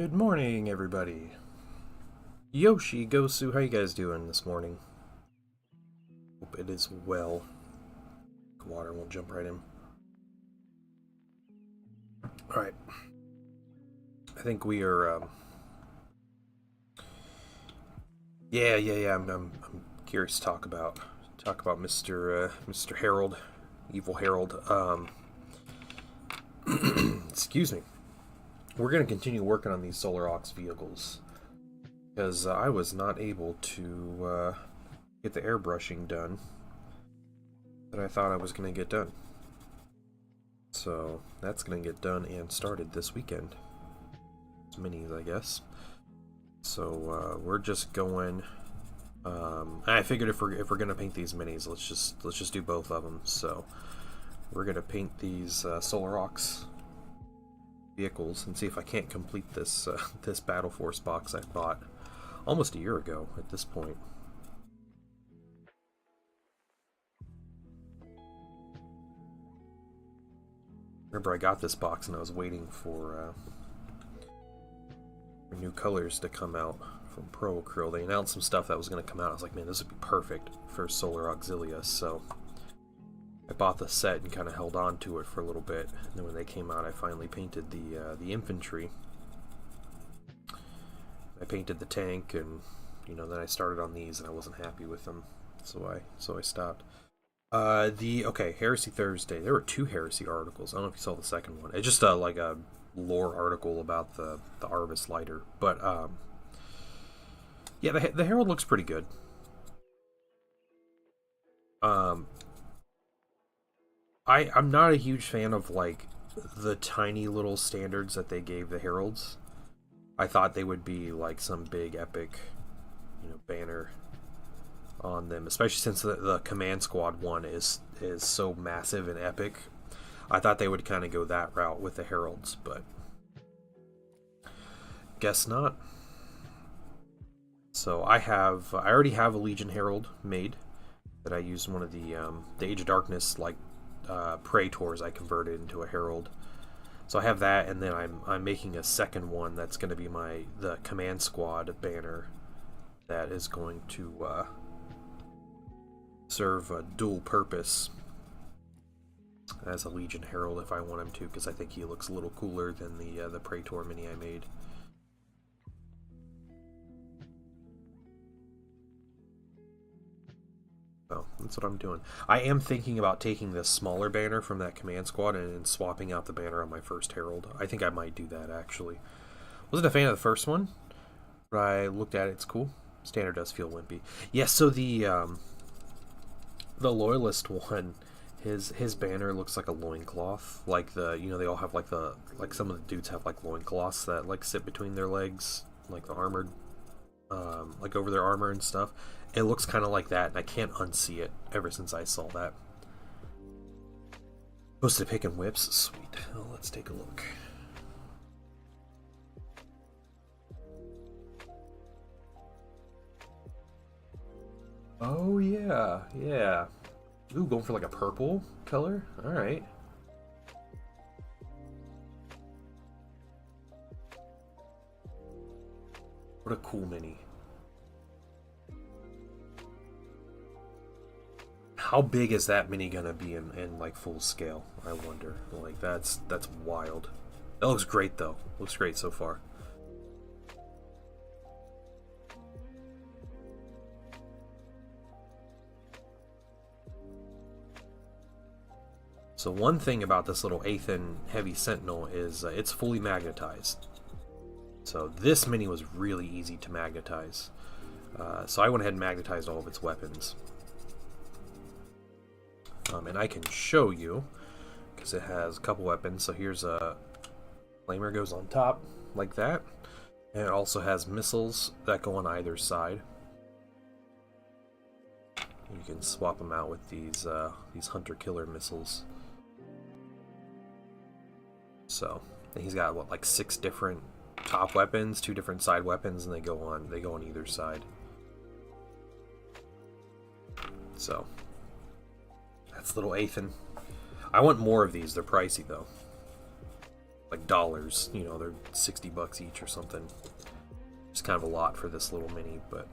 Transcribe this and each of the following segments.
Good morning, everybody. Yoshi, Gosu, how you guys doing this morning? Hope it is well. Water won't jump right in. Alright. I think we are, I'm curious to talk about Mr. Harold, Evil Harold. Excuse me. We're going to continue working on these Solar Aux vehicles. Because I was not able to get the airbrushing done that I thought I was going to get done. So that's going to get done and started this weekend. It's minis, I guess. So we're just going. I figured if we're going to paint these minis, let's just do both of them. So we're going to paint these Solar Aux vehicles and see if I can't complete this this Battle Force box I bought almost a year ago at this point. Remember, I got this box and I was waiting for new colors to come out from Pro Acryl. They announced some stuff that was going to come out. I was like, man, this would be perfect for Solar Auxilia. So I bought the set and kind of held on to it for a little bit. And then when they came out, I finally painted the infantry. I painted the tank, and then I started on these, and I wasn't happy with them, so I stopped. Okay, Heresy Thursday. There were two Heresy articles. I don't know if you saw the second one. It's just like a lore article about the Arvis lighter, but yeah, the Herald looks pretty good. I'm not a huge fan of like the tiny little standards that they gave the Heralds. I thought they would be like some big epic, banner on them, especially since the Command Squad one is so massive and epic. I thought they would kind of go that route with the Heralds, but guess not. So I already have a Legion Herald made that I used one of the Age of Darkness like Praetors I converted into a Herald. So I have that, and then I'm making a second one that's going to be the Command Squad banner that is going to serve a dual purpose as a Legion Herald if I want him to, because I think he looks a little cooler than the Praetor mini I made. So that's what I'm doing. I am thinking about taking this smaller banner from that Command Squad and swapping out the banner on my first Herald. I think I might do that, actually. Wasn't a fan of the first one, but I looked at it. It's cool. Standard does feel wimpy. Yes, so the Loyalist one, his banner looks like a loincloth. Like they all have like some of the dudes have like loincloths that like sit between their legs, like the armored, like over their armor and stuff. It looks kind of like that, and I can't unsee it ever since I saw that. Posted Pick and Whips, sweet. Oh, let's take a look. Oh yeah, yeah. Ooh, going for like a purple color? Alright. What a cool mini. How big is that mini gonna be in like full scale? I wonder. Like that's wild. That looks great though. Looks great so far. So one thing about this little Athen Heavy Sentinel is it's fully magnetized. So this mini was really easy to magnetize. So I went ahead and magnetized all of its weapons. And I can show you, because it has a couple weapons. So here's a flamer goes on top, like that. And it also has missiles that go on either side. You can swap them out with these hunter-killer missiles. So he's got what, like 6 different top weapons, 2 different side weapons, and they go on either side. So that's little Athen. I want more of these. They're pricey though. like dollars. You know, they're $60 each or something. It's kind of a lot for this little mini, but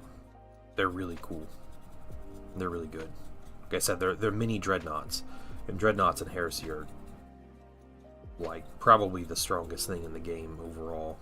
they're really cool. They're really good. Like I said, they're mini dreadnoughts, and dreadnoughts and Heresy are like probably the strongest thing in the game overall.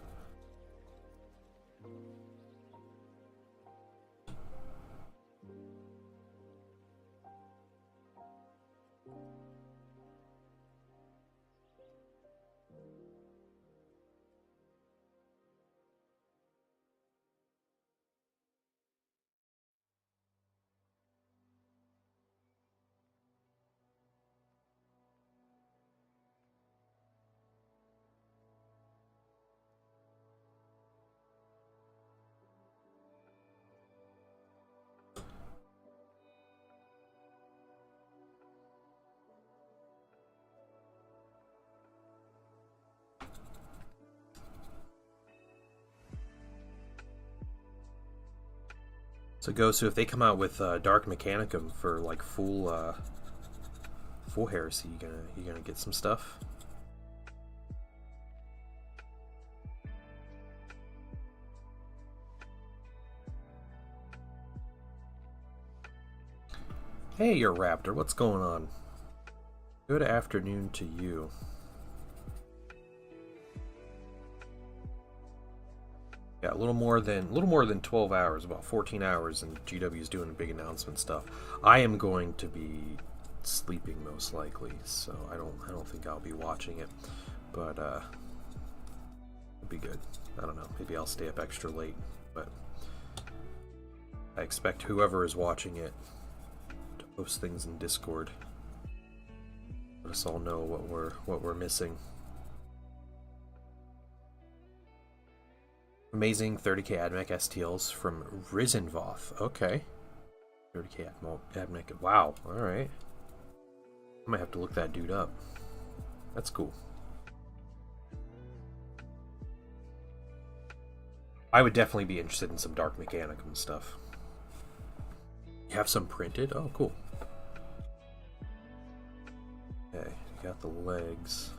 So Gosu, if they come out with Dark Mechanicum for like full Heresy, you gonna get some stuff. Hey, you're Raptor. What's going on? Good afternoon to you. Yeah, a little more than 12 hours, about 14 hours, and GW's doing big announcement stuff. I am going to be sleeping most likely, so I don't think I'll be watching it, but it'll be good. I don't know. Maybe I'll stay up extra late, but I expect whoever is watching it to post things in Discord. Let us all know what we're missing. Amazing 30k AdMech STLs from Risenvoth. Okay. 30k AdMech. Wow. Alright. I might have to look that dude up. That's cool. I would definitely be interested in some Dark Mechanicum stuff. You have some printed? Oh, cool. Okay, you got the legs.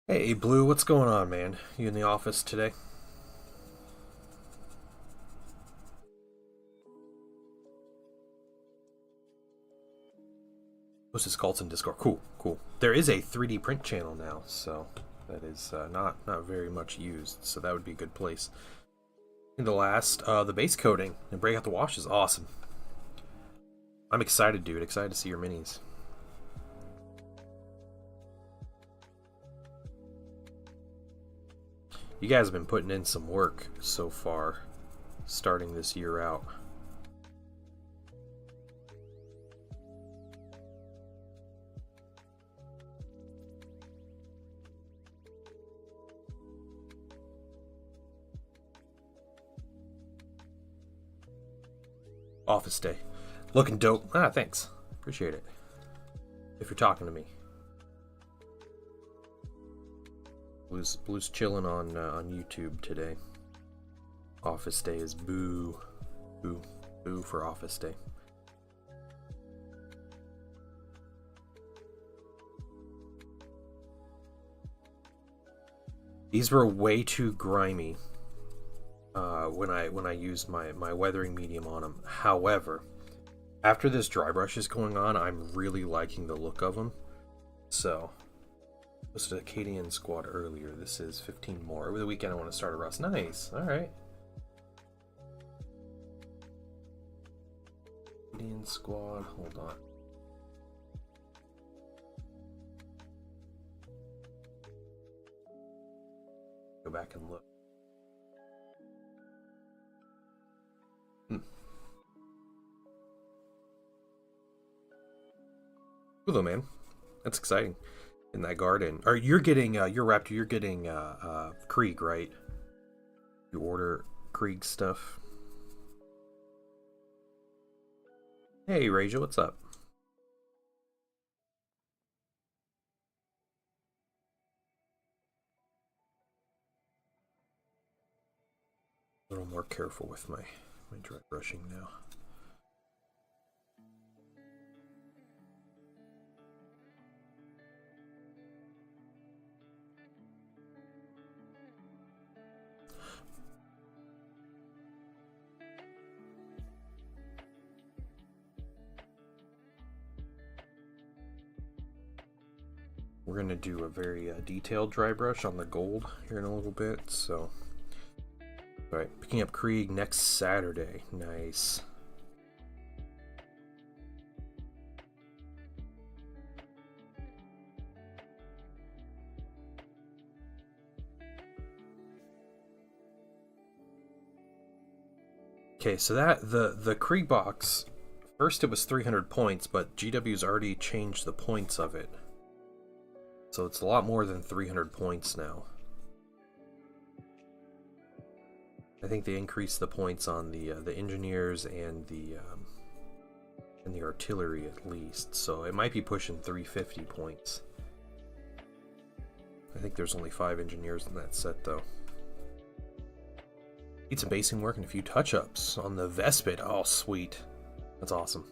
Hey, Blue, what's going on, man? You in the office today? Post his cults in Discord. Cool, cool. There is a 3D print channel now, so that is not very much used, so that would be a good place. And the last, the base coating and break out the wash is awesome. I'm excited, dude. Excited to see your minis. You guys have been putting in some work so far, starting this year out. Office day. Looking dope. Ah, thanks. Appreciate it. If you're talking to me. Blue's chilling on YouTube today. Office day is boo. Boo. Boo for office day. These were way too grimy when I used my weathering medium on them. However, after this dry brush is going on, I'm really liking the look of them. So, posted a Acadian squad earlier. This is 15 more. Over the weekend, I want to start a rust. Nice. All right. Acadian squad. Hold on. Go back and look. Cool though, man. That's exciting. In that garden. Or you're getting your Raptor, you're getting Krieg, right? You order Krieg stuff. Hey Raja, what's up? careful with my dry brushing now. We're going to do a very detailed dry brush on the gold here in a little bit, so... Alright, picking up Krieg next Saturday. Nice. Okay, so that the Krieg box, first it was 300 points, but GW's already changed the points of it. So it's a lot more than 300 points now. I think they increased the points on the engineers and the artillery at least. So it might be pushing 350 points. I think there's only 5 engineers in that set though. Need some basing work and a few touch-ups on the Vespid. Oh, sweet. That's awesome.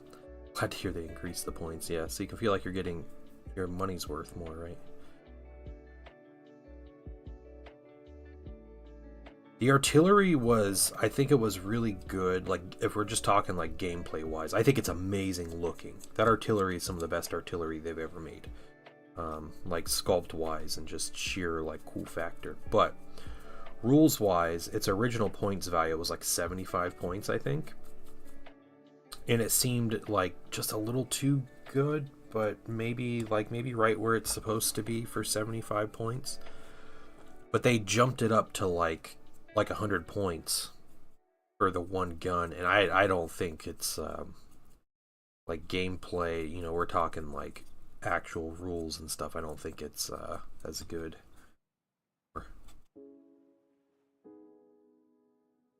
Glad to hear they increased the points. Yeah, so you can feel like you're getting your money's worth more, right? The artillery was, I think it was really good. Like, if we're just talking like gameplay-wise, I think it's amazing looking. That artillery is some of the best artillery they've ever made. Like sculpt-wise and just sheer like cool factor. But rules-wise, its original points value was like 75 points, I think. And it seemed like just a little too good, but maybe right where it's supposed to be for 75 points. But they jumped it up to like 100 points for the one gun, and I don't think it's like gameplay, you know, we're talking like actual rules and stuff. I don't think it's as good.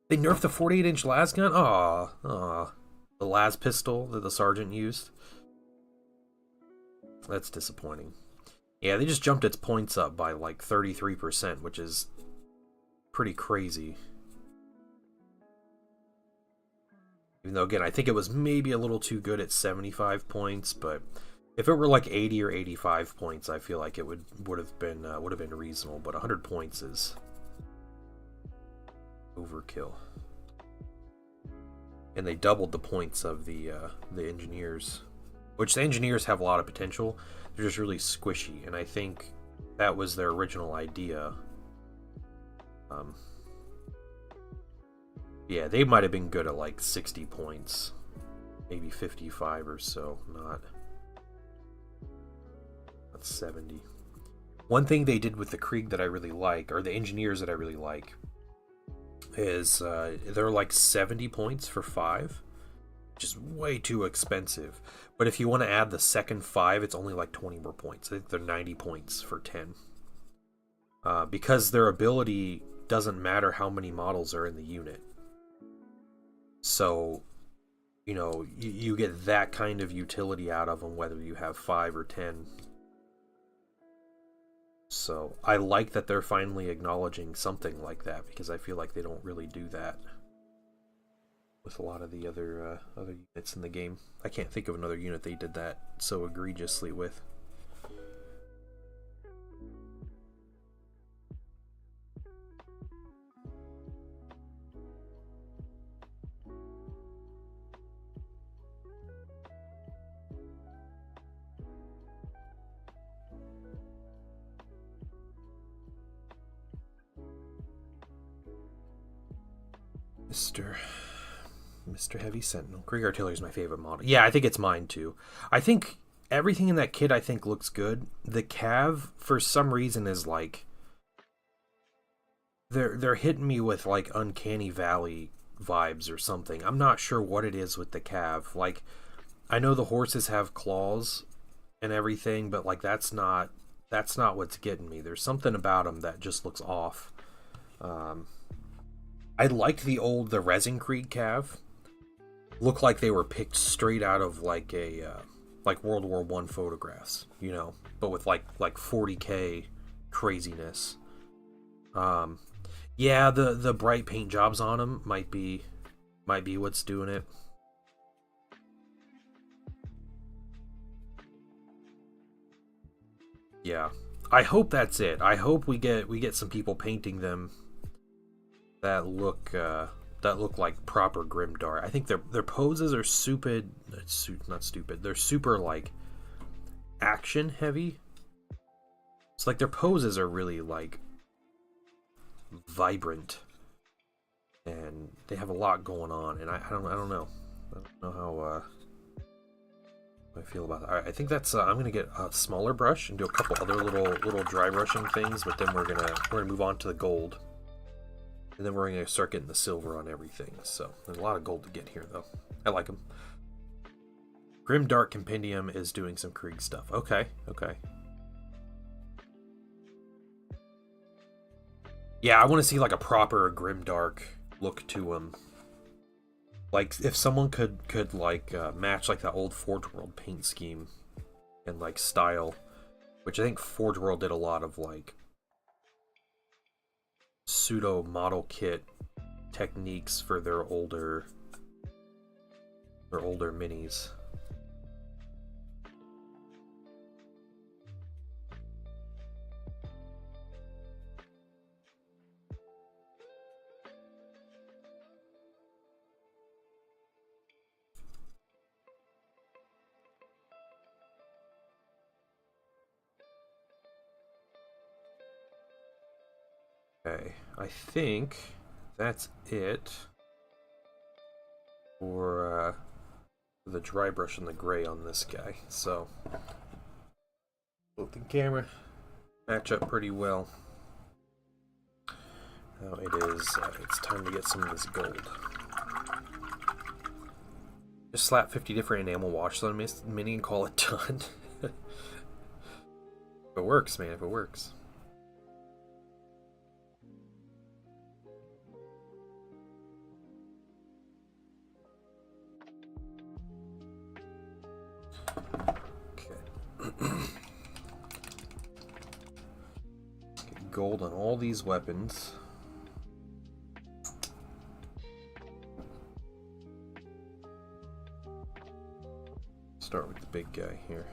They nerfed the 48-inch las gun? Aw. The las pistol that the sergeant used. That's disappointing. Yeah, they just jumped its points up by like 33%, which is pretty crazy. Even though, again, I think it was maybe a little too good at 75 points, but if it were like 80 or 85 points, I feel like it would have been reasonable. But 100 points is overkill. And they doubled the points of the engineers, which the engineers have a lot of potential. They're just really squishy, and I think that was their original idea. Yeah, they might have been good at like 60 points, maybe 55 or so, not 70. One thing they did with the Krieg that I really like, or the engineers that I really like, is they're like 70 points for 5, which is way too expensive. But if you want to add the second 5, it's only like 20 more points. I think they're 90 points for 10. Because their ability doesn't matter how many models are in the unit. So, you know, you get that kind of utility out of them, whether you have 5 or 10. So I like that they're finally acknowledging something like that, because I feel like they don't really do that with a lot of the other units in the game. I can't think of another unit they did that so egregiously with. Mr. Heavy Sentinel. Krieg Artillery is my favorite model. Yeah, I think it's mine too. I think everything in that kit I think looks good. The Cav, for some reason, is like they're hitting me with like Uncanny Valley vibes or something. I'm not sure what it is with the Cav. Like, I know the horses have claws and everything, but like that's not what's getting me. There's something about them that just looks off. I liked the Resenkrieg Cav. Looked like they were picked straight out of like a like World War I photographs, you know, but with like 40K craziness. Yeah, the bright paint jobs on them might be what's doing it. Yeah. I hope that's it. I hope we get some people painting them that look like proper Grimdark. I think their poses are stupid, not stupid. They're super like action heavy. It's like their poses are really like vibrant, and they have a lot going on. And I don't know. I don't know how I feel about that. I think that's. I'm gonna get a smaller brush and do a couple other little dry brushing things, but then we're gonna move on to the gold, and then we're gonna start getting the silver on everything. So there's a lot of gold to get here, though. I like them. Grimdark Compendium is doing some Krieg stuff. Okay, okay. Yeah, I want to see like a proper Grimdark look to them. Like if someone could like match like that old Forge World paint scheme and like style, which I think Forge World did a lot of like pseudo model kit techniques for their older minis. Okay, I think that's it for the dry brush and the gray on this guy. So, both the camera match up pretty well. Now it's time to get some of this gold. Just slap 50 different enamel washes on mini and call it done. If it works, man, if it works. Gold on all these weapons. Start with the big guy here.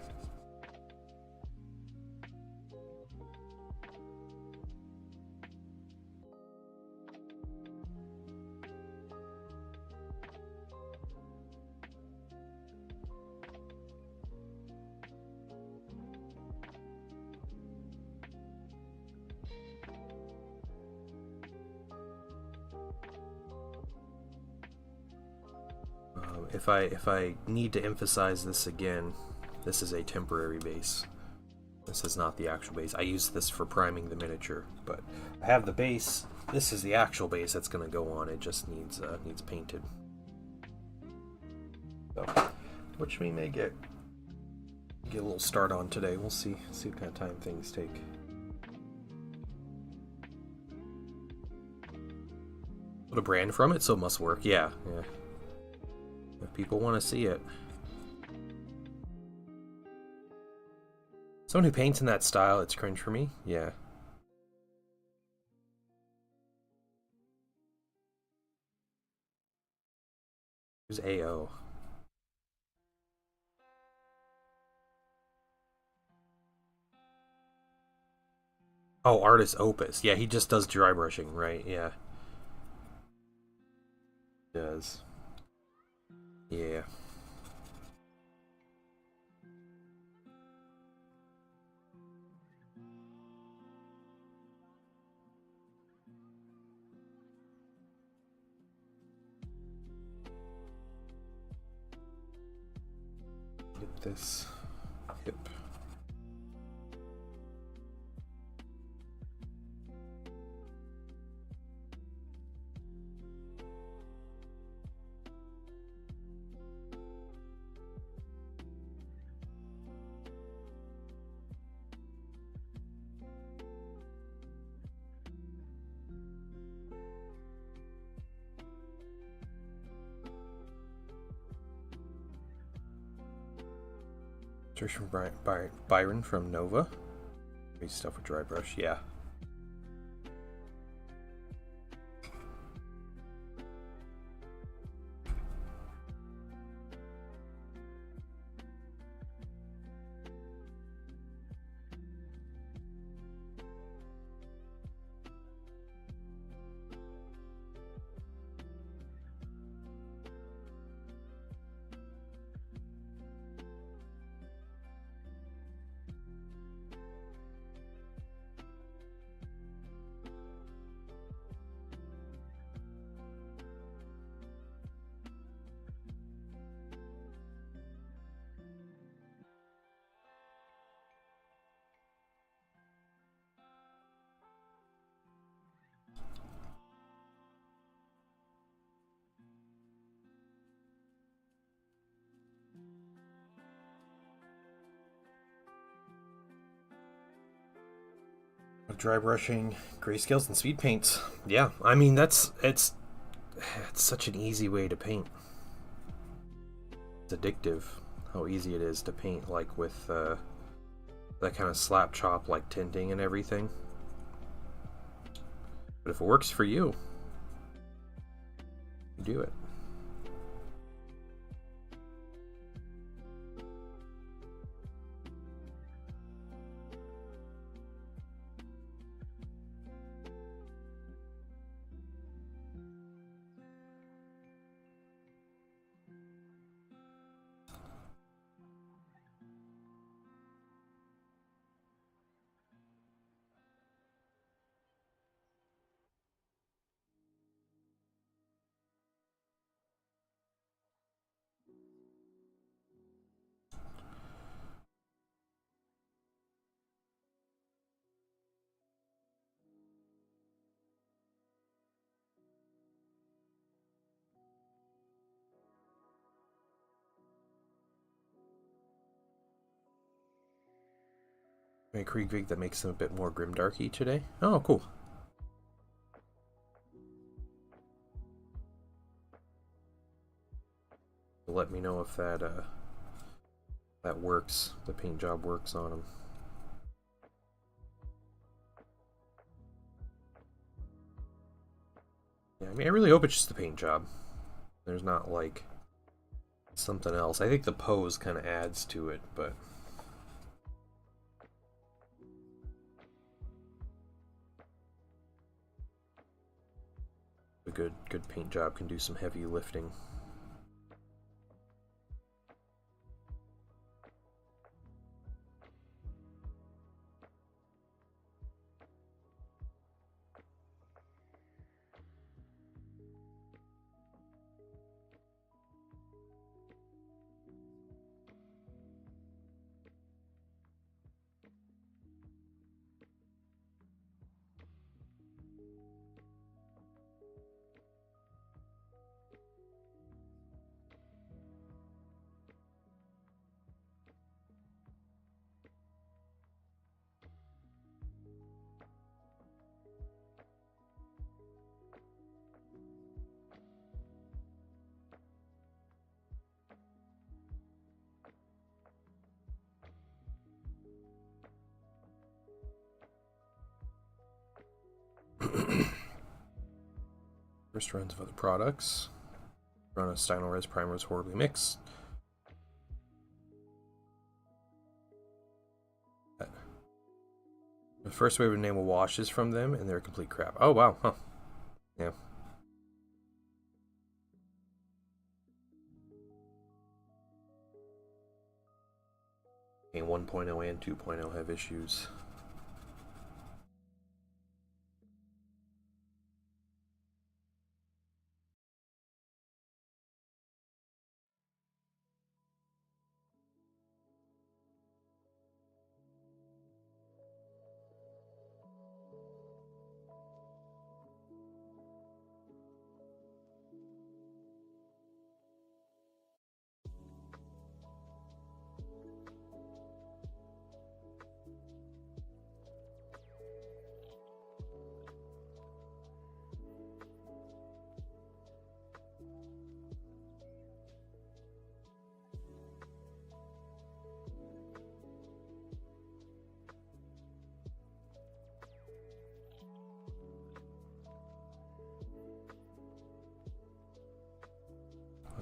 If I need to emphasize this again, this is a temporary base. This is not the actual base. I use this for priming the miniature, but I have the base. This is the actual base that's going to go on. It just needs painted. So, which we may get a little start on today. We'll see what kind of time things take. Put a brand from it, so it must work. Yeah. If people want to see it. Someone who paints in that style, it's cringe for me. Yeah. Who's AO? Oh, Artist Opus. Yeah, he just does dry brushing, right? Yeah. He does. Yeah. Get this hip. Search from Byron from Nova. Great stuff with dry brush, yeah. dry brushing, grayscales, and speed paints. Yeah, I mean it's such an easy way to paint. It's addictive how easy it is to paint, like with that kind of slap chop like tinting and everything. But if it works for you, do it. A Kriegvig that makes them a bit more grimdarky today. Oh, cool. Let me know if that works. The paint job works on them. Yeah, I mean, I really hope it's just the paint job. There's not like something else. I think the pose kind of adds to it, but a good paint job can do some heavy lifting. First runs of other products. Run of Stynylrez primers horribly mixed. The first wave of enamel washes from them, and they're complete crap. Oh wow, huh? Yeah. And 1.0 and 2.0 have issues.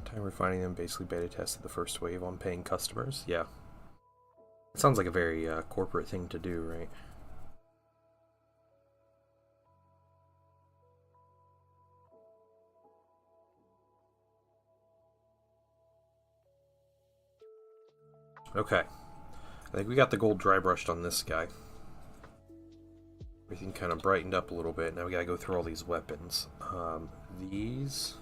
Time refining them basically beta tested the first wave on paying customers. Yeah. It sounds like a very corporate thing to do, right? Okay. I think we got the gold dry brushed on this guy. Everything kind of brightened up a little bit. Now we gotta go through all these weapons. These...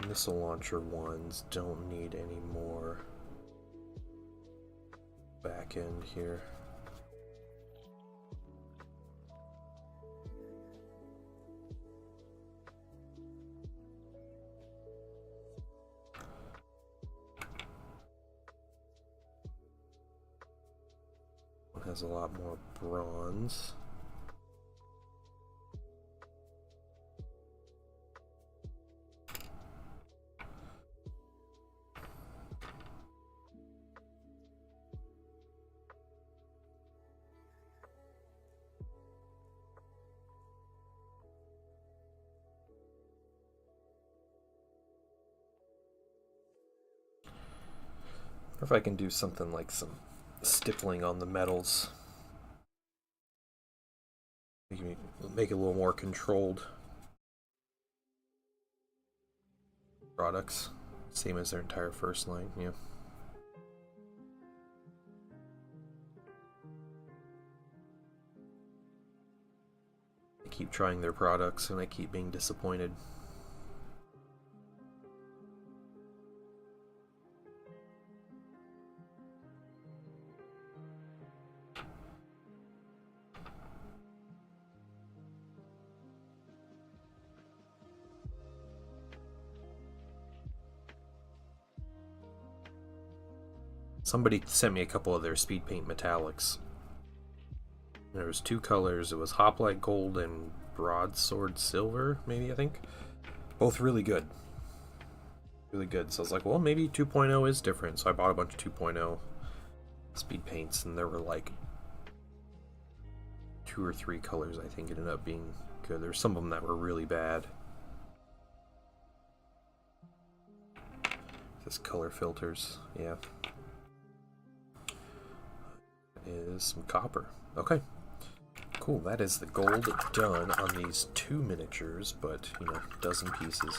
missile launcher ones don't need any more back end here. has a lot more bronze. Or if I can do something like some stippling on the metals. Make it a little more controlled products. Same as their entire first line, yeah. I keep trying their products and I keep being disappointed. Somebody sent me a couple of their speed paint metallics. There was 2 colors. It was Hoplite Gold and Broadsword Silver, maybe, I think. Both really good. Really good. So I was like, well, maybe 2.0 is different. So I bought a bunch of 2.0 speed paints, and there were like 2 or 3 colors, I think, ended up being good. There's some of them that were really bad. This color filters, yeah. Is some copper. Okay. Cool, that is the gold done on these 2 miniatures, but, you know, dozen pieces.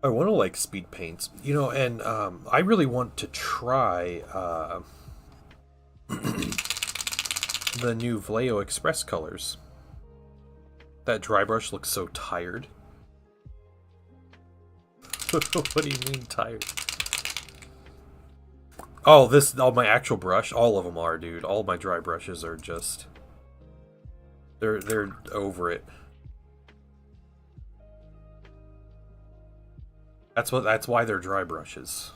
I want to like speed paints, you know, and I really want to try the new Vallejo Express colors. That dry brush looks so tired. What do you mean tired? Oh, my actual brush? All of them are, dude. All my dry brushes are just... They're over it. That's why they're dry brushes.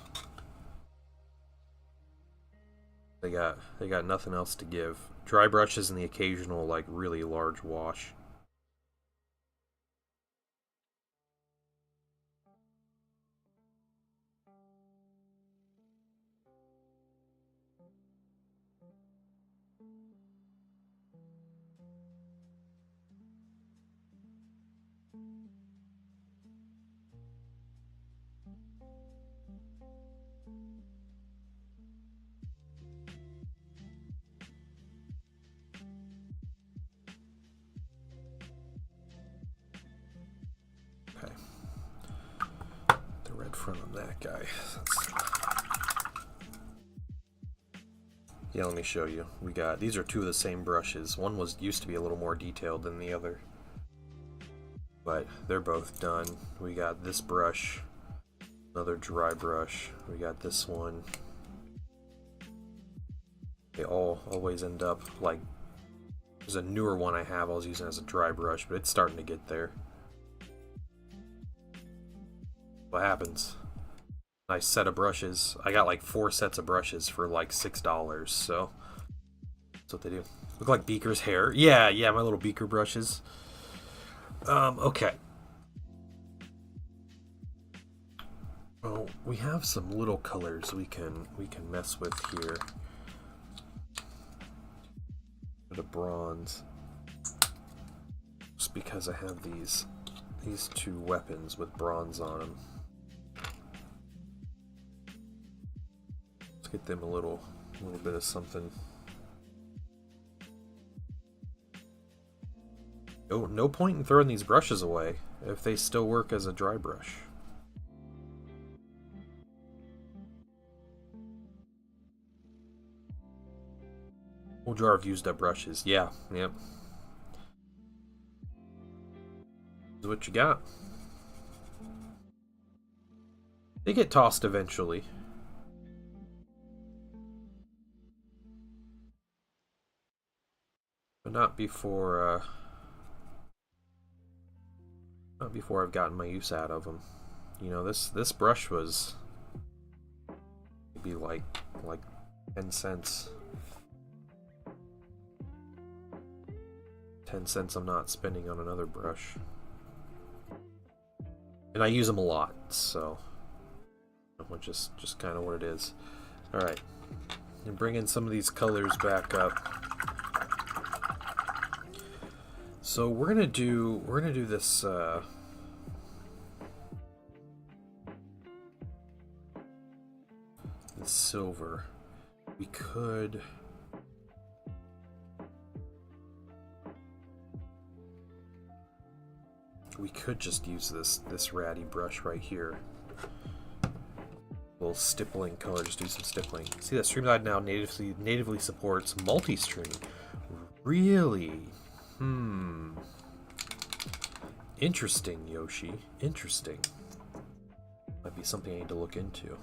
They got nothing else to give. Dry brushes and the occasional, like, really large wash. Front on that guy. Yeah, let me show you. We got, these are 2 of the same brushes. One used to be a little more detailed than the other, but they're both done. We got this brush, another dry brush. We got this one. They all always end up like, there's a newer one I have I was using as a dry brush, but it's starting to get there. What happens? Nice set of brushes. I got like 4 sets of brushes for like $6, so that's what they do. Look like Beaker's hair. Yeah, my little Beaker brushes. Okay. Well, we have some little colors we can mess with here. The bronze. Just because I have these 2 weapons with bronze on them. Let's get them a little bit of something. No point in throwing these brushes away if they still work as a dry brush. Whole jar of used up brushes. Yeah, yep. This is what you got. They get tossed eventually. But not before I've gotten my use out of them. You know, this brush was maybe like 10 cents. 10 cents I'm not spending on another brush. And I use them a lot, so just kind of what it is. All right, and bring in some of these colors back up. So we're gonna do this. This silver. We could. We could just use this ratty brush right here. Little stippling color, just do some stippling. See that Streamlab now natively supports multi-streaming. Really? Interesting, Yoshi. Interesting. Might be something I need to look into.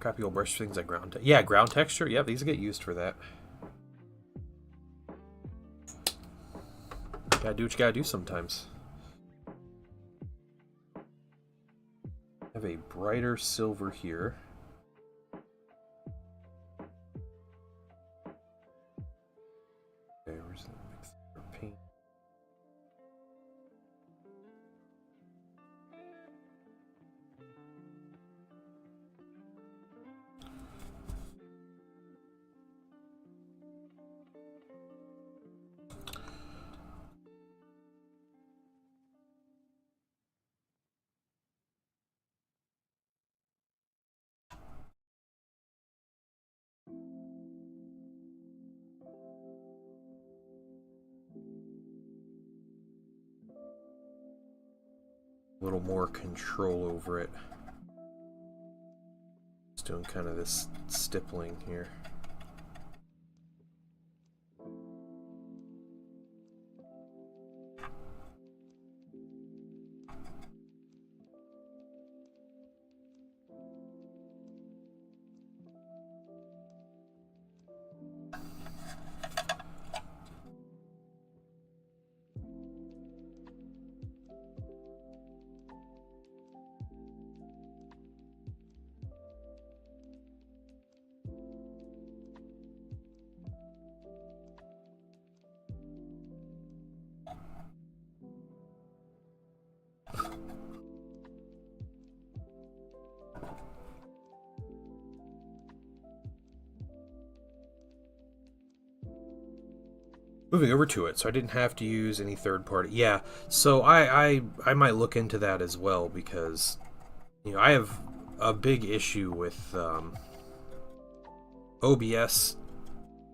Crappy old brush things like ground texture. Yeah, ground texture. Yeah, these get used for that. Gotta do what you gotta do sometimes. Have a brighter silver here. Okay, where's the mix for paint? A little more control over it. Just doing kind of this stippling here. Moving over to it, so I didn't have to use any third party. Yeah, so I might look into that as well, because you know I have a big issue with OBS,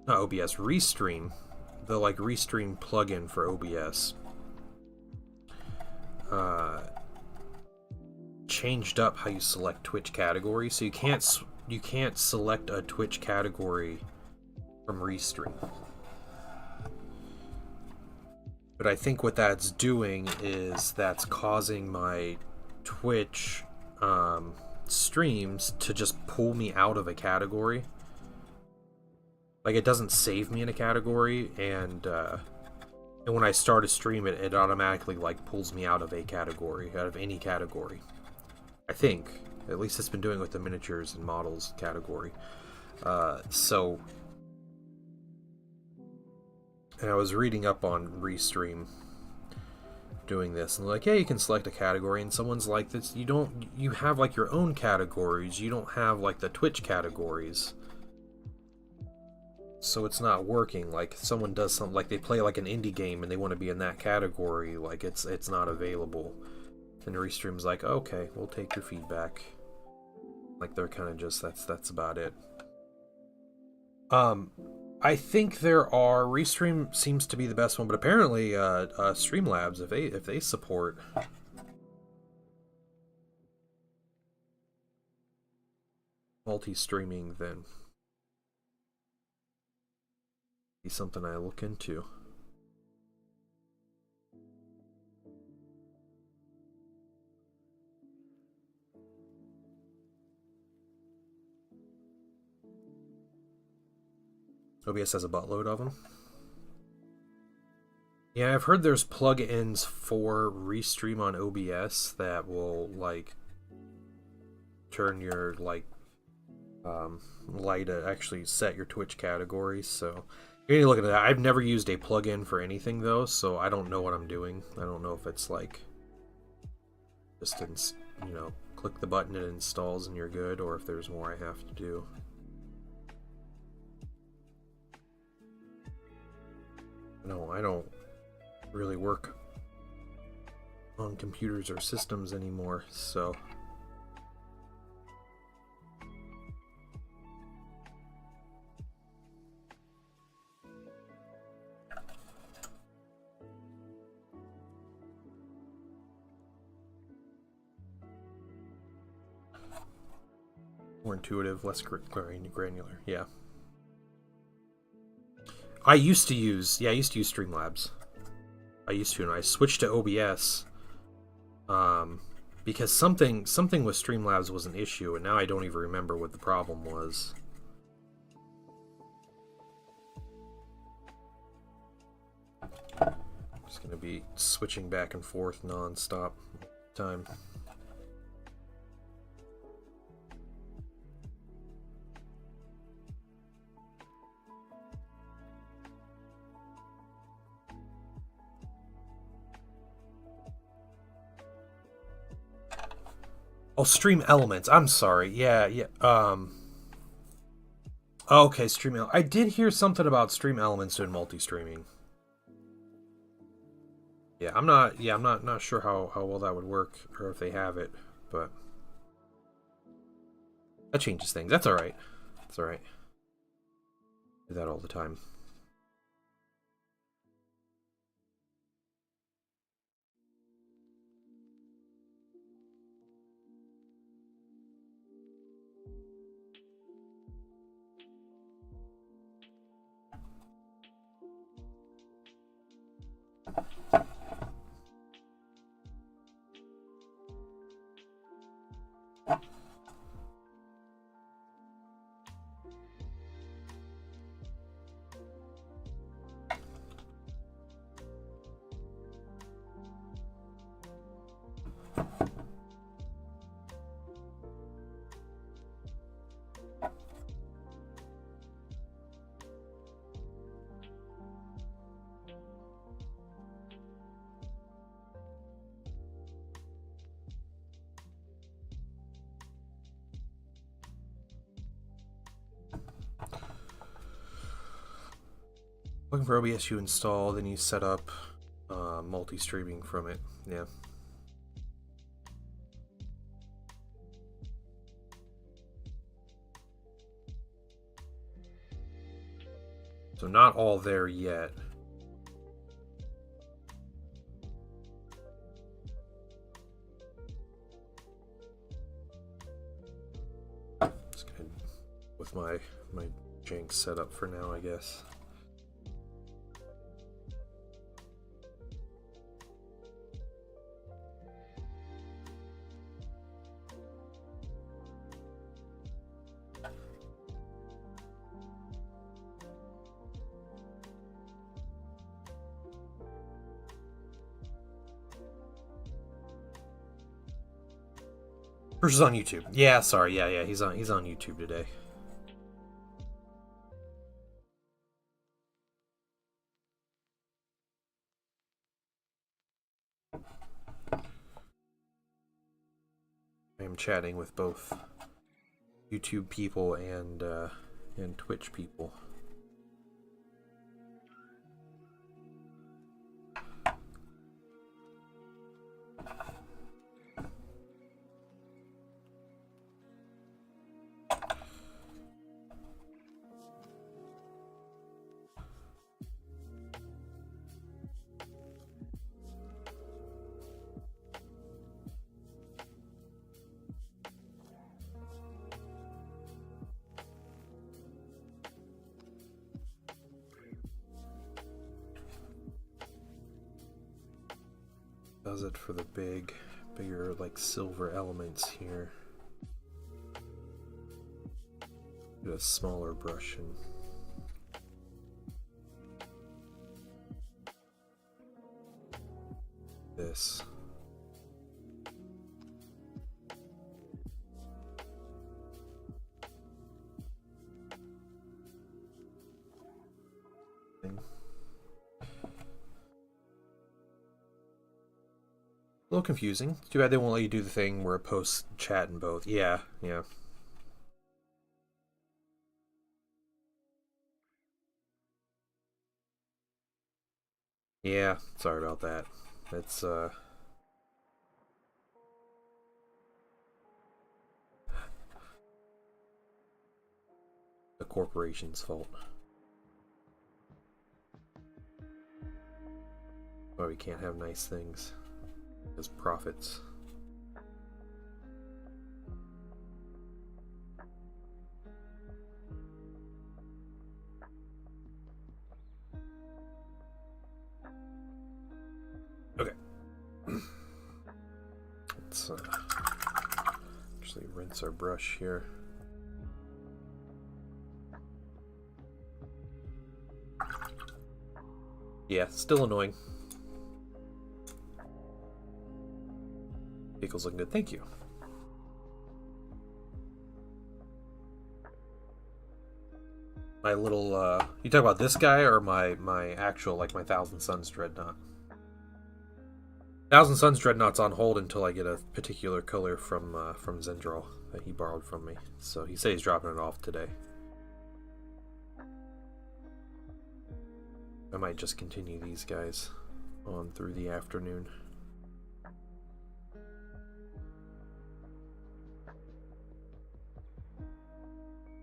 not OBS, Restream, the like Restream plugin for OBS. Changed up how you select Twitch categories, so you can't select a Twitch category from Restream. But I think what that's doing is that's causing my Twitch streams to just pull me out of a category. Like, it doesn't save me in a category, and when I start a stream, it automatically like pulls me out of a category, out of any category. I think. At least it's been doing with the miniatures and models category. And I was reading up on Restream doing this, and like, yeah, you can select a category, and someone's like, this, you have like your own categories, you don't have like the Twitch categories. So it's not working. Like, someone does something, like they play like an indie game and they want to be in that category, like it's not available. And Restream's like, okay, we'll take your feedback. Like, they're kind of just, that's about it. I think there are, Restream seems to be the best one, but apparently Streamlabs, if they support multi-streaming, then be something I look into. OBS has a buttload of them. Yeah, I've heard there's plugins for Restream on OBS that will like turn your like light actually set your Twitch categories. So you need to look at that. I've never used a plugin for anything though, so I don't know what I'm doing. I don't know if it's like just click the button, it installs and you're good, or if there's more I have to do. No, I don't really work on computers or systems anymore, so more intuitive, less granular. Yeah. I used to use Streamlabs. I used to, and I switched to OBS because something with Streamlabs was an issue, and now I don't even remember what the problem was. I'm just gonna be switching back and forth non-stop time. Oh, Stream Elements. I'm sorry. Yeah. Okay, Stream Elements. I did hear something about Stream Elements doing multi-streaming. Yeah, I'm not sure how well that would work, or if they have it, but that changes things. That's alright. That's alright. Do that all the time. Looking for OBS, you install, then you set up multi-streaming from it. Yeah. So not all there yet. Just gonna with my jank set up for now, I guess. Bruce is on YouTube. Yeah, sorry. Yeah, he's on YouTube today. I am chatting with both YouTube people and Twitch people. Does it for the bigger like silver elements here. Get a smaller brush and this. A little confusing. Too bad they won't let you do the thing where it posts chat in both. Yeah, yeah. Yeah, sorry about that. It's, the corporation's fault. Why we can't have nice things. Because profits. Okay. Let's actually rinse our brush here. Yeah, still annoying. Vehicle's looking good, thank you. My little, you talk about this guy or my actual, like my Thousand Suns Dreadnought? Thousand Suns Dreadnought's on hold until I get a particular color from Zendral that he borrowed from me. So he said he's dropping it off today. I might just continue these guys on through the afternoon.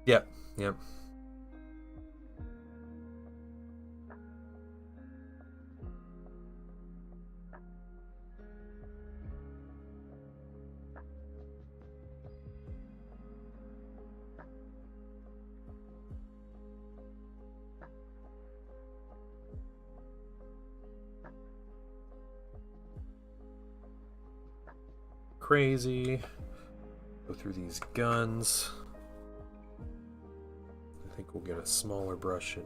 Yep, yep. Crazy. Go through these guns. I think we'll get a smaller brush and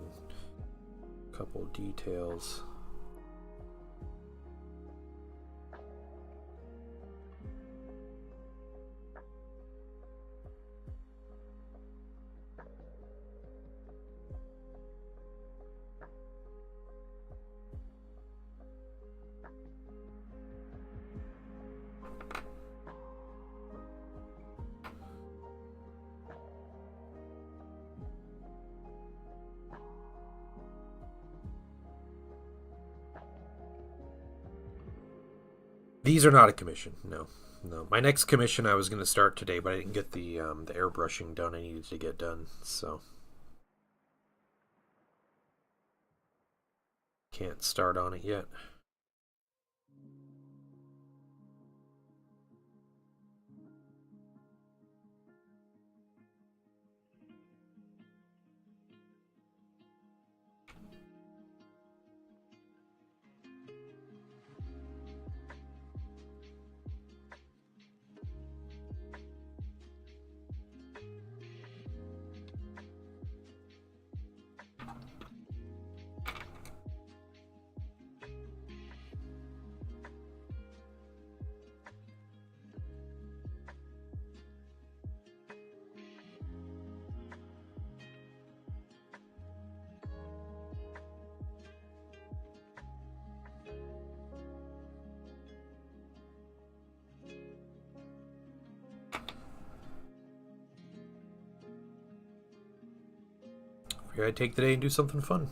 a couple details. These are not a commission, no. No. My next commission I was going to start today, but I didn't get the airbrushing done I needed to get done, so can't start on it yet. Figured I'd take the day and do something fun.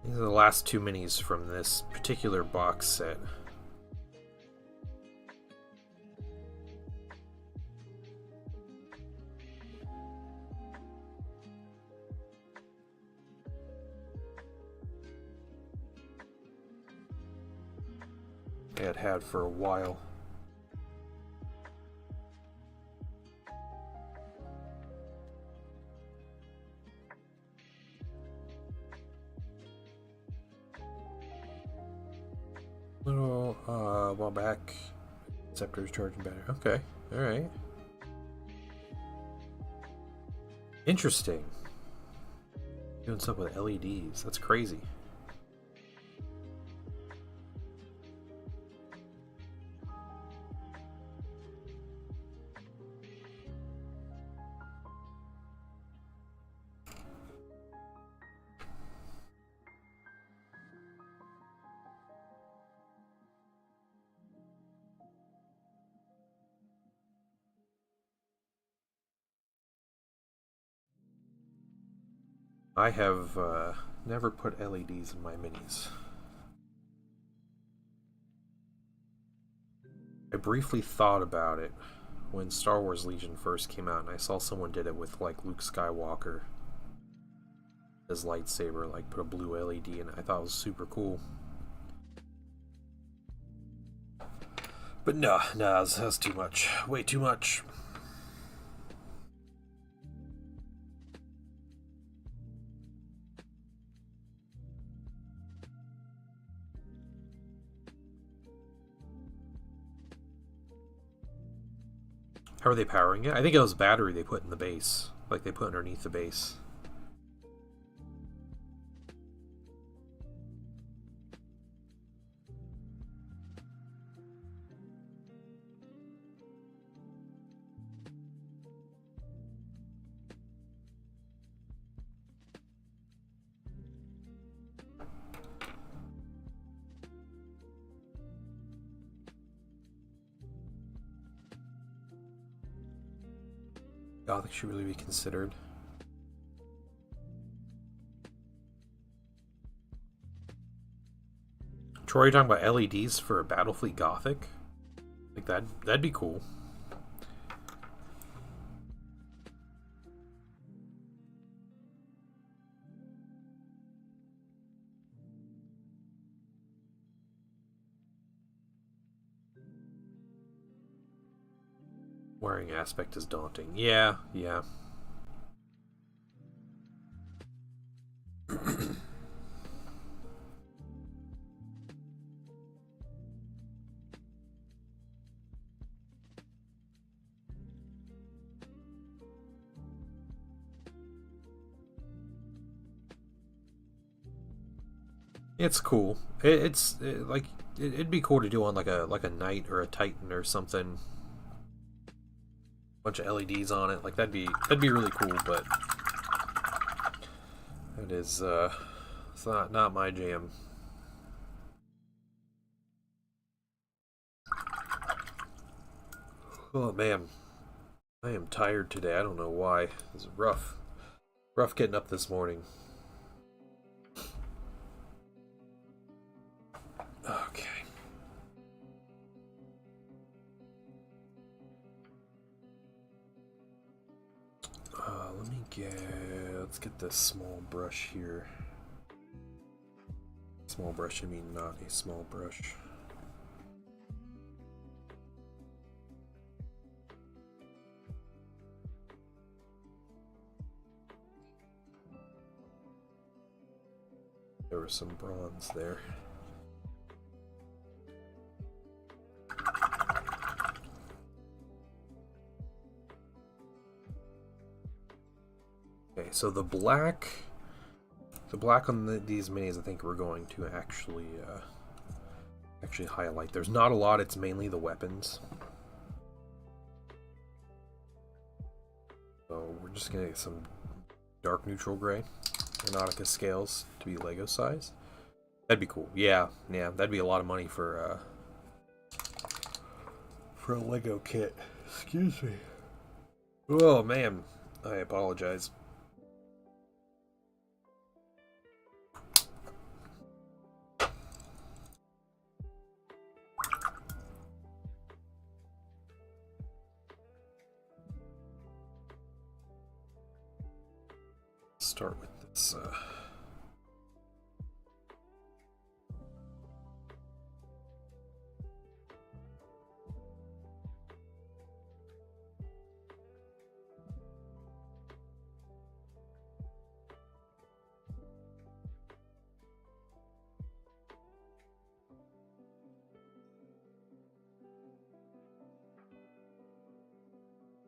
These are the last two minis from this particular box set. I had for a while. Little while back, Scepter's charging better. Okay, all right. Interesting. Doing stuff with LEDs. That's crazy. I have never put LEDs in my minis. I briefly thought about it when Star Wars Legion first came out, and I saw someone did it with like Luke Skywalker. His lightsaber, like put a blue LED in it. I thought it was super cool. But no, that's too much. Way too much. How are they powering it? I think it was battery they put in the base. Like they put underneath the base. Gothic should really be considered. Troy, you're talking about LEDs for a Battlefleet Gothic? Like that'd be cool. Wearing aspect is daunting. Yeah. It's cool. It'd be cool to do on like a knight or a titan or something. Bunch of LEDs on it. Like that'd be really cool, but it is it's not my jam. Oh man, I am tired today. I don't know why. It's rough getting up this morning. Okay. Let's get this small brush here. Small brush, I mean not a small brush. There was some bronze there. Okay, so the black on these minis, I think we're going to actually highlight. There's not a lot. It's mainly the weapons. So we're just gonna get some dark neutral gray Nautica scales to be Lego size. That'd be cool. Yeah, that'd be a lot of money for a Lego kit. Excuse me. Oh man, I apologize. Start with this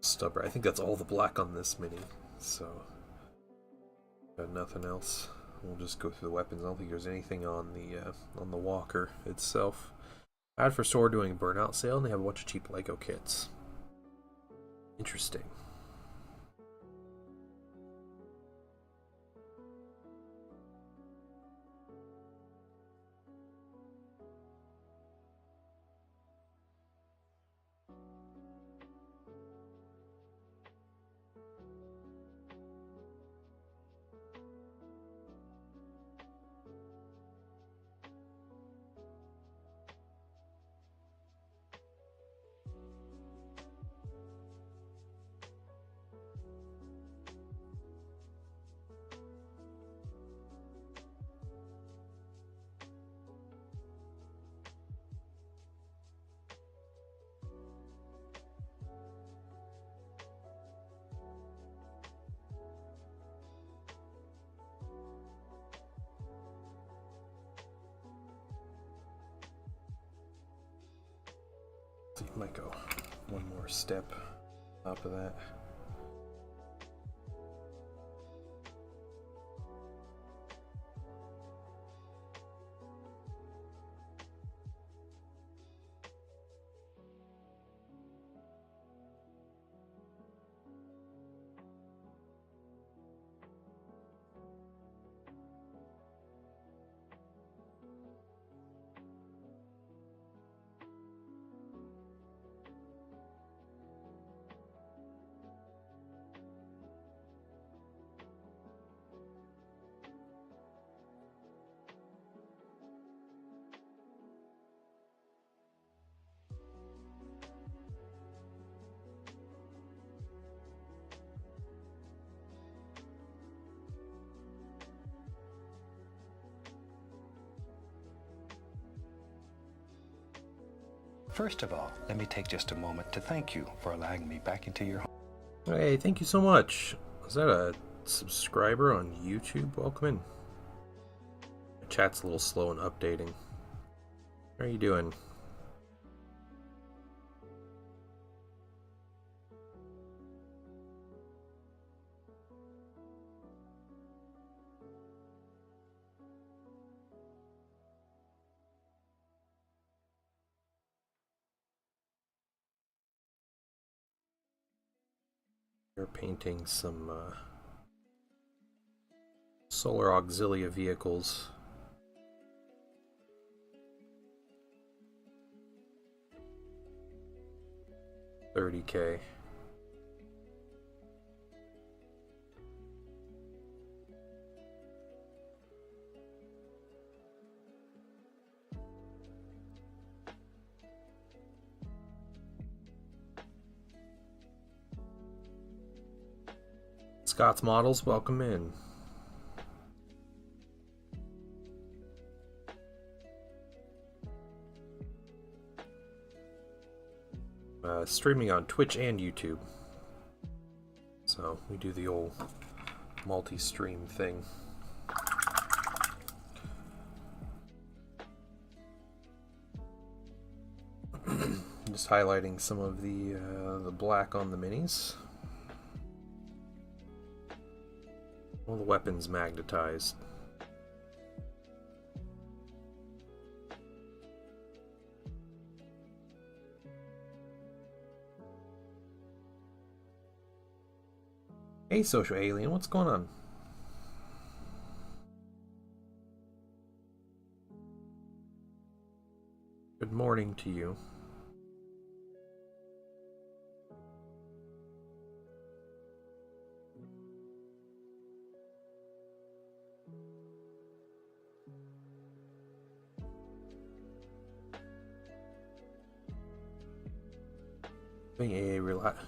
stubber. I think that's all the black on this mini, so Got nothing else. We'll just go through the weapons. I don't think there's anything on the walker itself. Bad for Store doing a burnout sale, and they have a bunch of cheap Lego kits. Interesting. So you might go one more step top of that. First of all, let me take just a moment to thank you for allowing me back into your home. Hey, thank you so much. Is that a subscriber on YouTube? Welcome in. My chat's a little slow in updating. How are you doing? They're painting some solar auxilia vehicles. $30K. Scott's Models, welcome in. Streaming on Twitch and YouTube. So we do the old multi-stream thing. Just highlighting some of the black on the minis. All the weapons magnetized. Hey, Social Alien, what's going on? Good morning to you.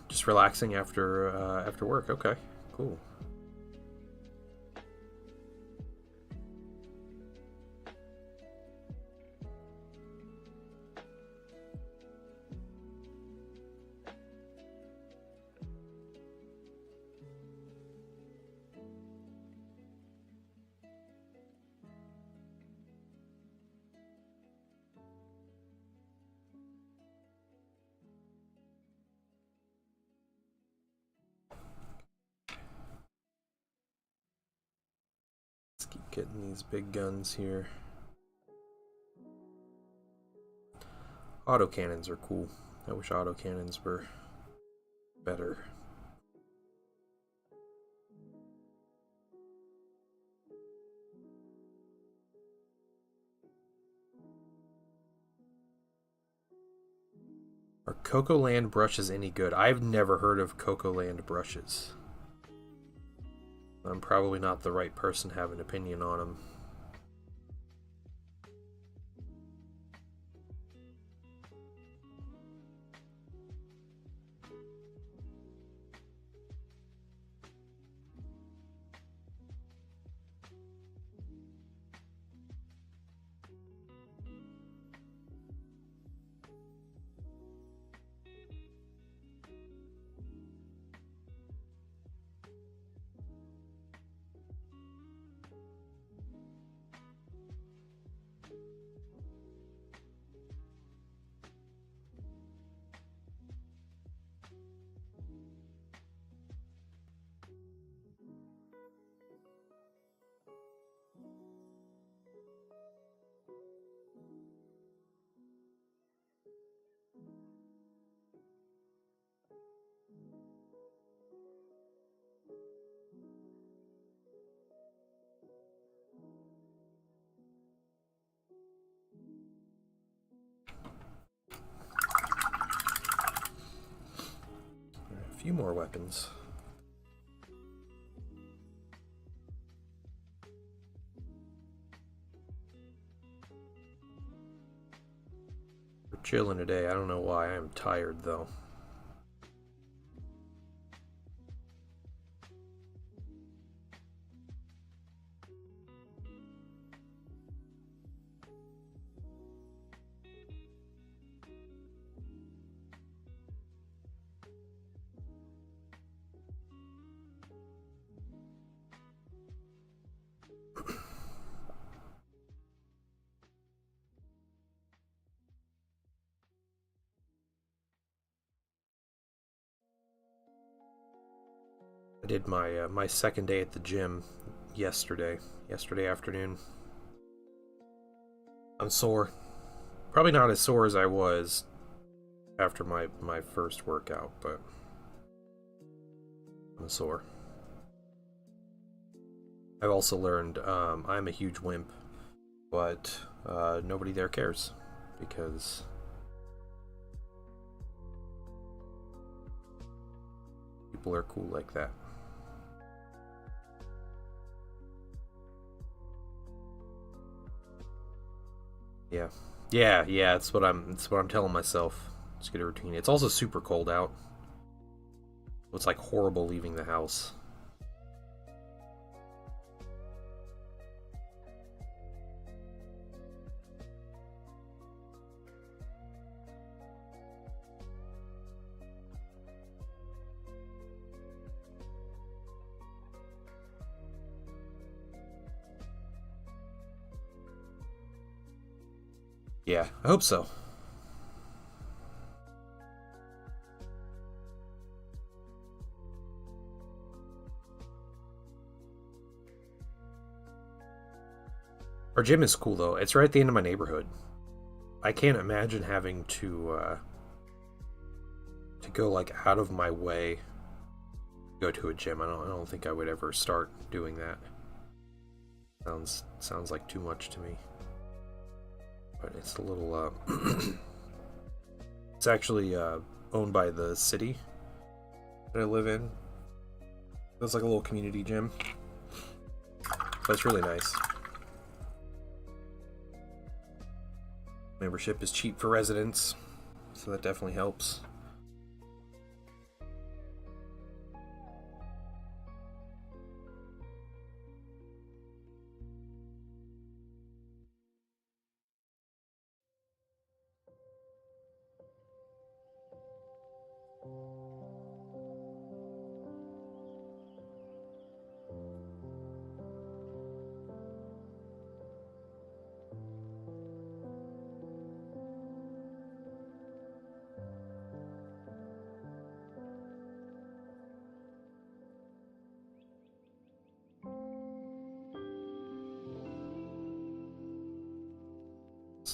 Just relaxing after work. Okay, cool. Getting these big guns here. Autocannons are cool. I wish autocannons were better. Are Coco Land brushes any good? I've never heard of Coco Land brushes. I'm probably not the right person to have an opinion on them. A few more weapons. We're chilling today. I don't know why. I'm tired though. I did my my second day at the gym yesterday afternoon. I'm sore. Probably not as sore as I was after my first workout, but I'm sore. I've also learned I'm a huge wimp, but nobody there cares because people are cool like that. Yeah. That's what I'm telling myself. Just get a routine. It's also super cold out. It's like horrible leaving the house. Yeah, I hope so. Our gym is cool though. It's right at the end of my neighborhood. I can't imagine having to go like out of my way to go to a gym. I don't think I would ever start doing that. Sounds like too much to me. But it's a little it's actually owned by the city that I live in. It's like a little community gym. So it's really nice. Membership is cheap for residents, so that definitely helps.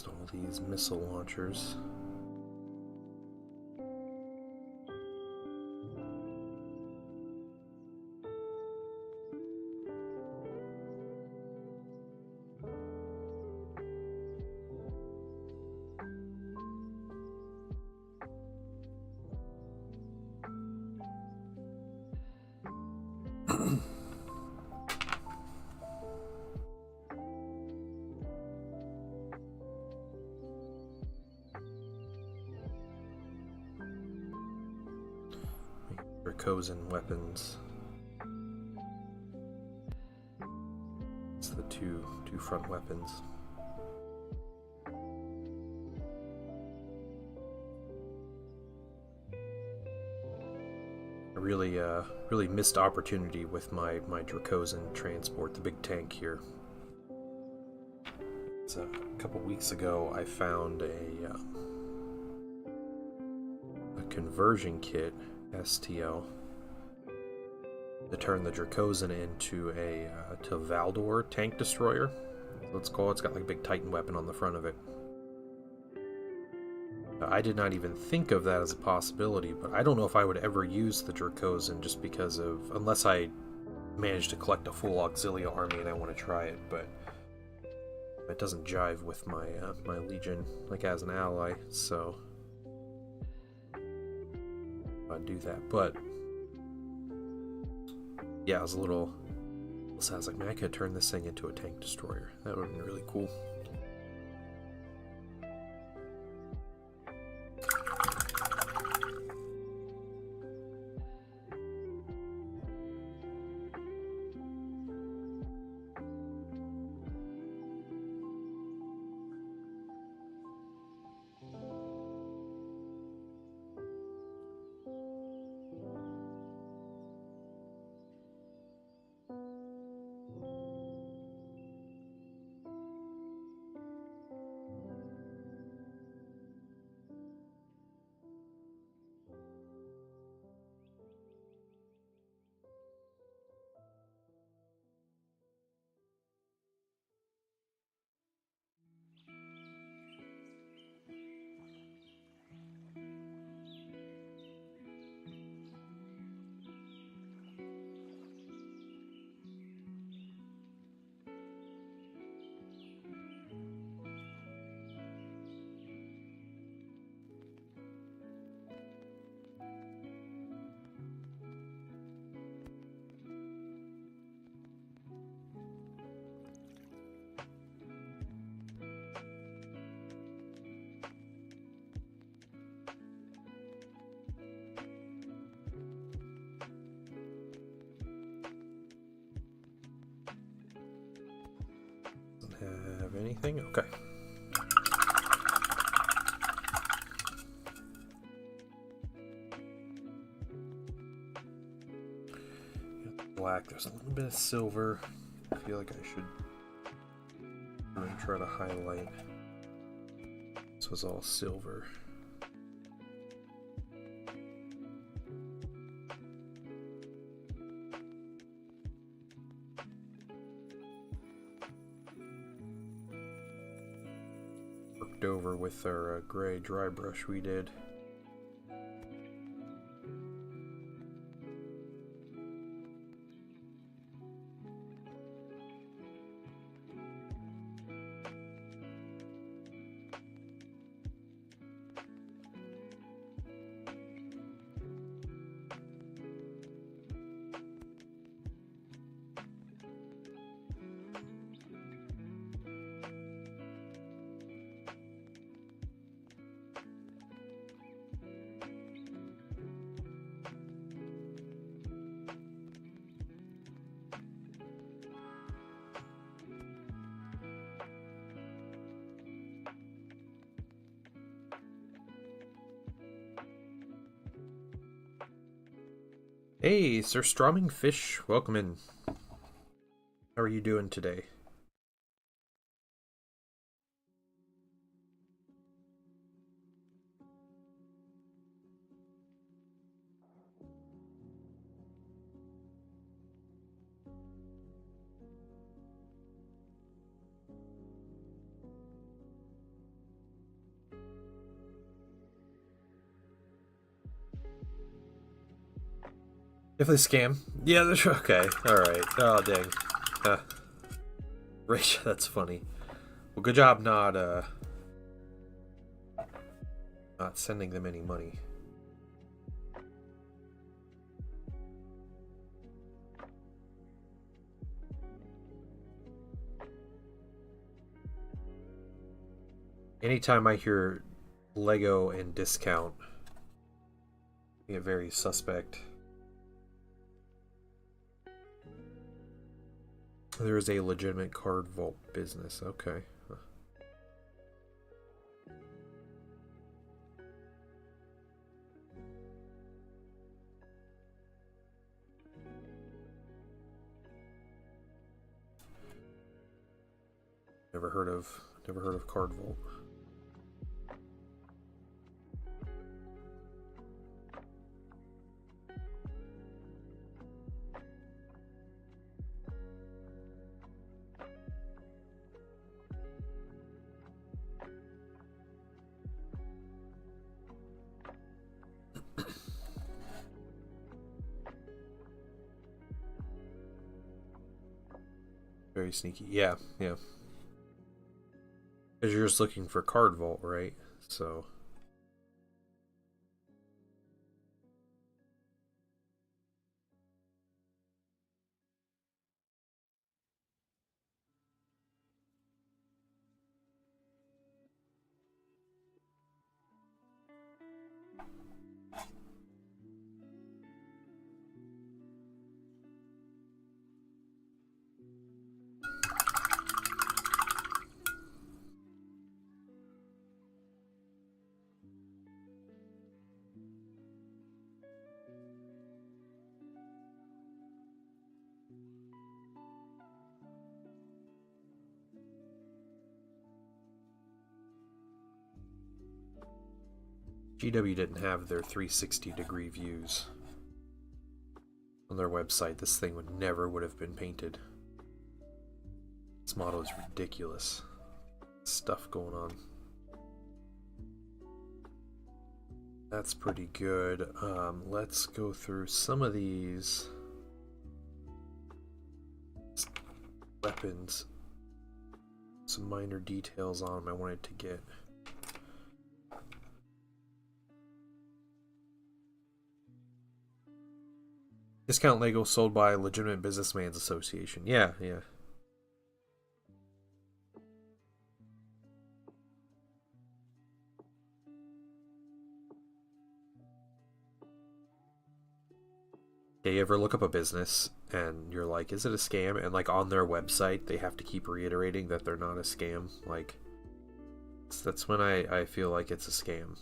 Install these missile launchers. Dracosan weapons. It's the two front weapons. A really missed opportunity with my Dracosan transport, the big tank here. So a couple weeks ago, I found a conversion kit, STL, to turn the Dracosan into a to Valdor tank destroyer. Let's call it. It's got like a big Titan weapon on the front of it. I did not even think of that as a possibility, but I don't know if I would ever use the Dracosan just because of, unless I manage to collect a full Auxilia army and I want to try it, but it doesn't jive with my my Legion like as an ally, so I'd do that. But yeah, I was a little I was like, man, I could turn this thing into a tank destroyer. That would have been really cool. Have anything? Okay. Black. There's a little bit of silver. I feel like I should really try to highlight. This was all silver. Over with our gray dry brush we did. Hey, Sir Strumming Fish, welcome in. How are you doing today? Definitely scam. Yeah, okay. Alright. Oh, dang. Rachel, that's funny. Well, good job not sending them any money. Anytime I hear Lego and discount, I get very suspect. There is a legitimate card vault business. Okay. Never heard of Card Vault. Very sneaky. Yeah, yeah. Because you're just looking for Card Vault, right? So. GW didn't have their 360-degree views on their website. This thing would have been painted. This model is ridiculous. Stuff going on. That's pretty good. Let's go through some of these weapons. Some minor details on them I wanted to get. Discount Lego sold by Legitimate Businessman's Association. Yeah, yeah. Yeah, you ever look up a business and you're like, is it a scam? And like on their website, they have to keep reiterating that they're not a scam. Like, that's when I feel like it's a scam.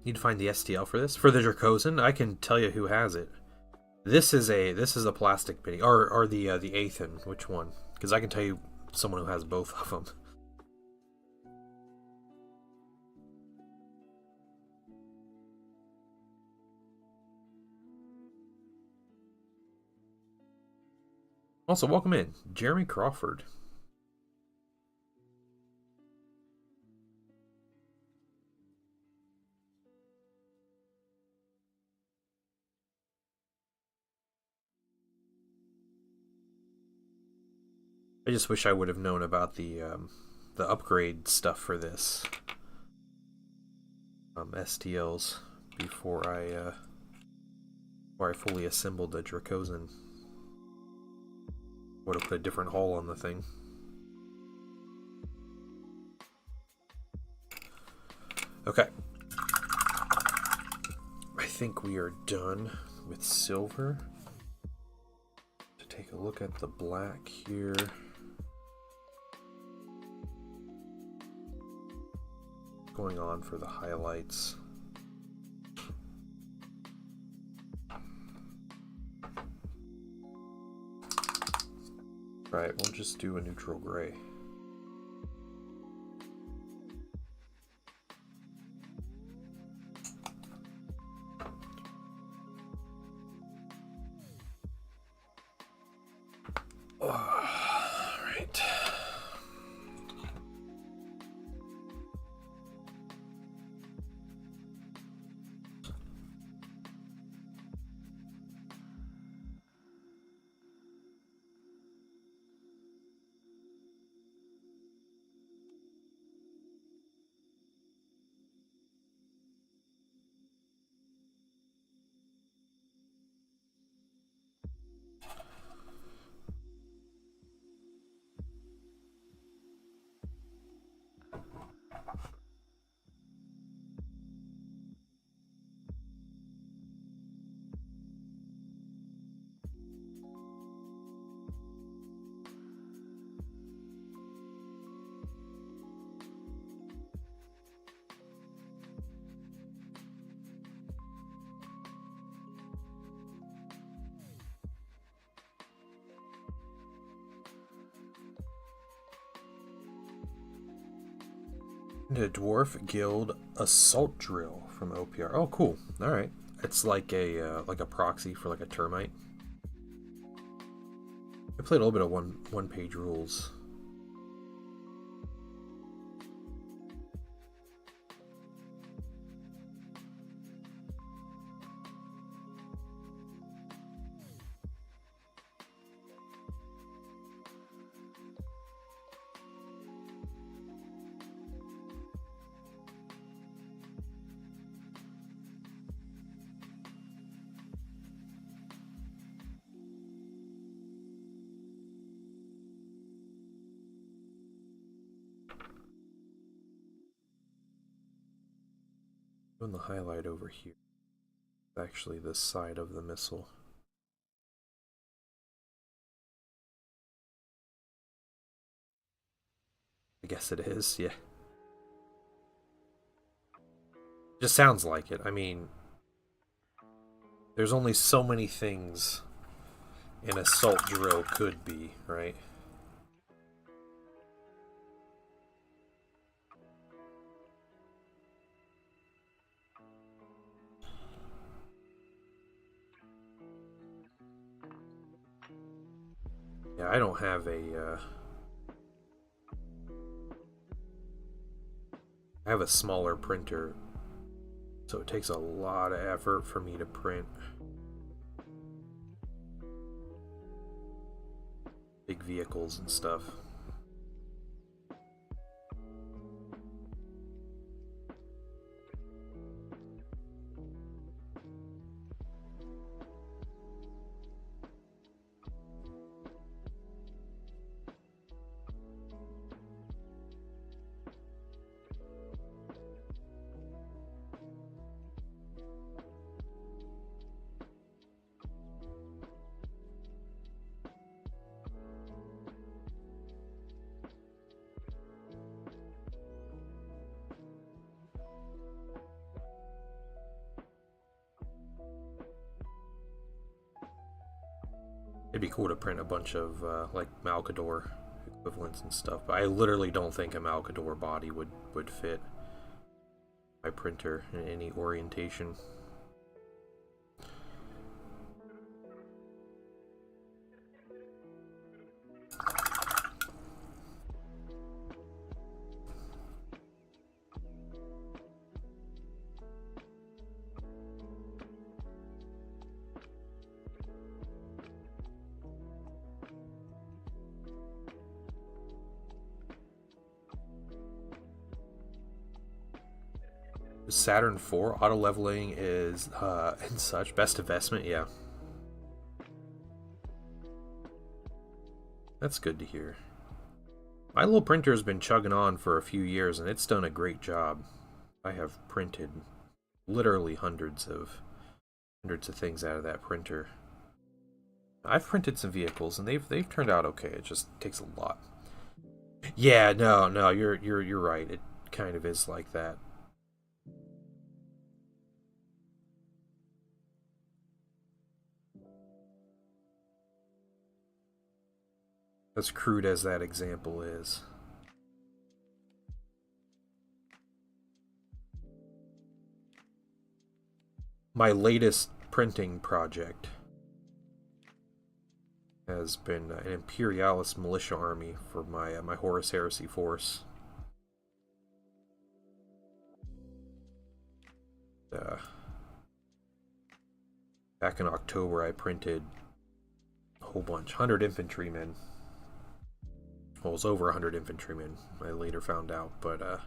Need to find the STL for this. For the Dracosan, I can tell you who has it. This is a plastic mini, or the Aethan. Which one? Because I can tell you someone who has both of them. Also, welcome in, Jeremy Crawford. I just wish I would have known about the upgrade stuff for this STLs before I fully assembled the Dracosan. Would have put a different hull on the thing. Okay. I think we are done with silver. To take a look at the black here. Going on for the highlights. Alright, we'll just do a neutral gray. Alright. The Dwarf Guild Assault Drill from OPR. Oh, cool. All right, it's like a proxy for like a termite. I played a little bit of one page rules. Doing the highlight over here. Actually, this side of the missile. I guess it is, yeah. Just sounds like it. I mean, there's only so many things an assault drill could be, right? Yeah, I don't have a, I have a smaller printer, so it takes a lot of effort for me to print big vehicles and stuff. It'd be cool to print a bunch of like Malkador equivalents and stuff, but I literally don't think a Malkador body would fit my printer in any orientation. Saturn 4 auto leveling is and such. Best investment, yeah. That's good to hear. My little printer has been chugging on for a few years and it's done a great job. I have printed literally hundreds of things out of that printer. I've printed some vehicles and they've turned out okay. It just takes a lot. Yeah, no, you're right. It kind of is like that. As crude as that example is. My latest printing project has been an Imperialis militia army for my Horus Heresy force. Back in October, I printed a whole bunch, 100 infantrymen. Well, it was over 100 infantrymen, I later found out, but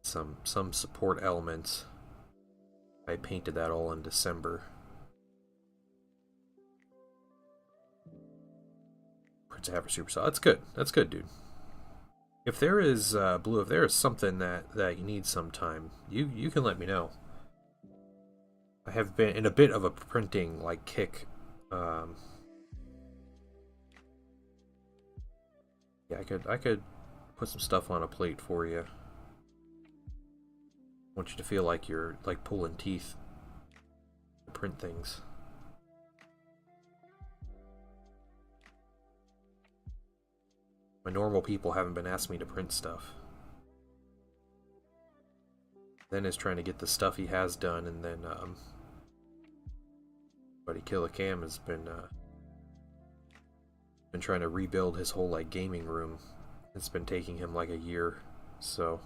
some support elements. I painted that all in December. Prince Aver Super Saw. That's good. That's good, dude. If there is Blue, if there is something that you need sometime, you can let me know. I have been in a bit of a printing like kick. Yeah, I could put some stuff on a plate for you. I want you to feel like you're like pulling teeth to print things. My normal people haven't been asking me to print stuff. Then is trying to get the stuff he has done, and then Buddy Killer Cam has been trying to rebuild his whole like gaming room. It's been taking him like a year, so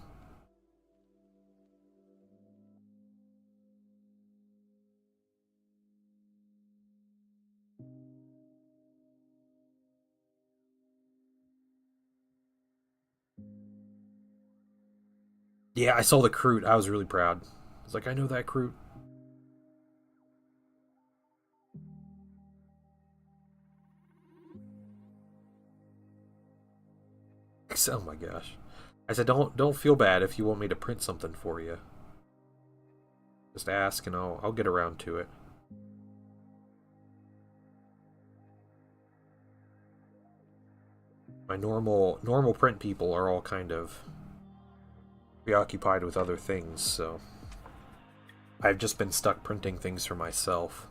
yeah, I saw the Kroot. I was really proud. I was like, I know that Kroot. Oh my gosh. I said, don't feel bad if you want me to print something for you. Just ask and I'll get around to it. My normal print people are all kind of preoccupied with other things, so I've just been stuck printing things for myself.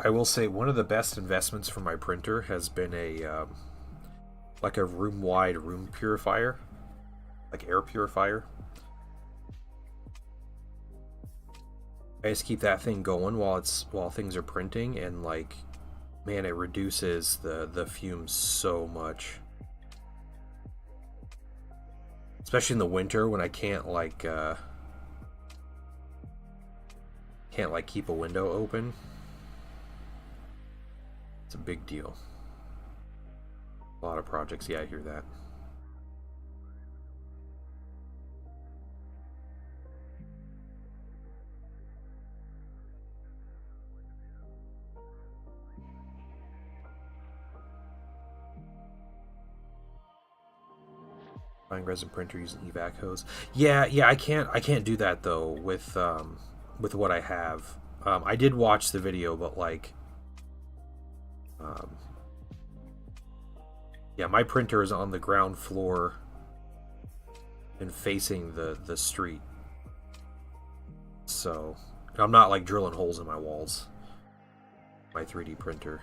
I will say one of the best investments for my printer has been a like a room-wide room purifier, like air purifier. I just keep that thing going while things are printing, and like, man, it reduces the fumes so much. Especially in the winter when I can't keep a window open. It's a big deal. A lot of projects, yeah, I hear that. Buying resin printer using evac hose. Yeah, I can't do that though with what I have. I did watch the video, but like, yeah, my printer is on the ground floor and facing the street, so I'm not like drilling holes in my walls. My 3D printer.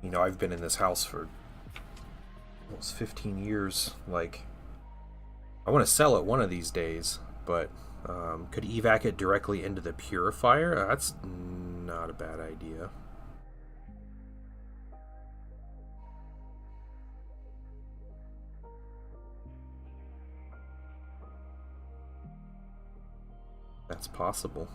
You know, I've been in this house for almost 15 years. Like, I want to sell it one of these days, but could evac it directly into the purifier? That's not a bad idea. That's possible.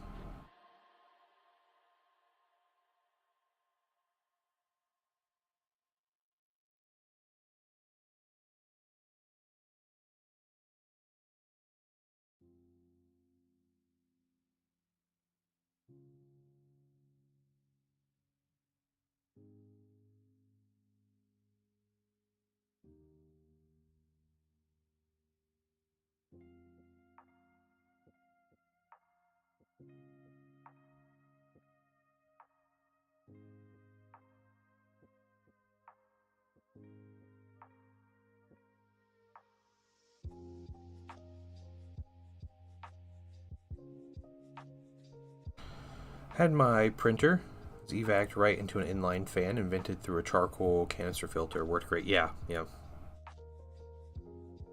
Had my printer. It was evac right into an inline fan invented through a charcoal canister filter. Worked great. Yeah, yeah.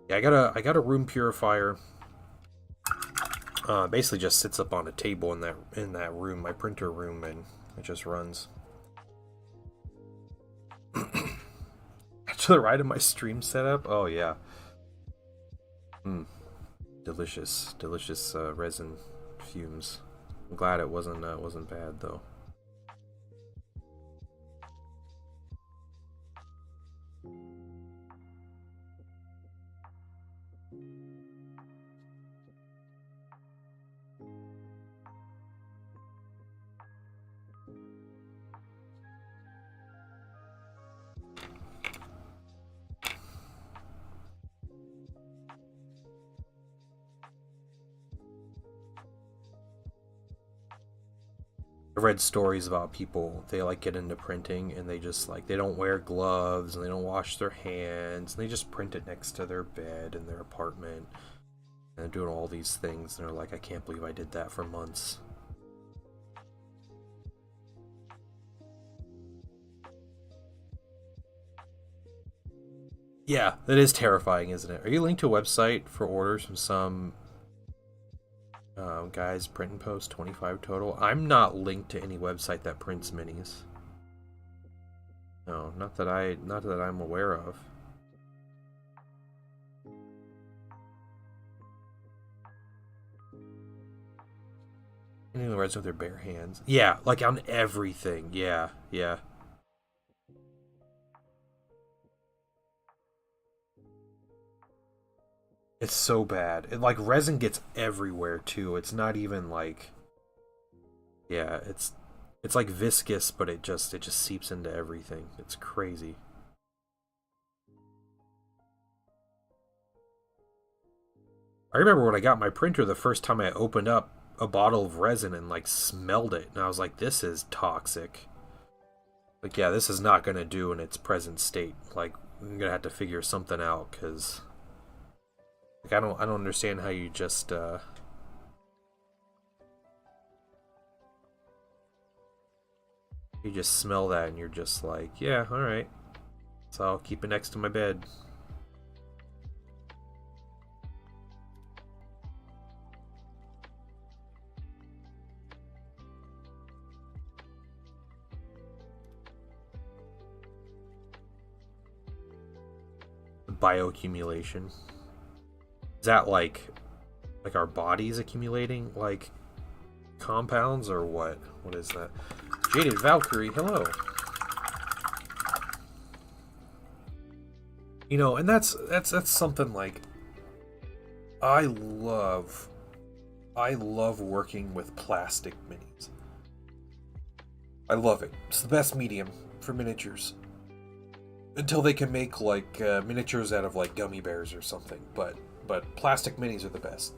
Yeah, I got a room purifier. Basically just sits up on a table in that room, my printer room, and it just runs. To the right of my stream setup. Oh yeah. Delicious, delicious resin fumes. I'm glad it wasn't bad though. I read stories about people, they like get into printing and they just like, they don't wear gloves and they don't wash their hands and they just print it next to their bed in their apartment and they're doing all these things and they're like, I can't believe I did that for months. Yeah, that is terrifying, isn't it? Are you linked to a website for orders from some guys print and post 25 total? I'm not linked to any website that prints minis. No, not that I'm aware of. Anything the reds with their bare hands. Yeah, like on everything. Yeah, yeah. It's so bad. And like resin gets everywhere too. It's not even like, yeah, it's like viscous, but it just seeps into everything. It's crazy. I remember when I got my printer the first time, I opened up a bottle of resin and like smelled it and I was like, this is toxic. Like, yeah, this is not gonna do in its present state. Like, I'm gonna have to figure something out because like, I don't understand how you just you just smell that and you're just like, yeah, all right. So I'll keep it next to my bed. Bioaccumulation. Is that like our bodies accumulating like compounds or what? What is that? Jaded Valkyrie, hello. You know, and that's something like I love working with plastic minis. I love it. It's the best medium for miniatures. Until they can make like miniatures out of like gummy bears or something, but plastic minis are the best.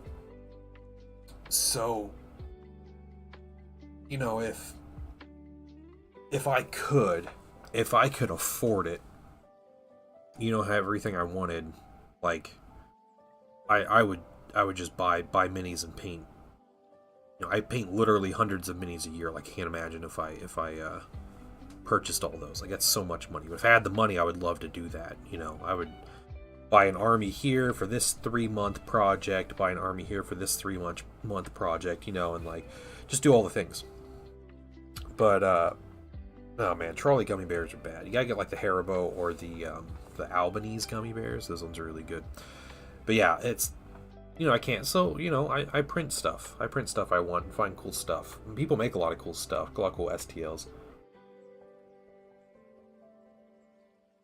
So, you know, if I could afford it, you know, have everything I wanted, like I would just buy minis and paint. You know, I paint literally hundreds of minis a year. Like, I can't imagine if I purchased all those. Like, that's so much money. But if I had the money, I would love to do that. You know, I would buy an army here for this 3-month project, buy an army here for this 3-month project, you know, and like just do all the things. But oh man, Trolley gummy bears are bad. You gotta get like the Haribo or the Albanese gummy bears. Those ones are really good. But yeah, it's, you know, I can't. So, you know, I print stuff. I print stuff I want and find cool stuff. And people make a lot of cool stuff, a lot of cool STLs.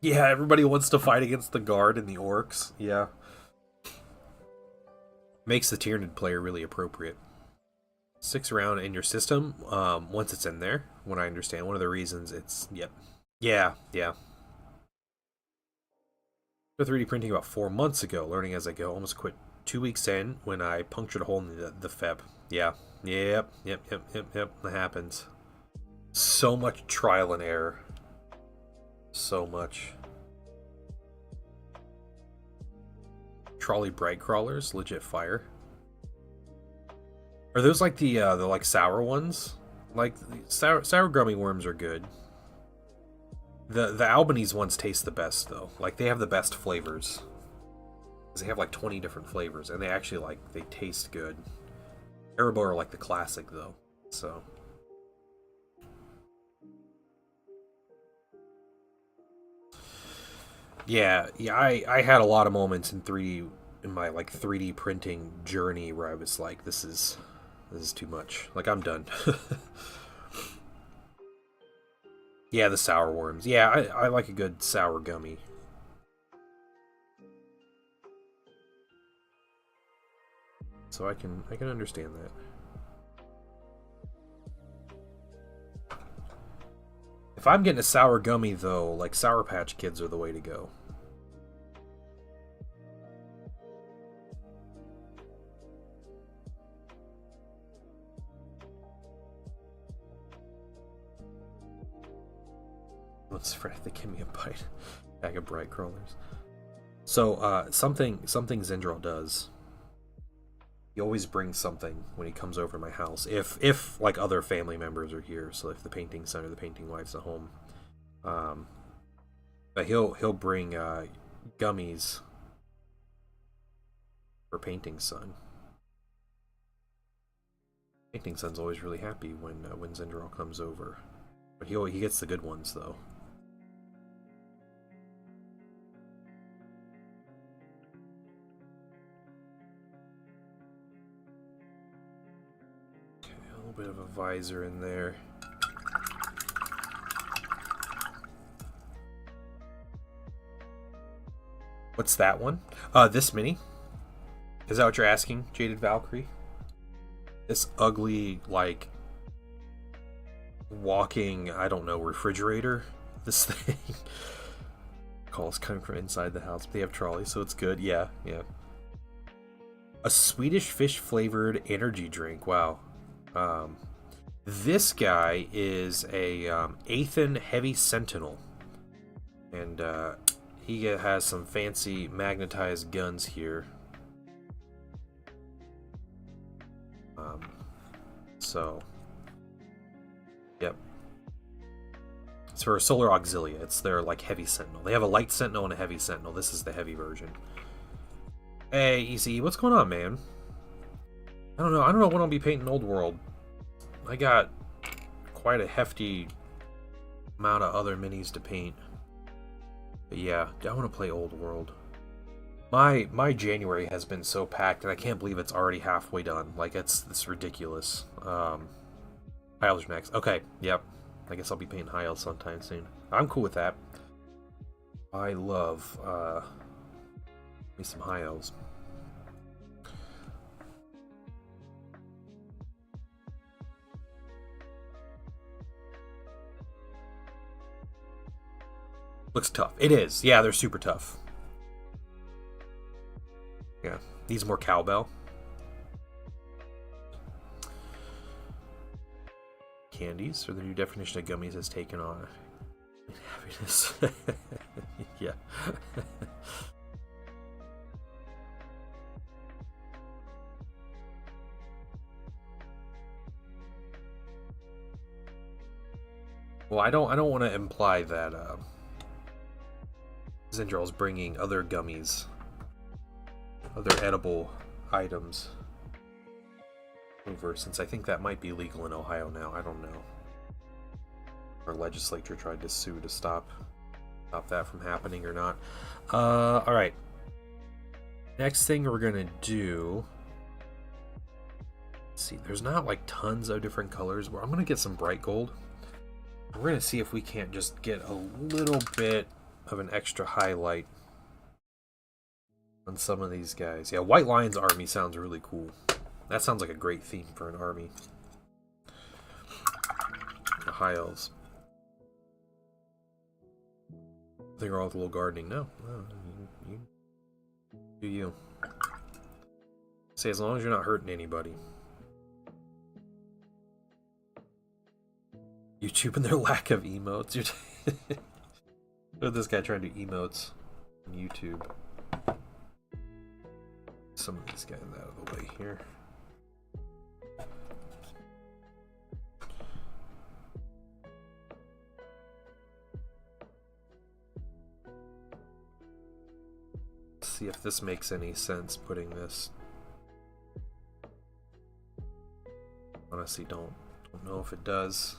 Yeah, everybody wants to fight against the guard and the orcs. Yeah. Makes the Tyranid player really appropriate. 6 round in your system, once it's in there, when I understand. One of the reasons it's, yep. Yeah. For 3D printing about 4 months ago, learning as I go, almost quit 2 weeks in when I punctured a hole in the Feb. Yeah. Yep. That happens. So much trial and error. So much. Trolley bright crawlers, legit fire. Are those like the like sour ones? Like, sour gummy worms are good. The Albanese ones taste the best, though. Like, they have the best flavors. Because they have, like, 20 different flavors. And they actually, like, they taste good. Haribo are, like, the classic, though. So... Yeah, I had a lot of moments in my like 3D printing journey where I was like, this is too much. Like, I'm done. Yeah, the sour worms. Yeah, I like a good sour gummy. So I can understand that. If I'm getting a sour gummy, though, like, Sour Patch Kids are the way to go. Let's Fred, they give me a bite. Bag of bright crawlers. So, something Zendrel does. He always brings something when he comes over to my house. If like other family members are here, so if the painting son or the painting wife's at home, but he'll bring gummies for painting son. Painting son's always really happy when Zendrel comes over, but he gets the good ones though. Bit of a visor in there. What's that one? This mini? Is that what you're asking, Jaded Valkyrie? This ugly, like, walking, I don't know, refrigerator? This thing. Calls coming from inside the house, but they have trolleys, so it's good. Yeah. A Swedish fish flavored energy drink. Wow. This guy is a Athen Heavy Sentinel, and he has some fancy magnetized guns here. So, yep. It's for Solar Auxilia. It's their like Heavy Sentinel. They have a Light Sentinel and a Heavy Sentinel. This is the heavy version. Hey, Easy, what's going on, man? I don't know when I'll be painting Old World. I got quite a hefty amount of other minis to paint. But yeah, I want to play Old World. My January has been so packed, and I can't believe it's already halfway done. Like, it's ridiculous. High Elves Max. Okay, yep. I guess I'll be painting High Elves sometime soon. I'm cool with that. I love me some High Elves. Looks tough. It is. Yeah, they're super tough. Yeah. Needs more cowbell. Candies, or the new definition of gummies has taken on happiness. Yeah. Well, I don't want to imply that Zendrel's bringing other gummies, other edible items over, since I think that might be legal in Ohio now. I don't know. Our legislature tried to sue to stop that from happening or not. Alright. Next thing we're gonna do... Let's see, there's not like tons of different colors. I'm gonna get some bright gold. We're gonna see if we can't just get a little bit of an extra highlight on some of these guys. Yeah, White Lion's army sounds really cool. That sounds like a great theme for an army. The High Elves. I think we're all with a little gardening. No, you do you. Say, as long as you're not hurting anybody. YouTube and their lack of emotes. Look at this guy trying to do emotes on YouTube. Some of these guys out of the way here. see if this makes any sense, putting this. Honestly, don't know if it does.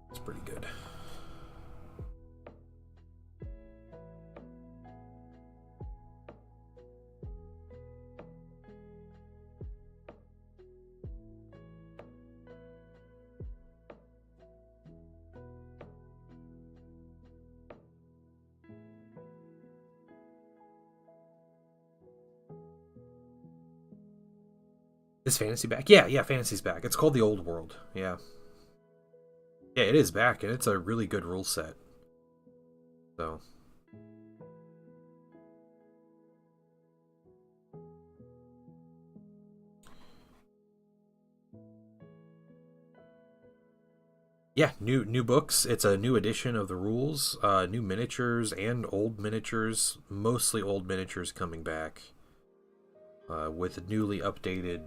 It's pretty good. Is Fantasy back? Yeah, Fantasy's back. It's called the Old World. Yeah. Yeah, it is back, and it's a really good rule set. So. Yeah, new books. It's a new edition of the rules, new miniatures and old miniatures, mostly old miniatures coming back, with newly updated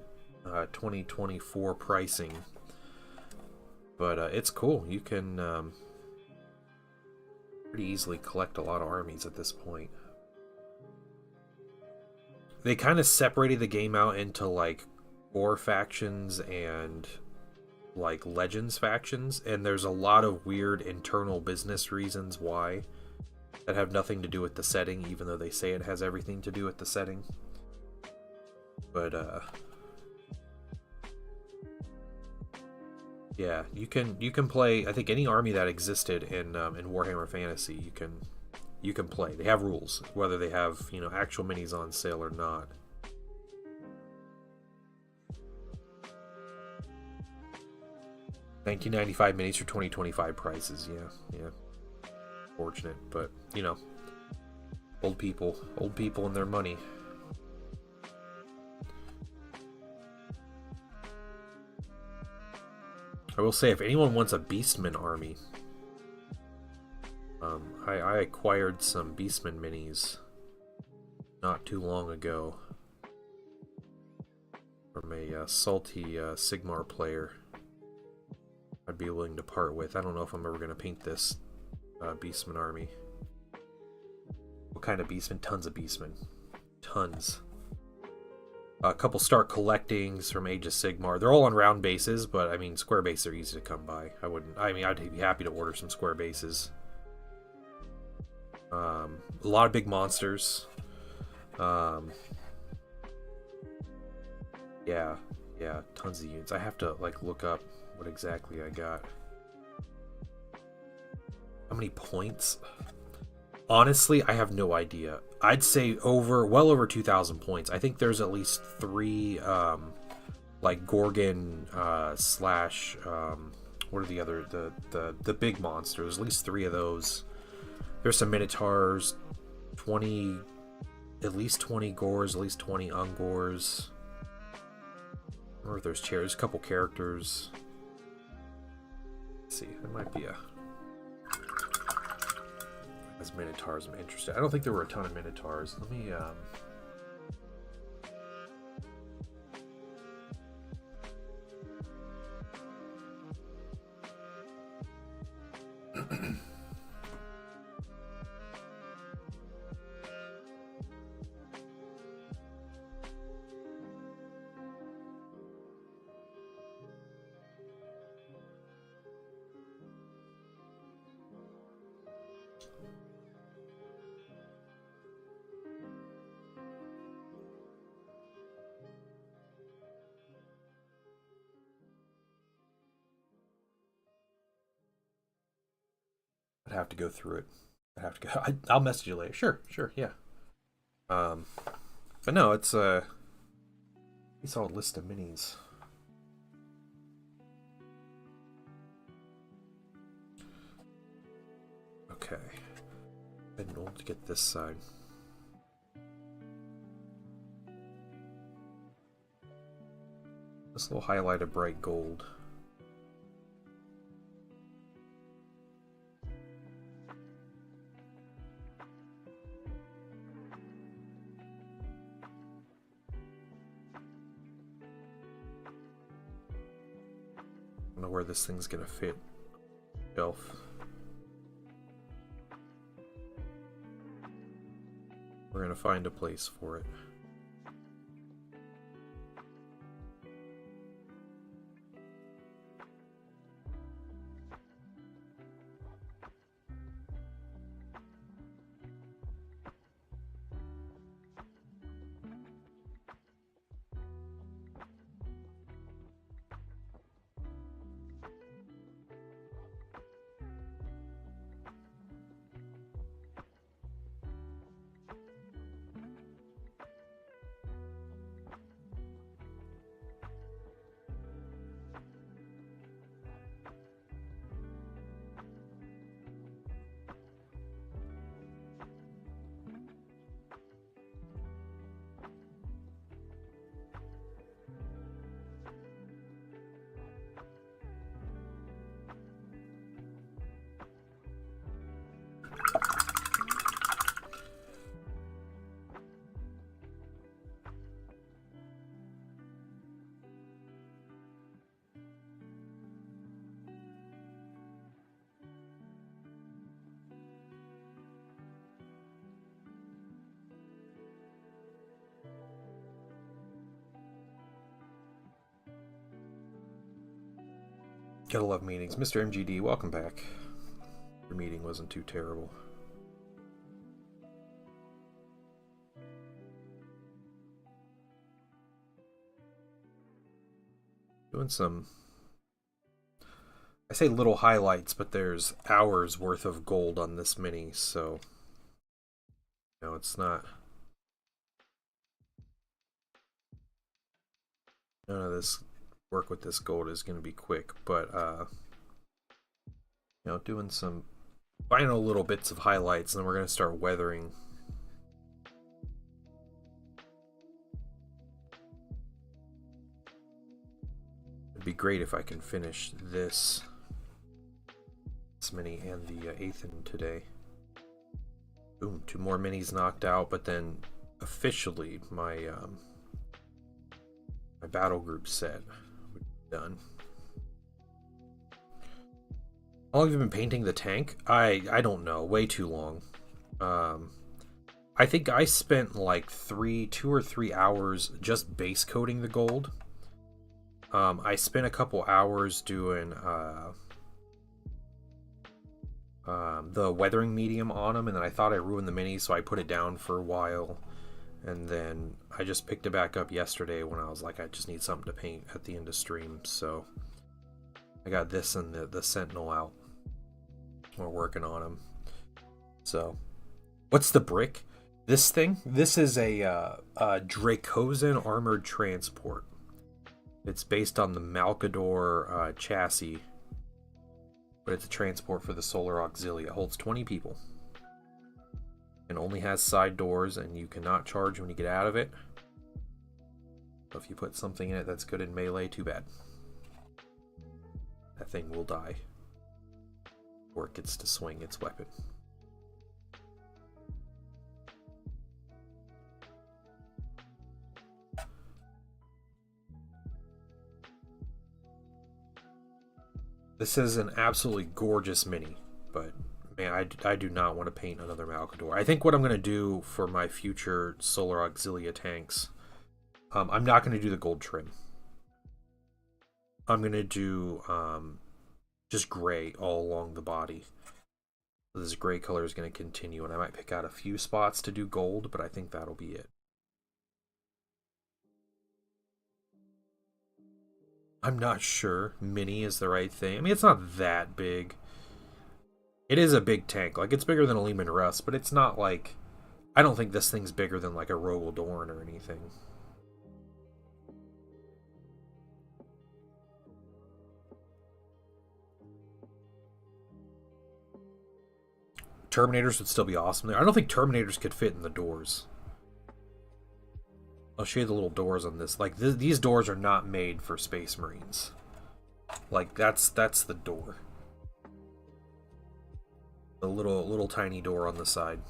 2024 pricing. But it's cool. You can pretty easily collect a lot of armies at this point. They kind of separated the game out into like core factions and like legends factions, and there's a lot of weird internal business reasons why that have nothing to do with the setting, even though they say it has everything to do with the setting. But yeah, you can play, I think, any army that existed in Warhammer Fantasy. You can play. They have rules, whether they have, you know, actual minis on sale or not. $19.95 minis for 2025 prices. Yeah. Fortunate, but you know, old people and their money. I will say, if anyone wants a Beastman army, I acquired some Beastman minis not too long ago from a salty Sigmar player I'd be willing to part with. I don't know if I'm ever going to paint this Beastman army. What kind of Beastman? Tons of Beastman. Tons. A couple start collectings from Age of Sigmar. They're all on round bases, but I mean, square bases are easy to come by. I'd be happy to order some square bases. A lot of big monsters. Yeah, tons of units. I have to like look up what exactly I got. How many points? Honestly, I have no idea. I'd say well over 2,000 points. I think there's at least 3 like Gorgon slash what are the other the big monsters? At least 3 of those. There's some Minotaurs, at least 20 Gors, at least 20 Ungors. I wonder if there's chairs, a couple characters. Let's see, there might be as Minotaurs I'm interested. I don't think there were a ton of Minotaurs. Let me I'd have to go through it. I'll message you later. Sure, yeah. But no, it's a solid list of minis. Okay, and we'll get this side. This little highlighted bright gold. know where this thing's gonna fit. Shelf. We're gonna find a place for it. Gotta love meetings. Mr. MGD, welcome back. Your meeting wasn't too terrible. Doing some, I say little highlights, but there's hours worth of gold on this mini, so no, it's not. None of this work with this gold is going to be quick, but you know, doing some final little bits of highlights, and then we're going to start weathering. It'd be great if I can finish this mini and the Aethan today. Boom, 2 more minis knocked out, but then officially my my battle group set would be done. How long have you been painting the tank? I don't know, way too long. I think I spent like 2 or 3 hours just base coating the gold. I spent a couple hours doing the weathering medium on them, and then I thought I ruined the mini, so I put it down for a while, and then I just picked it back up yesterday when I was like, I just need something to paint at the end of stream, so I got this and the Sentinel out. We're working on them. So, what's the brick? This thing? This is a Dracosan armored transport. It's based on the Malkador chassis, but it's a transport for the Solar Auxilia. It holds 20 people. And only has side doors, and you cannot charge when you get out of it. So if you put something in it that's good in melee, too bad. That thing will die. Or it gets to swing its weapon. This is an absolutely gorgeous mini, but man, I do not want to paint another Malkador. I think what I'm going to do for my future Solar Auxilia tanks, I'm not going to do the gold trim. I'm going to do just gray all along the body. So this gray color is going to continue, and I might pick out a few spots to do gold, but I think that'll be it. I'm not sure mini is the right thing. I mean, it's not that big. It is a big tank. Like, it's bigger than a Leman Russ, but it's not like... I don't think this thing's bigger than, like, a Rogaldorn or anything. Terminators would still be awesome there. I don't think Terminators could fit in the doors. I'll show you the little doors on this. Like, these doors are not made for Space Marines. Like, that's the door. The little tiny door on the side.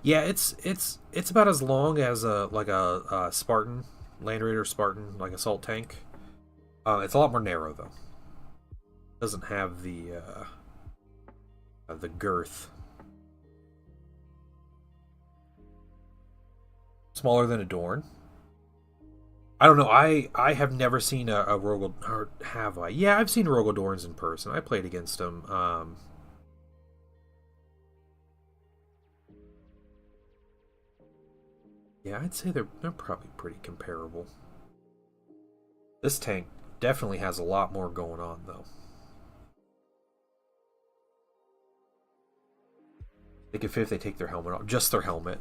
Yeah, it's about as long as a Spartan, Land Raider Spartan, like assault tank. It's a lot more narrow though. Doesn't have the girth. Smaller than a Dorn. I don't know. I have never seen a Rogel, or have I? Yeah, I've seen Rogel Dorns in person. I played against them. Yeah, I'd say they're probably pretty comparable. This tank definitely has a lot more going on though. They could fit if they take their helmet off, just their helmet.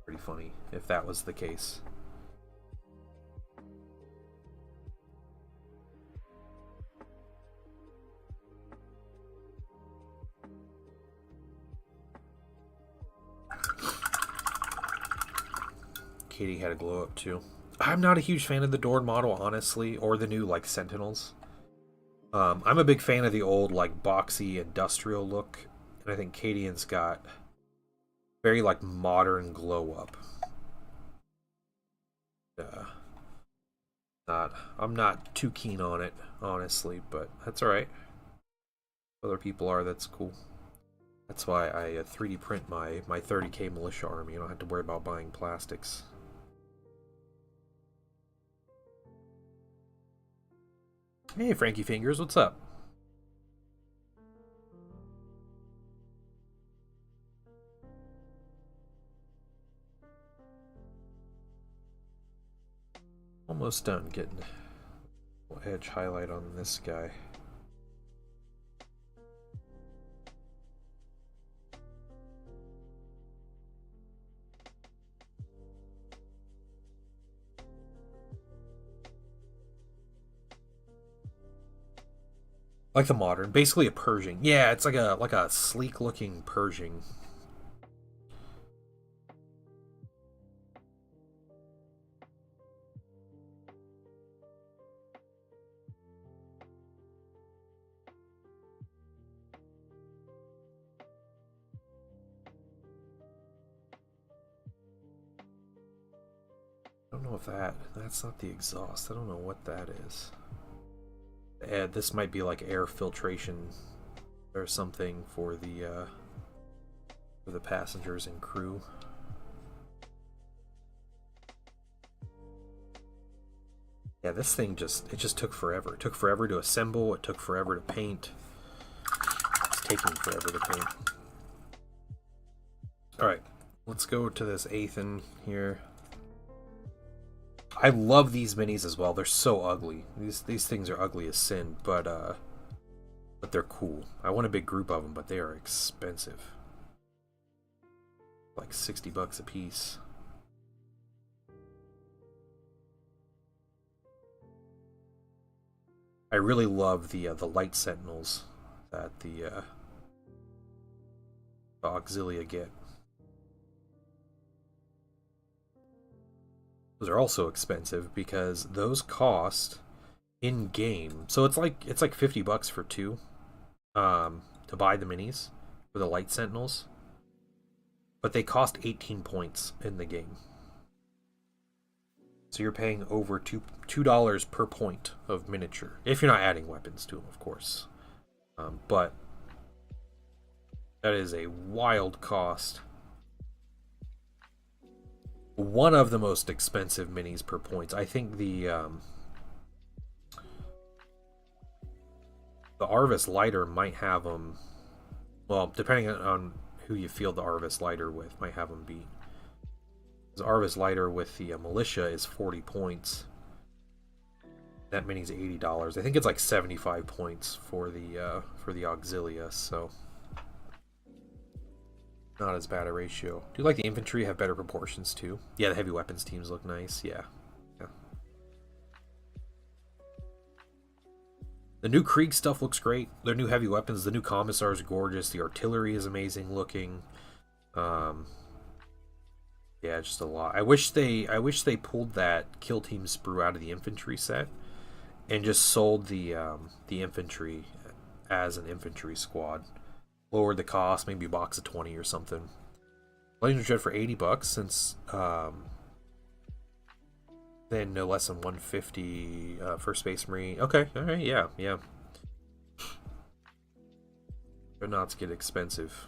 Pretty funny if that was the case. Katie had a glow up too. I'm not a huge fan of the Dorn model, honestly, or the new like Sentinels. I'm a big fan of the old like boxy industrial look, and I think Cadian's got very like modern glow up. I'm not too keen on it, honestly, but that's alright. Other people are, that's cool. That's why I 3D print my 30k militia army. You don't have to worry about buying plastics. Hey, Frankie Fingers, what's up? Almost done getting edge highlight on this guy. Like the modern, basically a Pershing. Yeah, it's like a sleek looking Pershing. I don't know if that's not the exhaust. I don't know what that is. This might be like air filtration or something for the passengers and crew. Yeah, this thing just took forever. It took forever to assemble. It took forever to paint. It's taking forever to paint. All right, let's go to this Athen here. I love these minis as well. They're so ugly. These things are ugly as sin, but they're cool. I want a big group of them, but they are expensive. Like $60 a piece. I really love the light sentinels that the Auxilia get. Those are also expensive because those cost in game. So it's like $50 for two to buy the minis for the light sentinels. But they cost 18 points in the game. So you're paying over $2 per point of miniature. If you're not adding weapons to them, of course. But that is a wild cost. One of the most expensive minis per points. I think the Arvis Lighter might have them. Well, depending on who you field the Arvis Lighter with, might have them beat. The Arvis Lighter with the militia is 40 points. That mini's $80. I think it's like 75 points for the Auxilia. So. Not as bad a ratio. Do you like the infantry have better proportions too? Yeah, the heavy weapons teams look nice. Yeah. The new Krieg stuff looks great. Their new heavy weapons, the new Commissar is gorgeous. The artillery is amazing looking. Yeah, just a lot. I wish they pulled that Kill Team Sprue out of the infantry set and just sold the infantry as an infantry squad. Lowered the cost, maybe a box of 20 or something. Legend Dread for $80 since then no less than 150 for Space Marine. Okay, alright, yeah. Dreadnoughts get expensive.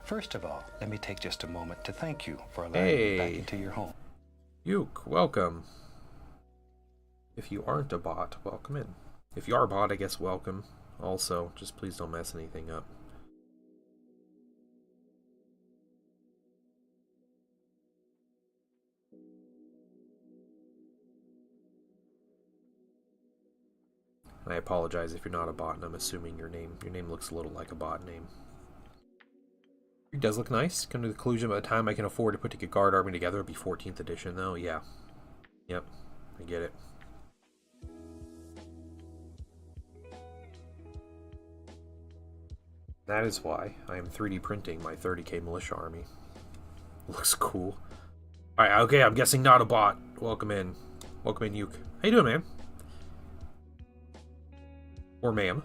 First of all, let me take just a moment to thank you for allowing me back into your home. Yuke, welcome. If you aren't a bot, welcome in. If you are a bot, I guess welcome. Also, just please don't mess anything up. I apologize if you're not a bot, and I'm assuming your name looks a little like a bot name. It does look nice. Come to the conclusion by the time I can afford to put a guard army together, it'll be 14th edition though. Yeah. Yep. I get it. That is why I am 3D printing my 30k militia army. Looks cool. Alright, okay, I'm guessing not a bot. Welcome in. Welcome in, Yuke. How you doing, man? Or ma'am.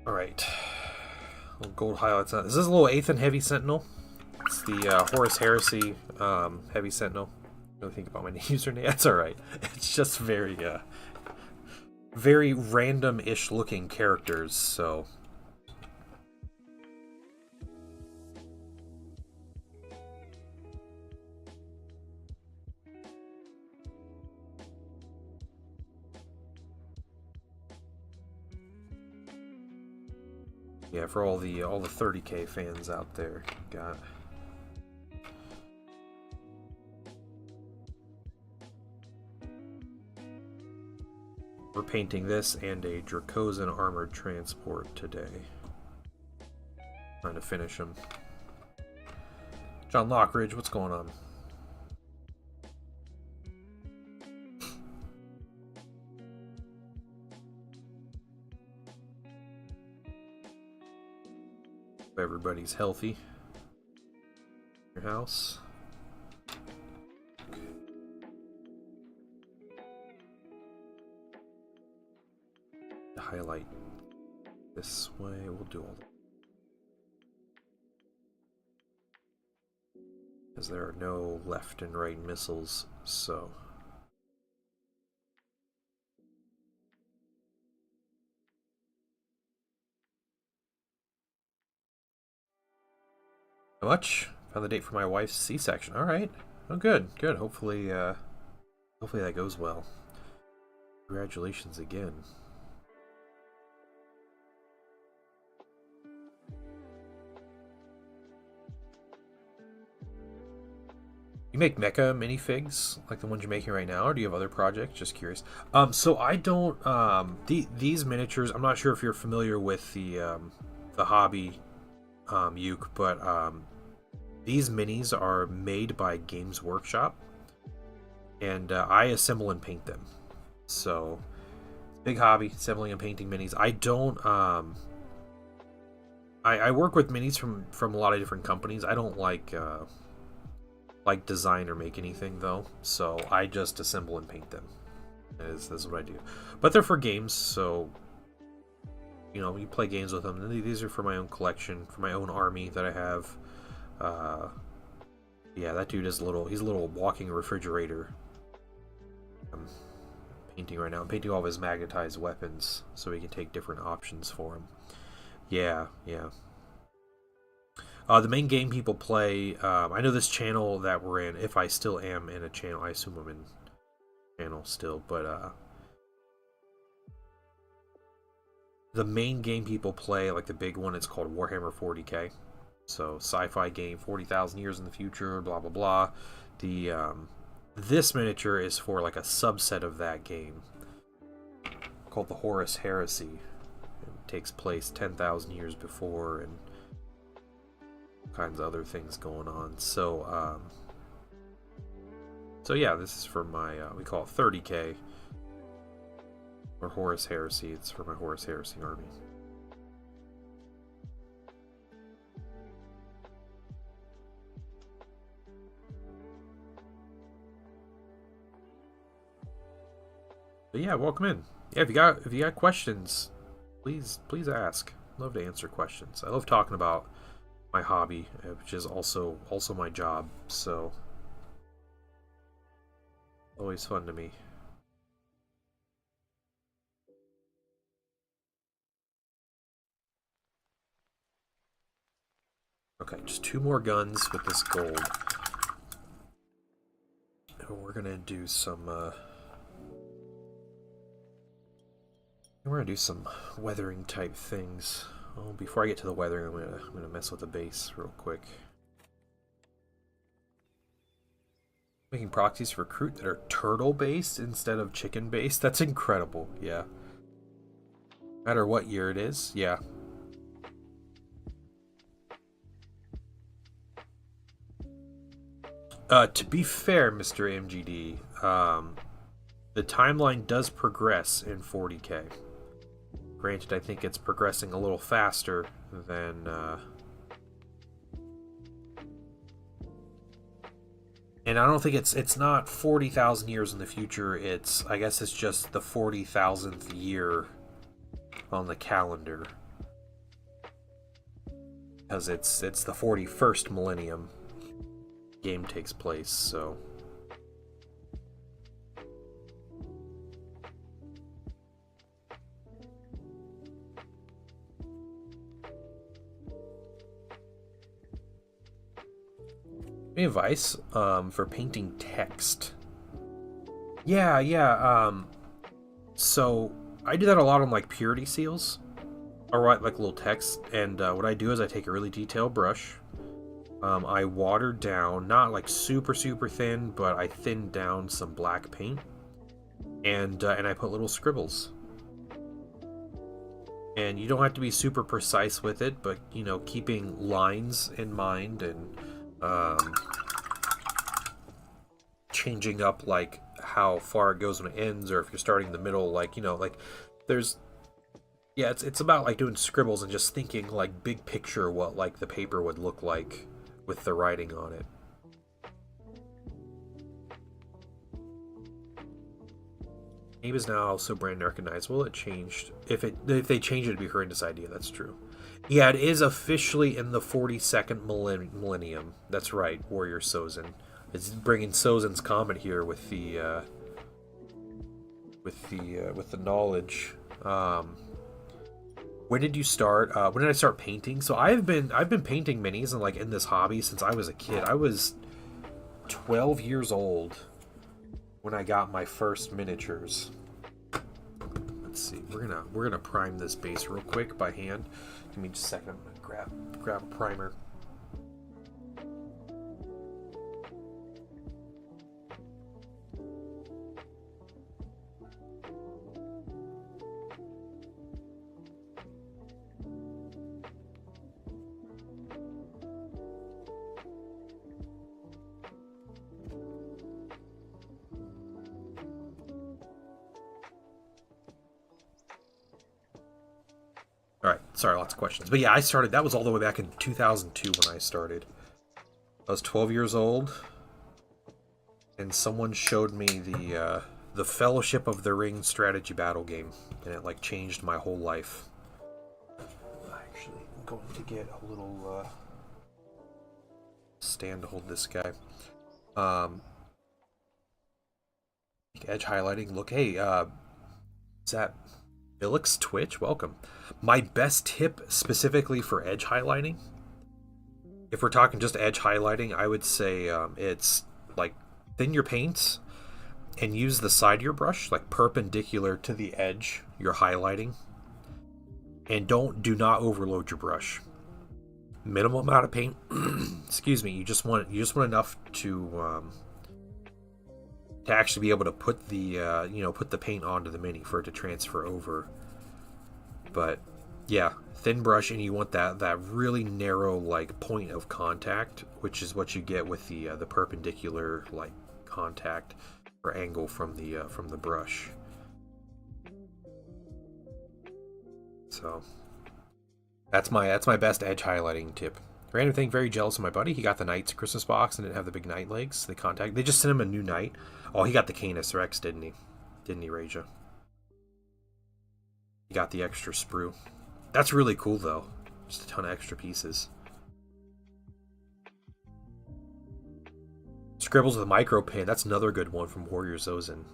Alright. Little gold highlights. Is this a little 8th and Heavy Sentinel? It's the Horus Heresy Heavy Sentinel. Really think about my username. That's alright. It's just very very random-ish looking characters, so... Yeah, for all the 30k fans out there, got... We're painting this and a Dracosan armored transport today. Trying to finish them. John Lockridge, what's going on? Hope everybody's healthy. Your house. Highlight this way. We'll do all that. Because there are no left and right missiles, so... How much? Found the date for my wife's C-section. Alright. Oh, good. Good. Hopefully, hopefully that goes well. Congratulations again. You make mecha minifigs like the ones you're making right now, or do you have other projects? Just curious. So I don't. These miniatures. I'm not sure if you're familiar with the hobby, Yuke, but these minis are made by Games Workshop, and I assemble and paint them. So, big hobby, assembling and painting minis. I don't. I work with minis from a lot of different companies. I don't like design or make anything though, so I just assemble and paint them. That's what I do. But they're for games, so you know, you play games with them. And these are for my own collection, for my own army that I have. Yeah, that dude is he's a little walking refrigerator. I'm painting right now. I'm painting all of his magnetized weapons so we can take different options for him. Yeah. The main game people play, I know this channel that we're in, if I still am in a channel, I assume I'm in a channel still, but the main game people play, like the big one, it's called Warhammer 40k. So, sci-fi game, 40,000 years in the future, blah blah blah. This miniature is for like a subset of that game, called the Horus Heresy. It takes place 10,000 years before, and kinds of other things going on. So, so yeah, this is for my, we call it 30K, or Horus Heresy. It's for my Horus Heresy army. But yeah, welcome in. Yeah, if you got questions, please ask. Love to answer questions. I love talking about my hobby, which is also my job. So always fun to me. Okay, just 2 more guns with this gold. And we're gonna do some weathering type things. Oh, before I get to the weathering, I'm gonna mess with the base real quick. Making proxies for Recruit that are turtle based instead of chicken based. That's incredible. Yeah. No matter what year it is. Yeah. To be fair, Mr. MGD, the timeline does progress in 40K. Granted, I think it's progressing a little faster than... And I don't think it's not 40,000 years in the future. I guess it's just the 40,000th year on the calendar. Because it's the 41st millennium game takes place, so... Any advice for painting text? Yeah. So I do that a lot on like purity seals. I'll write like little text, and what I do is I take a really detailed brush. I water down, not like super thin, but I thin down some black paint, and I put little scribbles. And you don't have to be super precise with it, but you know, keeping lines in mind and changing up like how far it goes when it ends, or if you're starting in the middle, like, you know, like there's, yeah, it's about like doing scribbles and just thinking like big picture what like the paper would look like with the writing on it. Name is now also brand recognizable. It changed. If they change it, it'd be a horrendous idea. That's true. Yeah, it is officially in the 42nd millennium. That's right, Warrior Sozin. It's bringing Sozin's comment here with the knowledge. When did you start? When did I start painting? So I've been painting minis and like in this hobby since I was a kid. I was 12 years old when I got my first miniatures. Let's see. We're gonna prime this base real quick by hand. Give me just a second. I'm gonna grab a primer. Alright, sorry, lots of questions. But yeah, I started, that was all the way back in 2002 when I started. I was 12 years old, and someone showed me the Fellowship of the Ring strategy battle game, and it like changed my whole life. Actually, I'm going to get a little stand to hold this guy. Edge highlighting. Look, hey, is that Felix Twitch? Welcome. My best tip specifically for edge highlighting, if we're talking just edge highlighting, I would say it's like thin your paints and use the side of your brush like perpendicular to the edge you're highlighting, and do not overload your brush. Minimal amount of paint. Excuse me. You just want enough to actually be able to put the put the paint onto the mini for it to transfer over. But Yeah, thin brush, and you want that really narrow like point of contact, which is what you get with the perpendicular like contact or angle from the brush. So that's my best edge highlighting tip. Random thing, very jealous of my buddy. He got the Knights Christmas box and didn't have the big Knight legs. They just sent him a new Knight. Oh, he got the Canis Rex, didn't he? Didn't he, Raja? He got the extra sprue. That's really cool, though. Just a ton of extra pieces. Scribbles with micro pin. That's another good one from Warrior Zozin.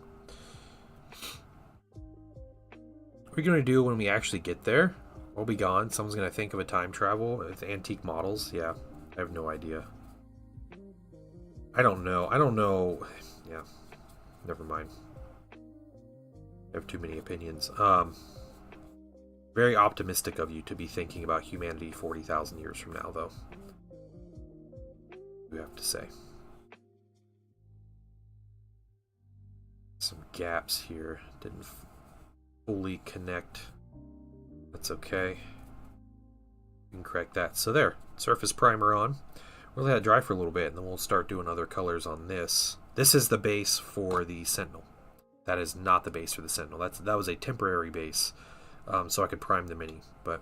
What are we going to do when we actually get there? We'll be gone. Someone's going to think of a time travel with antique models. Yeah, I have no idea. I don't know. Yeah, never mind. I have too many opinions. Very optimistic of you to be thinking about humanity 40,000 years from now, though. You have to say. Some gaps here. Didn't fully connect. That's okay. You can correct that. So there, surface primer on. We'll let it dry for a little bit, and then we'll start doing other colors on this. This is the base for the Sentinel. That is not the base for the Sentinel. That was a temporary base, so I could prime the Mini. But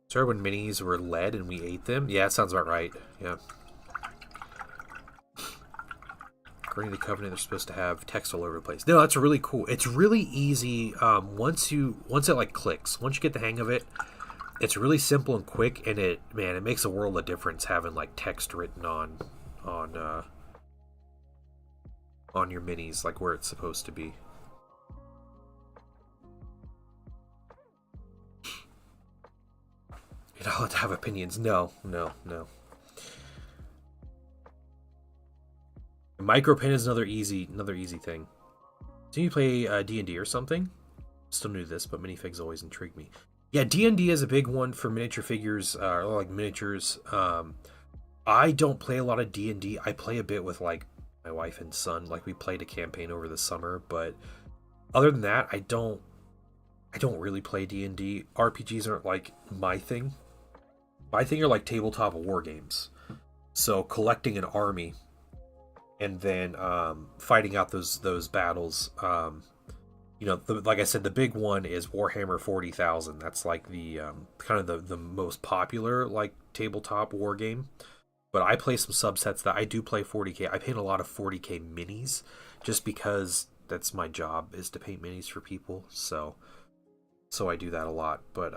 sorry, when minis were lead and we ate them. Yeah, that sounds about right. Yeah. According to the Covenant, they're supposed to have text all over the place. No, that's really cool. It's really easy once it like clicks. Once you get the hang of it, it's really simple and quick, and it makes a world of difference having like text written on your minis, like where it's supposed to be. You're not allowed to have opinions. No. Micropin is another easy thing. Do you play D&D or something? Still new to this, but minifigs always intrigue me. Yeah, D&D is a big one for miniature figures, like miniatures. I don't play a lot of D&D. I play a bit with like my wife and son. Like we played a campaign over the summer, but other than that, I don't really play D&D. RPGs aren't like my thing. My thing are like tabletop war games. So collecting an army and then fighting out those battles. Like I said, the big one is Warhammer 40,000. That's like the kind of the most popular like tabletop war game. But I play some subsets that I do play 40k. I paint a lot of 40k minis just because that's my job, is to paint minis for people. So I do that a lot. But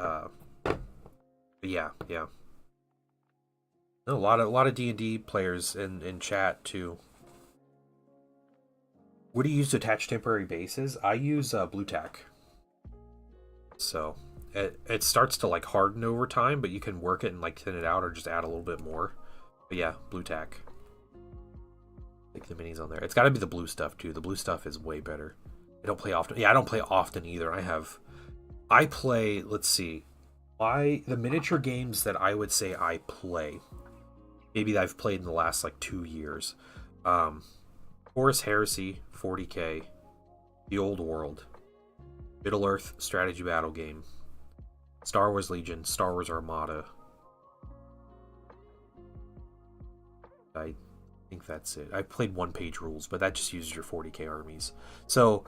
yeah. A lot of D&D players in chat too. What do you use to attach temporary bases? I use blue tack. So it starts to like harden over time, but you can work it and like thin it out or just add a little bit more. But yeah, blue tack. Like the minis on there. It's got to be the blue stuff too. The blue stuff is way better. I don't play often. Yeah, I don't play often either. I play. Let's see. The miniature games that I would say I play. Maybe that I've played in the last like 2 years. Horus Heresy 40k, The Old World, Middle Earth strategy battle game, Star Wars Legion, Star Wars Armada. I think that's it. I played one-page rules, but that just uses your 40k armies. So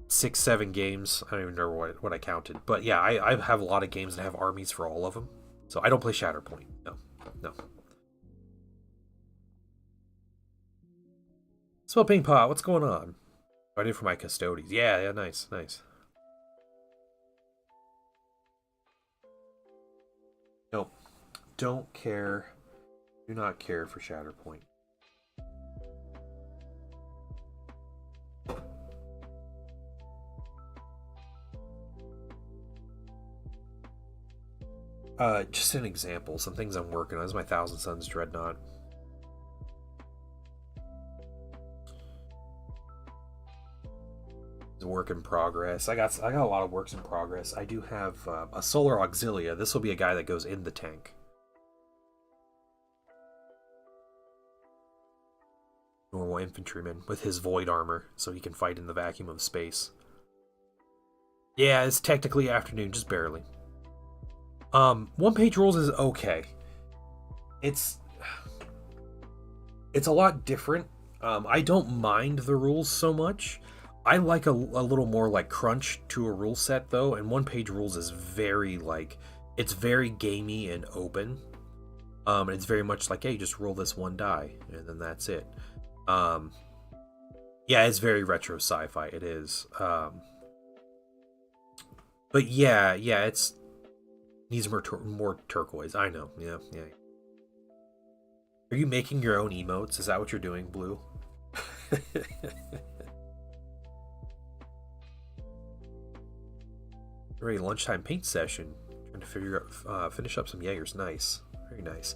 6-7 games. I don't even know what I counted, but yeah, I have a lot of games that have armies for all of them. So I don't play Shatterpoint. No. Smell Ping Pot, what's going on? I did for my custodies. Yeah, nice. Nope. Don't care. Do not care for Shatterpoint. Just an example. Some things I'm working on. This is my Thousand Suns Dreadnought. It's a work in progress. I got a lot of works in progress. I do have a Solar Auxilia. This will be a guy that goes in the tank. Normal infantryman with his void armor, so he can fight in the vacuum of space. Yeah, it's technically afternoon, just barely. One page rules is okay. It's a lot different. I don't mind the rules so much. I like a little more like crunch to a rule set though, and one page rules is very like it's very gamey and open. It's very much like, hey, just roll this one die and then that's it. Yeah, it's very retro sci-fi. It is. But yeah, it's needs more turquoise. I know. Yeah. Are you making your own emotes? Is that what you're doing, Blue? Alright, lunchtime paint session. Trying to finish up some Jaegers. Nice, very nice.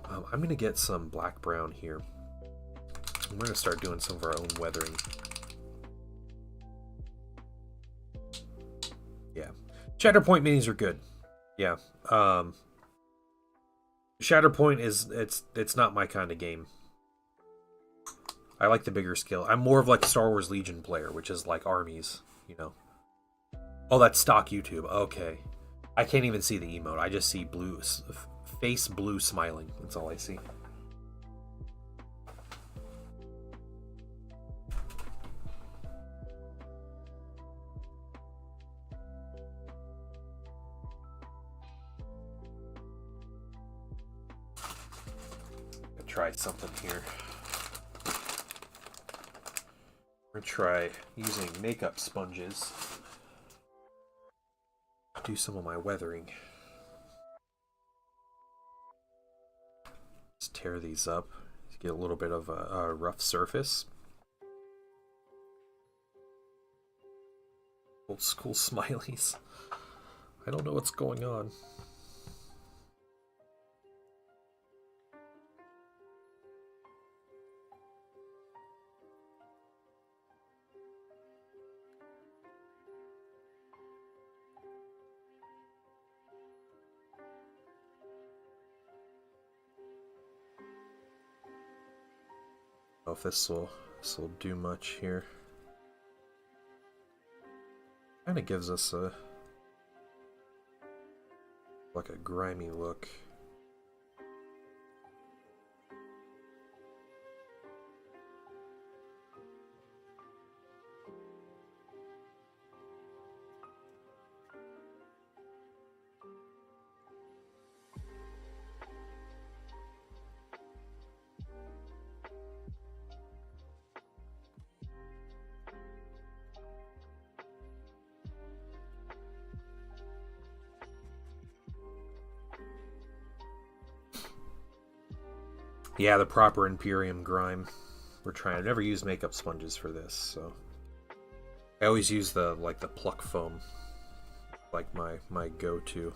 I'm gonna get some black brown here. And we're gonna start doing some of our own weathering. Yeah, Shatterpoint minis are good. Yeah, Shatterpoint is it's not my kind of game. I like the bigger scale. I'm more of like a Star Wars Legion player, which is like armies, you know. Oh, that's stock YouTube. Okay. I can't even see the emote. I just see blue face blue smiling. That's all I see. I'll try something here. I'm gonna try using makeup sponges. Do some of my weathering. Let's tear these up to get a little bit of a rough surface. Old school smileys. I don't know what's going on. I don't know if this will do much here. Kind of gives us a like a grimy look. Yeah, the proper Imperium grime. We're trying. I've never used makeup sponges for this, so I always use the pluck foam, like my go-to.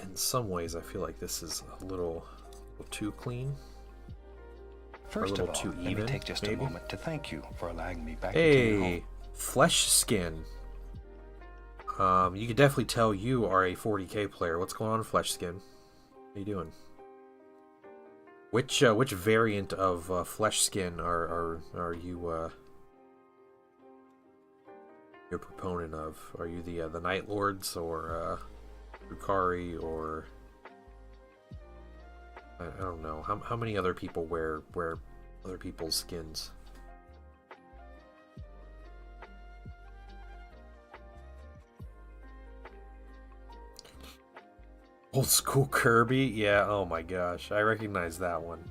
In some ways, I feel like this is a little too clean. First of all, let me take just a moment to thank you for allowing me back into your home. Hey, Flesh Skin. You can definitely tell you are a 40k player. What's going on, Flesh Skin? How you doing? Which variant of Flesh Skin are you your proponent of? Are you the Night Lords or Drukhari or I don't know. How many other people wear other people's skins? Old school Kirby? Yeah, oh my gosh. I recognize that one.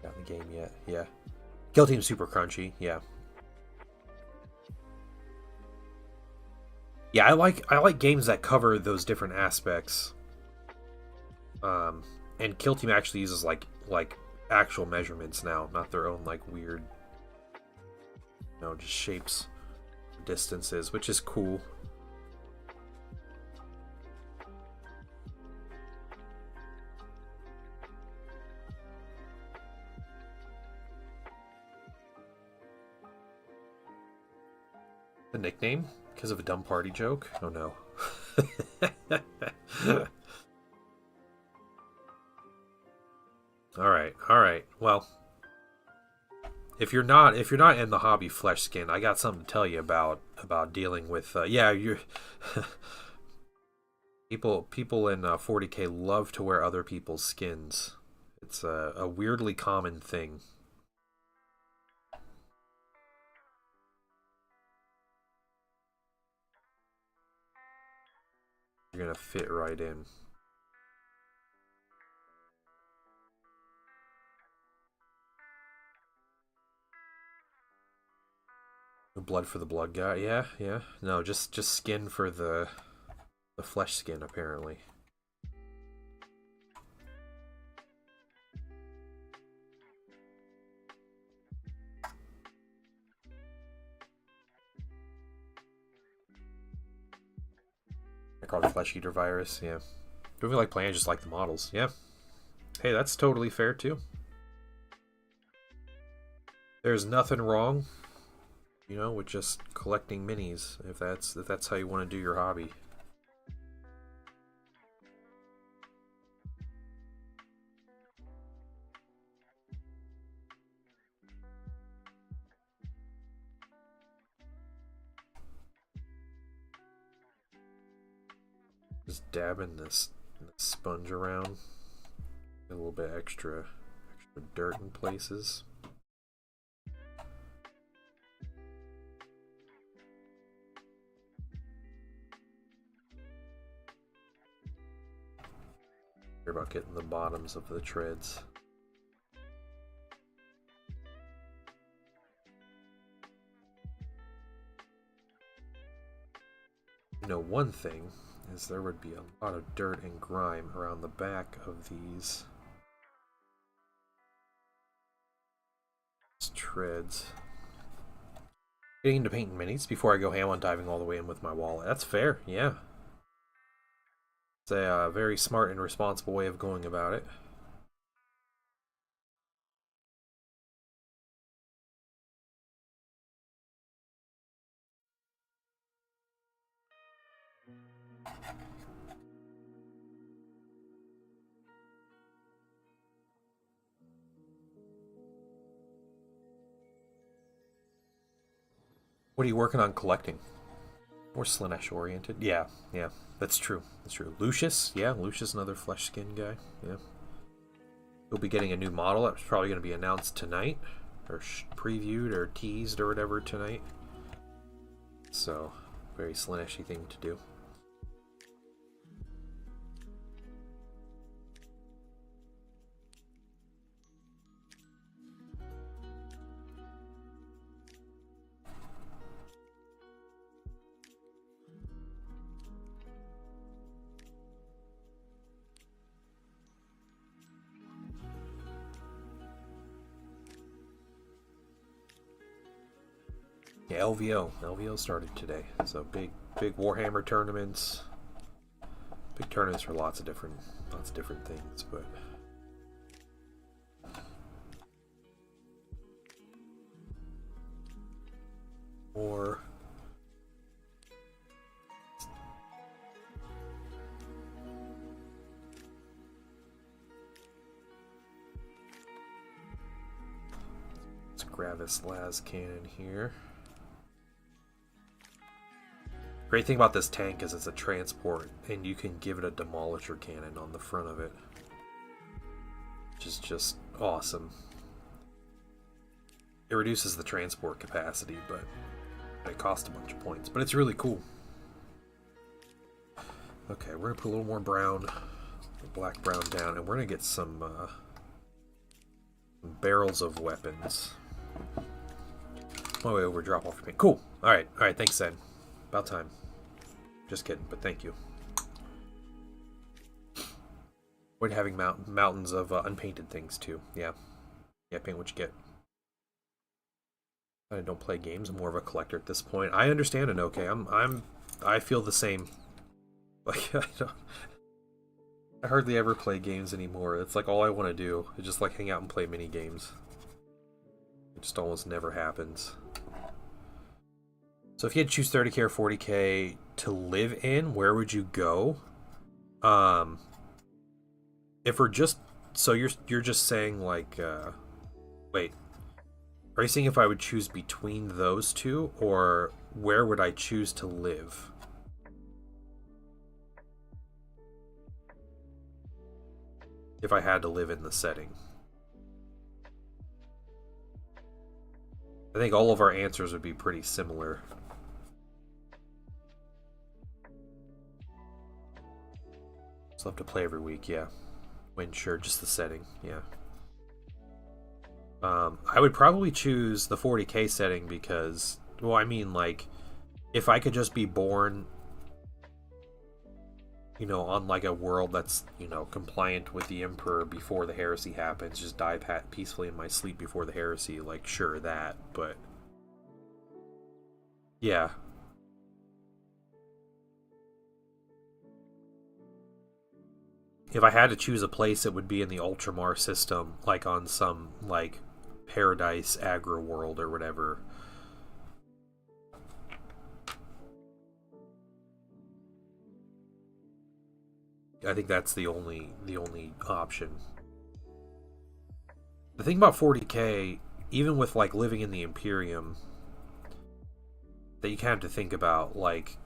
Got in the game yet? Yeah. Kill Team Super Crunchy, yeah. Yeah, I like games that cover those different aspects. And Kill Team actually uses like actual measurements now, not their own like weird, just shapes, distances, which is cool. The nickname? Because of a dumb party joke? Oh no. All right. Well, if you're not in the hobby flesh skin, I got something to tell you about dealing with. Yeah, you're people in 40K love to wear other people's skins. It's a weirdly common thing. You're gonna fit right in. Blood for the blood guy. Yeah. No, just skin for the flesh skin, apparently. I call it Flesh Eater virus, yeah. Don't feel like playing, I just like the models, yeah. Hey, that's totally fair too. There's nothing wrong, you know, with just collecting minis if that's how you want to do your hobby. Just dabbing this sponge around. Get a little bit extra dirt in places. Care about getting the bottoms of the treads. You know, one thing is there would be a lot of dirt and grime around the back of these treads. Getting into painting minis before I go ham on diving all the way in with my wallet. That's fair, yeah. It's a very smart and responsible way of going about it. What are you working on collecting? More Slaanesh oriented? Yeah, that's true. Lucius? Yeah, Lucius, another flesh skin guy. Yeah. You'll be getting a new model. That's probably going to be announced tonight, or previewed, or teased, or whatever tonight. So, very Slaanesh-y thing to do. Yeah, LVO started today. So big Warhammer tournaments. Big tournaments for lots of different things, but more let's grab this las cannon here. Great thing about this tank is it's a transport, and you can give it a demolisher cannon on the front of it, which is just awesome. It reduces the transport capacity, but it costs a bunch of points. But it's really cool. Okay, we're gonna put a little more brown, black brown down, and we're gonna get some barrels of weapons. My way over, drop off your paint. Cool. All right. Thanks, Zen. About time. Just kidding, but thank you. We're having mountains of unpainted things too. Yeah, paint what you get. I don't play games. I'm more of a collector at this point. I understand it. Okay, I feel the same. Like I hardly ever play games anymore. It's like all I want to do is just like hang out and play mini games. It just almost never happens. So if you had to choose 30K or 40K to live in, where would you go? Um, if we're just so you're just saying like wait, are you saying if I would choose between those two, or where would I choose to live? If I had to live in the setting. I think all of our answers would be pretty similar. Still have to play every week, yeah. When sure, just the setting, yeah. I would probably choose the 40k setting because, well, I mean, like, if I could just be born, you know, on like a world that's, you know, compliant with the Emperor before the heresy happens, just die peacefully in my sleep before the heresy, like, sure, that, but yeah. If I had to choose a place, it would be in the Ultramar system, like on some, like, Paradise Agra world or whatever. I think that's the only option. The thing about 40k, even with like living in the Imperium, that you kind of have to think about, like,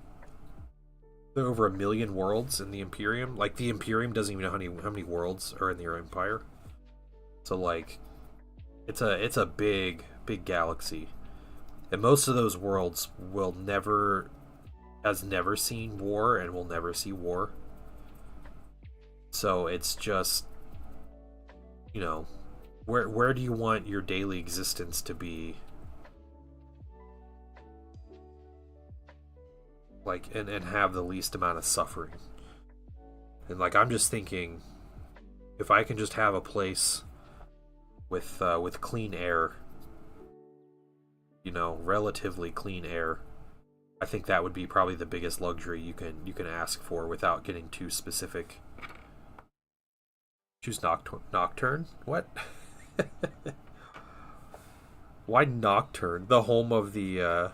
there are over 1 million worlds in the Imperium. Like, the Imperium doesn't even know how many worlds are in their empire. So like, it's a big galaxy, and most of those worlds has never seen war and will never see war. So it's just, you know, where do you want your daily existence to be, like, and have the least amount of suffering? And like, I'm just thinking, if I can just have a place with clean air, you know, relatively clean air, I think that would be probably the biggest luxury you can ask for without getting too specific. Choose Nocturne? What? Why Nocturne? The home of the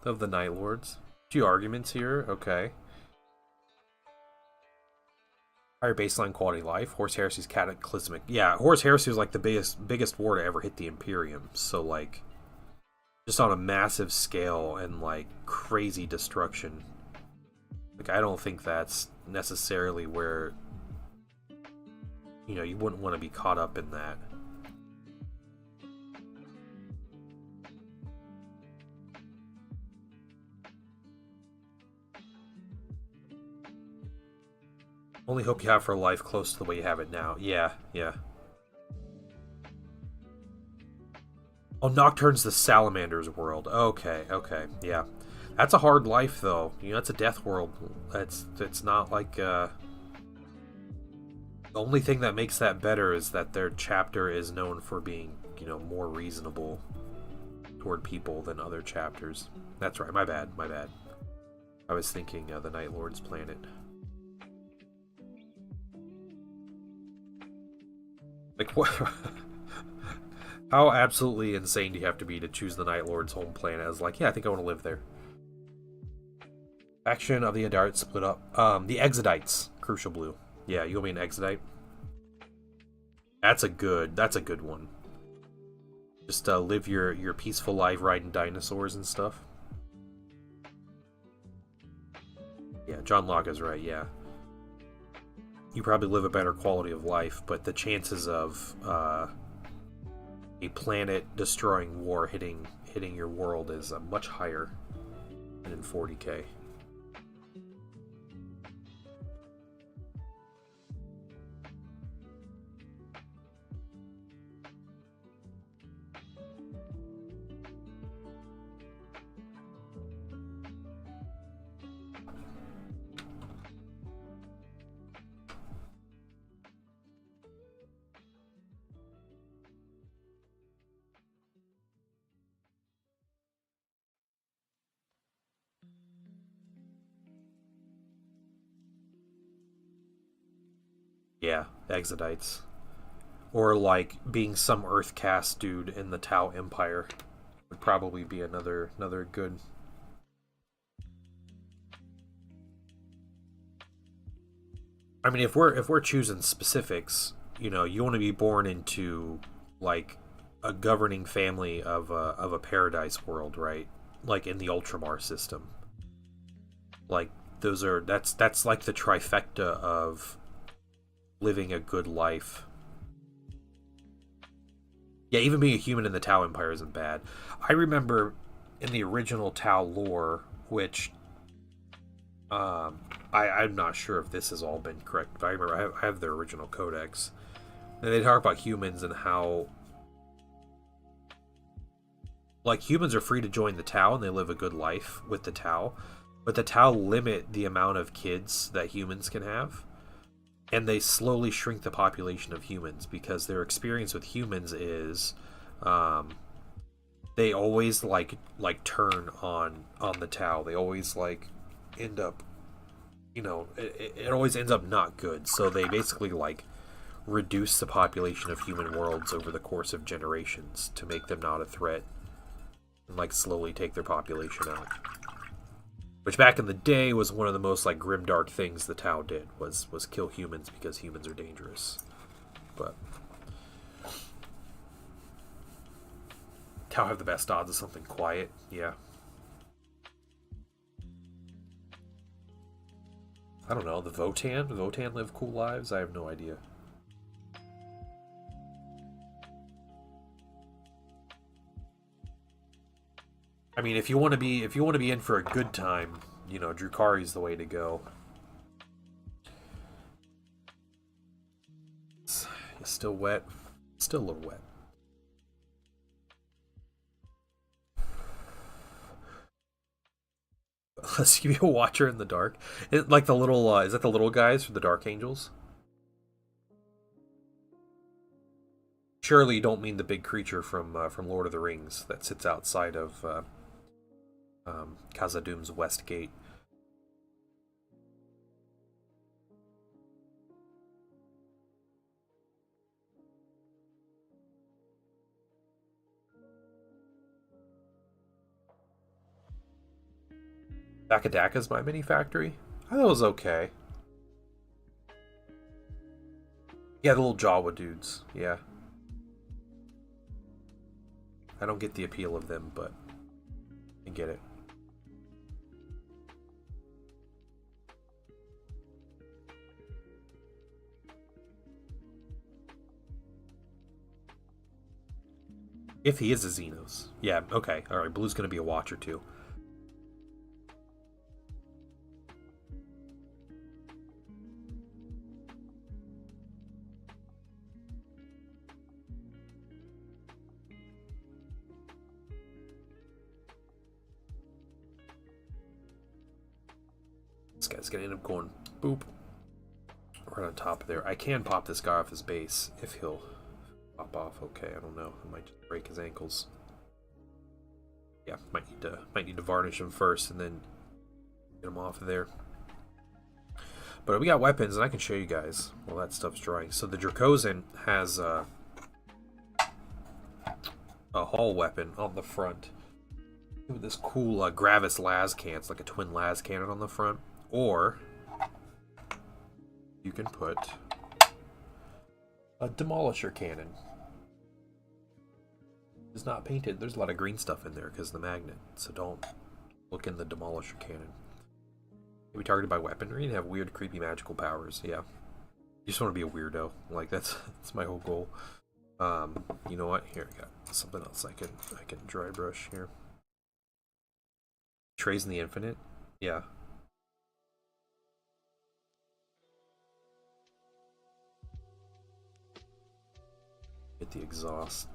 Night Lords. Few arguments here. Okay. Higher baseline quality of life. Horus Heresy's cataclysmic. Yeah, Horus Heresy was like the biggest war to ever hit the Imperium. So like, just on a massive scale and like crazy destruction. Like, I don't think that's necessarily where, you know, you wouldn't want to be caught up in that. Only hope you have for life close to the way you have it now. Yeah, yeah. Oh, Nocturne's the Salamander's world. Okay, okay, yeah. That's a hard life, though. You know, it's a death world. It's not like, the only thing that makes that better is that their chapter is known for being, you know, more reasonable toward people than other chapters. That's right, my bad. I was thinking the Night Lord's planet. Like, what? How absolutely insane do you have to be to choose the Night Lord's home planet as, like, yeah, I think I want to live there. Faction of the Adart split up. The Exodites, Crucial Blue. Yeah, you want me an Exodite? That's a good one. Just live your peaceful life riding dinosaurs and stuff. Yeah, John Laga's right, yeah. You probably live a better quality of life, but the chances of a planet-destroying war hitting your world is much higher than in 40k. Yeah, Exodites. Or like being some Earth caste dude in the Tau Empire would probably be another good. I mean, if we're choosing specifics, you know, you want to be born into like a governing family of a paradise world, right? Like in the Ultramar system. Like that's like the trifecta of living a good life. Yeah, even being a human in the Tau Empire isn't bad. I remember in the original Tau lore, which I'm not sure if this has all been correct, but I remember I have their original codex. And they talk about humans and how, like, humans are free to join the Tau and they live a good life with the Tau, but the Tau limit the amount of kids that humans can have, and they slowly shrink the population of humans because their experience with humans is, they always turn on the Tau. They always like end up, you know, it always ends up not good. So they basically like reduce the population of human worlds over the course of generations to make them not a threat, and like slowly take their population out. Which back in the day was one of the most like grimdark things the Tau did was kill humans because humans are dangerous. But Tau have the best odds of something quiet, yeah. I don't know, the Votan? Votan live cool lives? I have no idea. I mean, if you want to be in for a good time, you know, Drukhari's the way to go. It's still wet. Still a little wet. Let's give you a Watcher in the Dark. Like the little, is that the little guys from the Dark Angels? Surely you don't mean the big creature from Lord of the Rings that sits outside of Khazad-dûm's West Gate. Bakadaka's My Mini Factory? I thought it was okay. Yeah, the little Jawa dudes, yeah. I don't get the appeal of them, but I get it. If he is a Xenos. Yeah, okay. Alright, Blue's gonna be a Watcher too. This guy's gonna end up going boop right on top of there. I can pop this guy off his base if he'll pop off. Okay, I don't know. I might just break his ankles. Yeah, might need to varnish him first and then get him off of there. But we got weapons, and I can show you guys while that stuff's drying. So the Dracosan has a hull weapon on the front with this cool Gravis las can. It's like a twin las cannon on the front. Or you can put a Demolisher cannon. It's not painted. There's a lot of green stuff in there because of the magnet. So don't look in the Demolisher cannon. Can be targeted by weaponry and have weird, creepy, magical powers. Yeah, you just want to be a weirdo. Like that's my whole goal. You know what? Here I got something else. I can dry brush here. Trays in the Infinite. Yeah. Get the exhaust.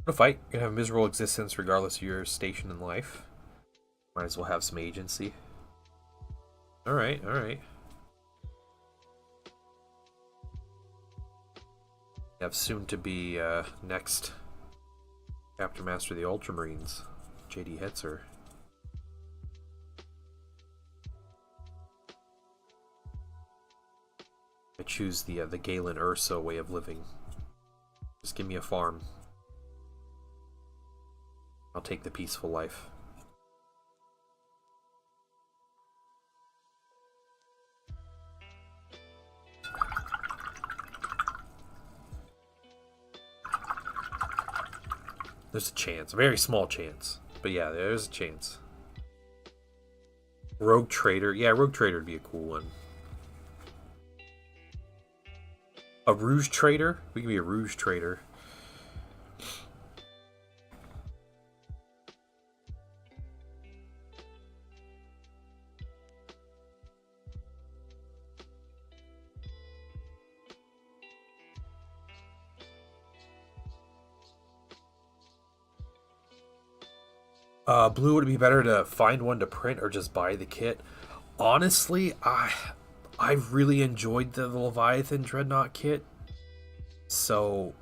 To fight, you're gonna have a miserable existence regardless of your station in life. Might as well have some agency. Alright, alright. Have soon to be next Captain Master of the Ultramarines, JD Hetzer. I choose the Galen Urso way of living. Just give me a farm. I'll take the peaceful life. There's a chance, a very small chance. But yeah, there's a chance. Rogue Trader. Yeah, Rogue Trader would be a cool one. A Rouge Trader? We can be a Rouge Trader. Blue, would it be better to find one to print or just buy the kit? Honestly, I've really enjoyed the Leviathan Dreadnought kit. So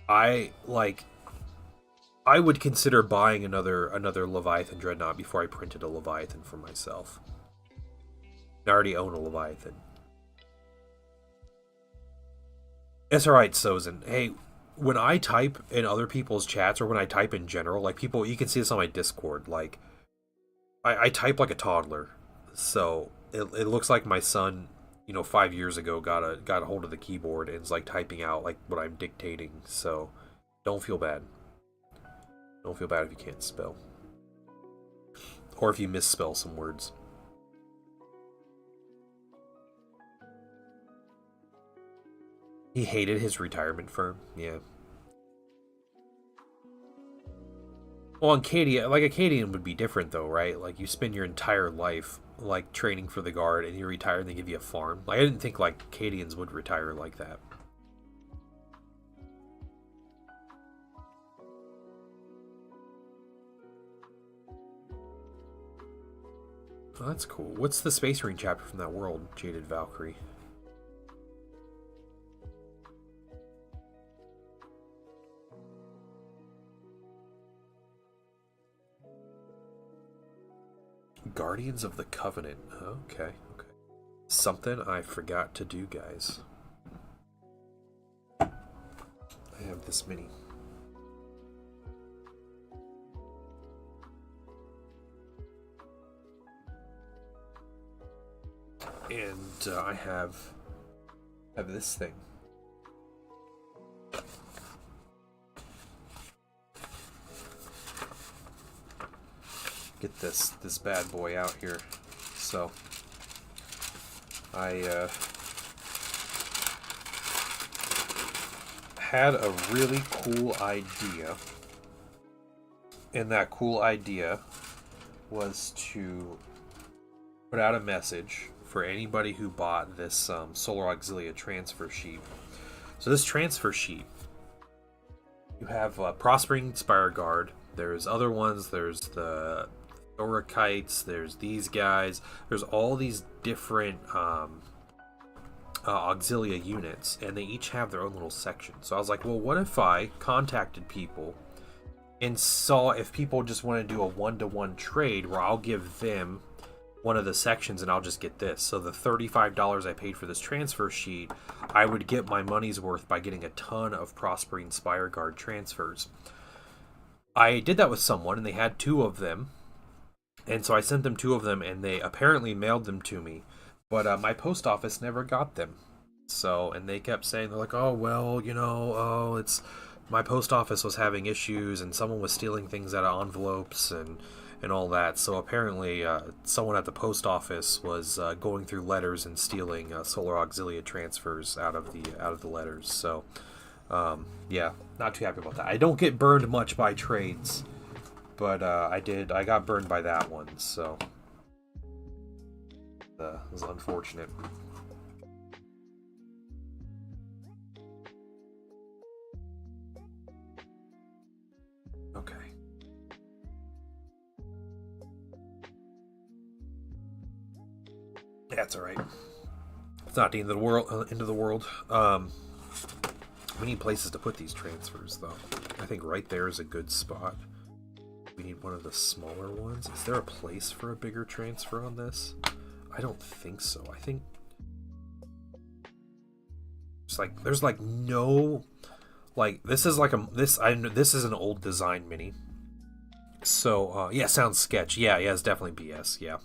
I would consider buying another Leviathan Dreadnought before I printed a Leviathan for myself. I already own a Leviathan. It's alright, Sozin. Hey, when I type in other people's chats, or when I type in general, like people, you can see this on my Discord, like, I type like a toddler. So, it looks like my son, 5 years ago got a hold of the keyboard and is, like, typing out, like, what I'm dictating. So, don't feel bad. Don't feel bad if you can't spell. Or if you misspell some words. He hated his retirement firm, yeah. Well, Acadian would be different though, right? Like, you spend your entire life, like, training for the guard, and you retire and they give you a farm. Like, I didn't think, like, Acadians would retire like that. Oh, that's cool. What's the Space Marine chapter from that world, Jaded Valkyrie? Guardians of the Covenant. Okay. Something I forgot to do, guys. I have this many. And I have this thing. Get this bad boy out here. So I had a really cool idea, and that cool idea was to put out a message for anybody who bought this Solar Auxilia transfer sheet. So this transfer sheet, you have Prospering Spire Guard. There's other ones. There's the Thorakites, there's these guys, there's all these different Auxilia units, and they each have their own little section. So I was like, well, what if I contacted people and saw if people just want to do a one-to-one trade where I'll give them one of the sections and I'll just get this. So the $35 I paid for this transfer sheet, I would get my money's worth by getting a ton of Prospering Spire Guard transfers. I did that with someone, and they had 2 of them. And so I sent them 2 of them, and they apparently mailed them to me. But my post office never got them. So, and they kept saying, they're like, oh, well, it's... My post office was having issues, and someone was stealing things out of envelopes and all that. So apparently someone at the post office was going through letters and stealing Solar Auxilia transfers out of the letters. So, yeah, not too happy about that. I don't get burned much by trades. But I got burned by that one, so it was unfortunate. Okay. That's alright. It's not the end of the world. We need places to put these transfers, though. I think right there is a good spot. We need one of the smaller ones. Is there a place for a bigger transfer on this? I don't think so. I think It's like there's like no like this is like a this is an old design mini. So yeah, sounds sketch. Yeah, it's definitely BS. Yeah.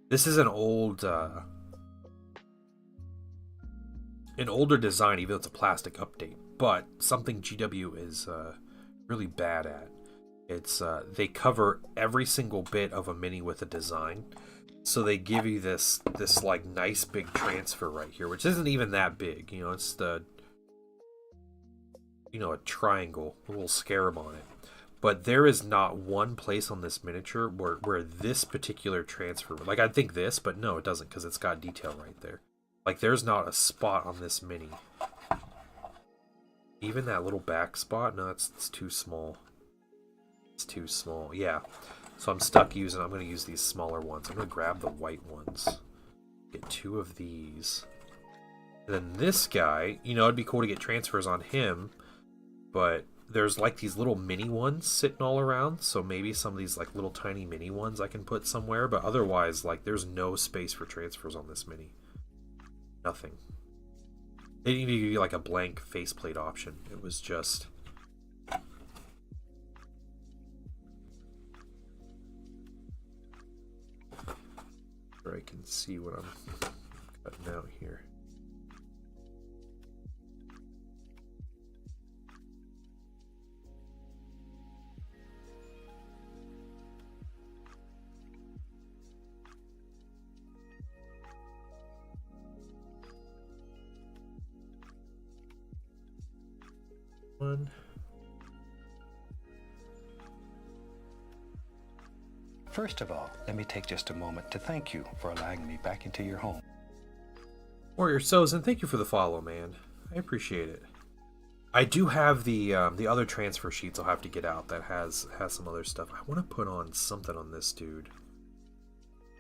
This is an older design, even though it's a plastic update. But something GW is really bad at. It's they cover every single bit of a mini with a design. So they give you this like nice big transfer right here, which isn't even that big. You know, it's the a triangle, a little scarab on it. But there is not one place on this miniature where this particular transfer, like I'd think this, but no, it doesn't because it's got detail right there. Like there's not a spot on this mini. Even that little back spot, no, it's too small. It's too small, yeah. So I'm going to use these smaller ones. I'm going to grab the white ones. Get 2 of these. And then this guy, it'd be cool to get transfers on him, but there's like these little mini ones sitting all around, so maybe some of these like little tiny mini ones I can put somewhere, but otherwise like there's no space for transfers on this mini. Nothing. They didn't even give you like a blank faceplate option. It was just where I can see what I'm cutting out here. One. First of all, let me take just a moment to thank you for allowing me back into your home. Warrior Sozin, thank you for the follow, man. I appreciate it. I do have the other transfer sheets I'll have to get out that has some other stuff. I want to put on something on this dude.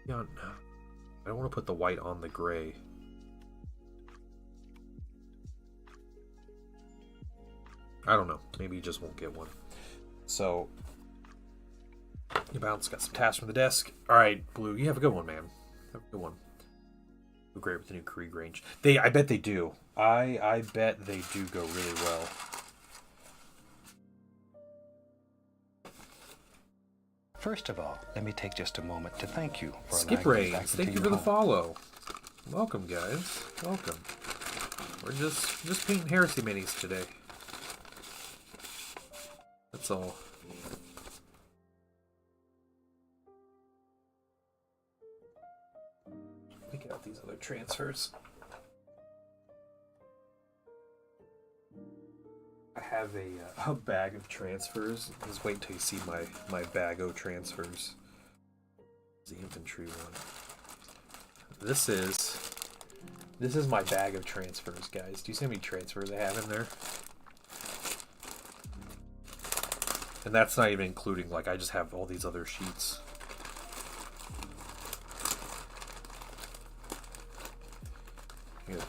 Yeah, I don't want to put the white on the gray. I don't know. Maybe you just won't get one. So, you bounce. Got some tasks from the desk. All right, Blue. You have a good one, man. Have a good one. Go great with the new Krieg range. I bet they do. I bet they do go really well. First of all, let me take just a moment to thank you for Skip allowing me back Rains, into thank you your for the home. follow. Welcome, guys. Welcome. We're just painting heresy minis today. That's all. Let me get out these other transfers. I have a bag of transfers. Just wait until you see my bag of transfers. The infantry one. This is my bag of transfers, guys. Do you see how many transfers I have in there? And that's not even including, like, I just have all these other sheets. I'm gonna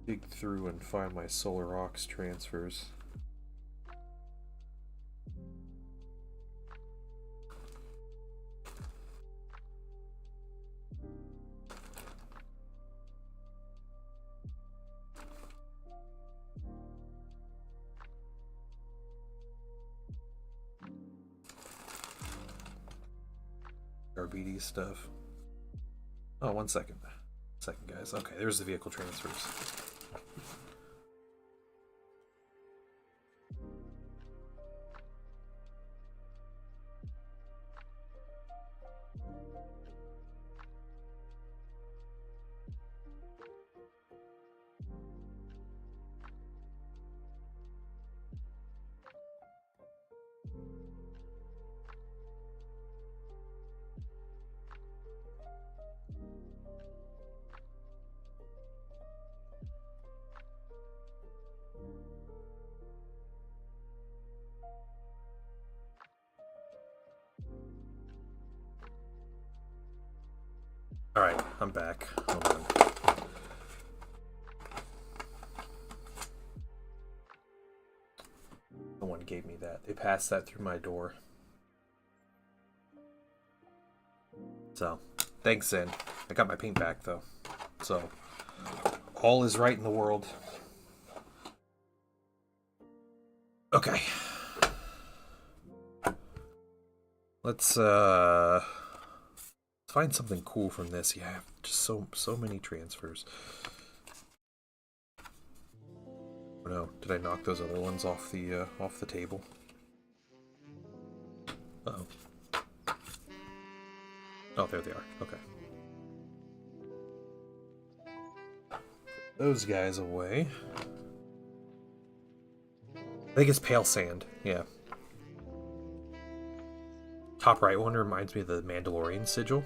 dig through and find my Solar Aux transfers. RBD stuff. Oh, 1 second. Second, guys. Okay, there's the vehicle transfers. Alright, I'm back. Hold on. No one gave me that. They passed that through my door. So, thanks, Zen. I got my paint back, though. So, All is right in the world. Okay. Let's find something cool from this. Yeah, just so many transfers. Oh no, did I knock those other ones off the table? Uh-oh. Oh, there they are. Okay. Those guys away. I think it's Pale Sand. Yeah. Top right one reminds me of the Mandalorian sigil.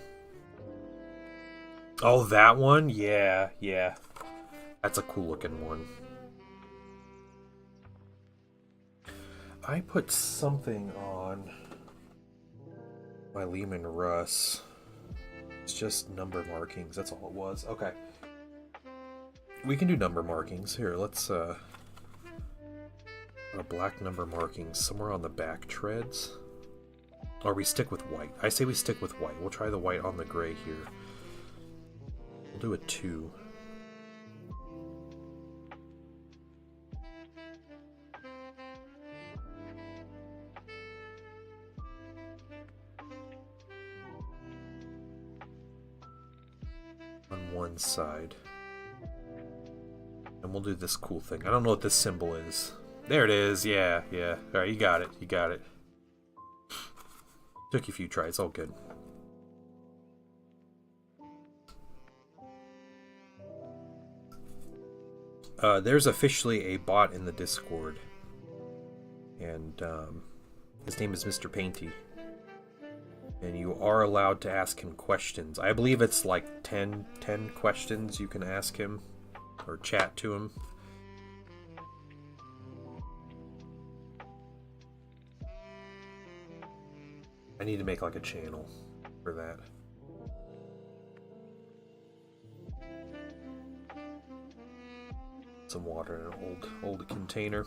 Oh, that one? Yeah, yeah. That's a cool looking one. I put something on my Leman Russ. It's just number markings. That's all it was. Okay. We can do number markings. Here, let's a black number markings somewhere on the back treads. Or we stick with white. I say we stick with white. We'll try the white on the gray here. We'll do a 2. On one side. And we'll do this cool thing. I don't know what this symbol is. There it is. Yeah, yeah. Alright, you got it. You got it. Took you a few tries. All good. There's officially a bot in the Discord. And his name is Mr. Painty. And you are allowed to ask him questions. I believe it's like 10 questions you can ask him. Or chat to him. I need to make like a channel for that. Some water in an old container.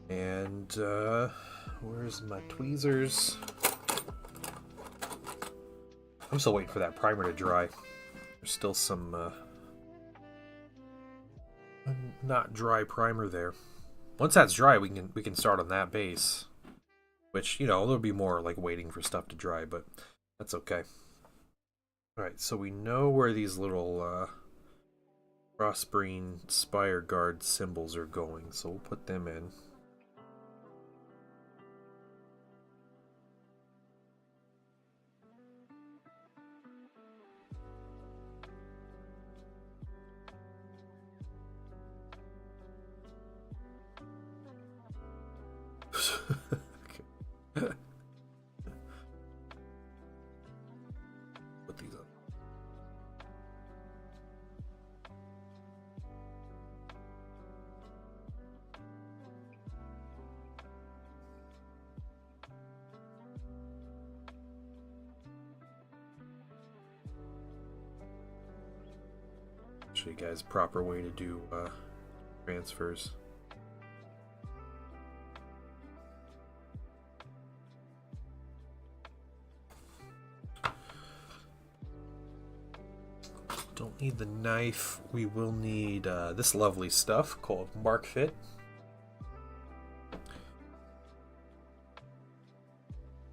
And where's my tweezers? I'm still waiting for that primer to dry. There's still some not dry primer there. Once that's dry, we can start on that base. Which, you know, there'll be more like waiting for stuff to dry, but that's okay. Alright, so we know where these little Crossbreen Spire Guard symbols are going, so we'll put them in. Put these up. Show you guys proper way to do transfers. Don't need the knife. We will need this lovely stuff called Mark Fit.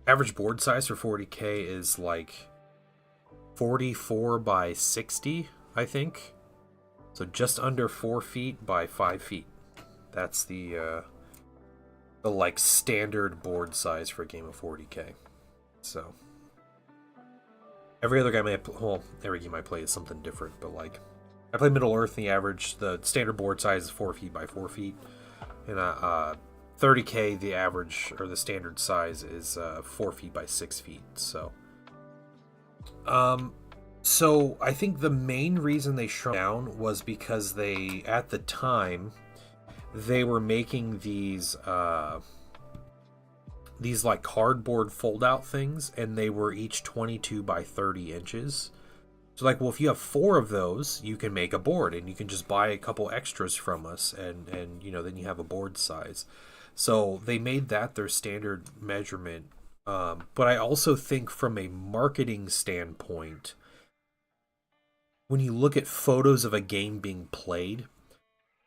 Average board size for 40k is like 44 by 60, I think. So just under 4 feet by 5 feet. That's the like standard board size for a game of 40k. So every other game every game I play is something different, but like I play Middle Earth, and the standard board size is 4 feet by 4 feet, and 30k the average or the standard size is 4 feet by 6 feet. So I think the main reason they shrunk down was because they, at the time, they were making these like cardboard fold-out things, and they were each 22 by 30 inches. So like, well, if you have 4 of those, you can make a board, and you can just buy a couple extras from us, and you know, then you have a board size. So they made that their standard measurement. But I also think from a marketing standpoint, when you look at photos of a game being played,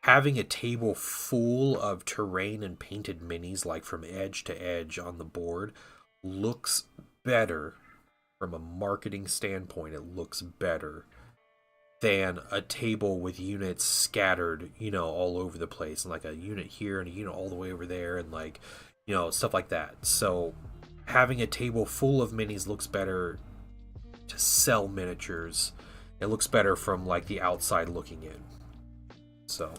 having a table full of terrain and painted minis, like from edge to edge on the board, looks better from a marketing standpoint. It looks better than a table with units scattered, all over the place, and like a unit here and a unit all the way over there, and like, stuff like that. So having a table full of minis looks better to sell miniatures. It looks better from like the outside looking in. So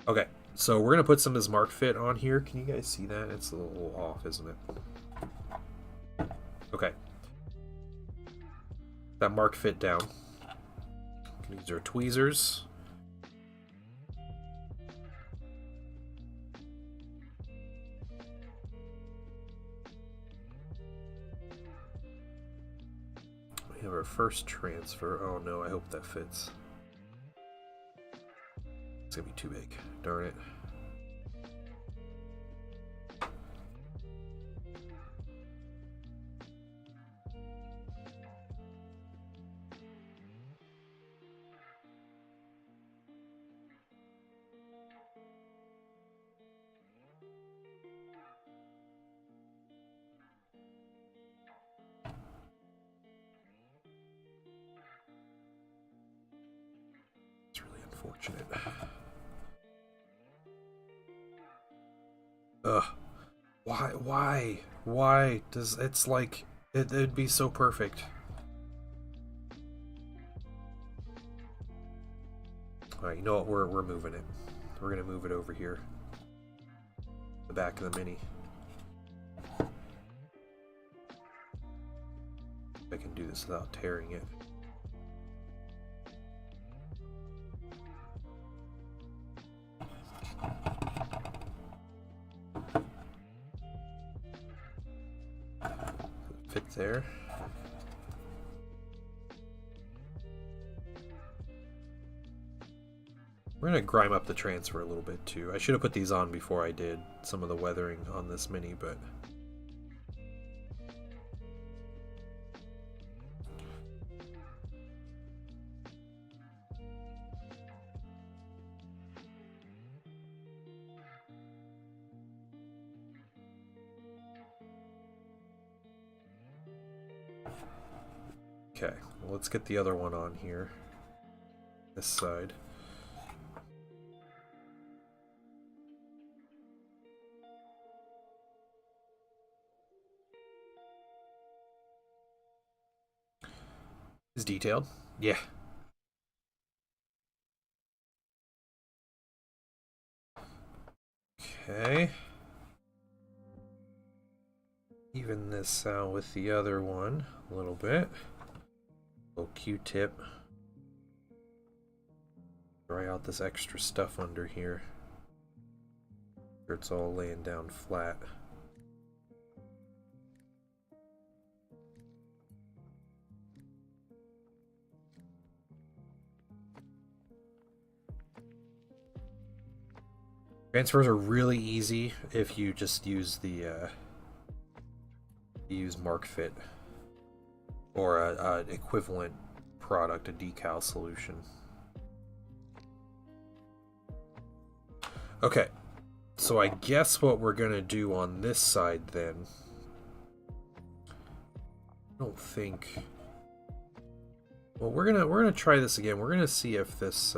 okay, so we're gonna put some of this Mark Fit on here. Can you guys see that? It's a little off, isn't it? Okay, that Mark Fit down. These are tweezers. We have our first transfer. Oh no, I hope that fits. It's gonna be too big. Darn it. It's really unfortunate. Ugh. Why does it's like it'd be so perfect. Alright, you know what, we're moving it. We're gonna move it over here. The back of the mini. I can do this without tearing it. Fit there. We're gonna grime up the transfer a little bit too. I should have put these on before I did some of the weathering on this mini, but okay, well, let's get the other one on here. This side. Is detailed? Yeah. Okay. Even this out with the other one a little bit. Little Q-tip. Dry out this extra stuff under here. It's all laying down flat. Transfers are really easy if you just use the use Mark Fit or a equivalent product, a decal solution. Okay, so I guess what we're gonna do on this side then, I don't think. Well, we're gonna try this again. We're gonna see if this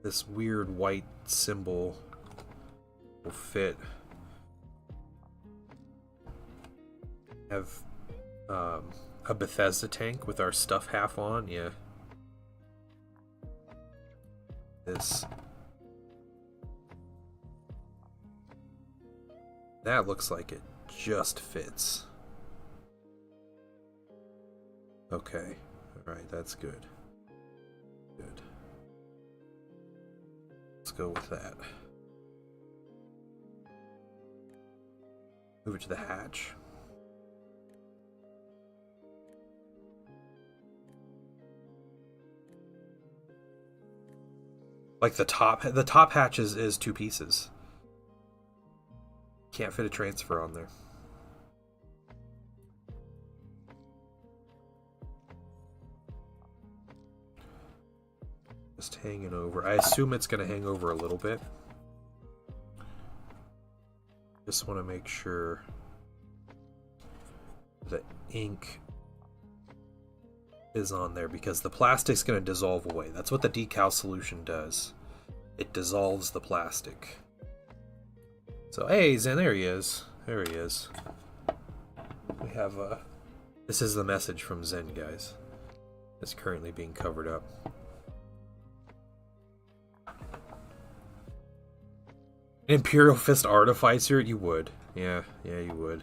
this weird white symbol will fit. Have a Bethesda tank with our stuff half on, yeah. This. That looks like it just fits. Okay, alright, that's good. Good. Let's go with that. Move it to the hatch. Like the top hatch is two pieces. Can't fit a transfer on there. hanging over. I assume it's going to hang over a little bit. Just want to make sure the ink is on there because the plastic's going to dissolve away. That's what the decal solution does. It dissolves the plastic. So, hey, Zen, there he is. There he is. We have this is the message from Zen, guys. It's currently being covered up. An Imperial Fist Artificer? You would. Yeah, you would.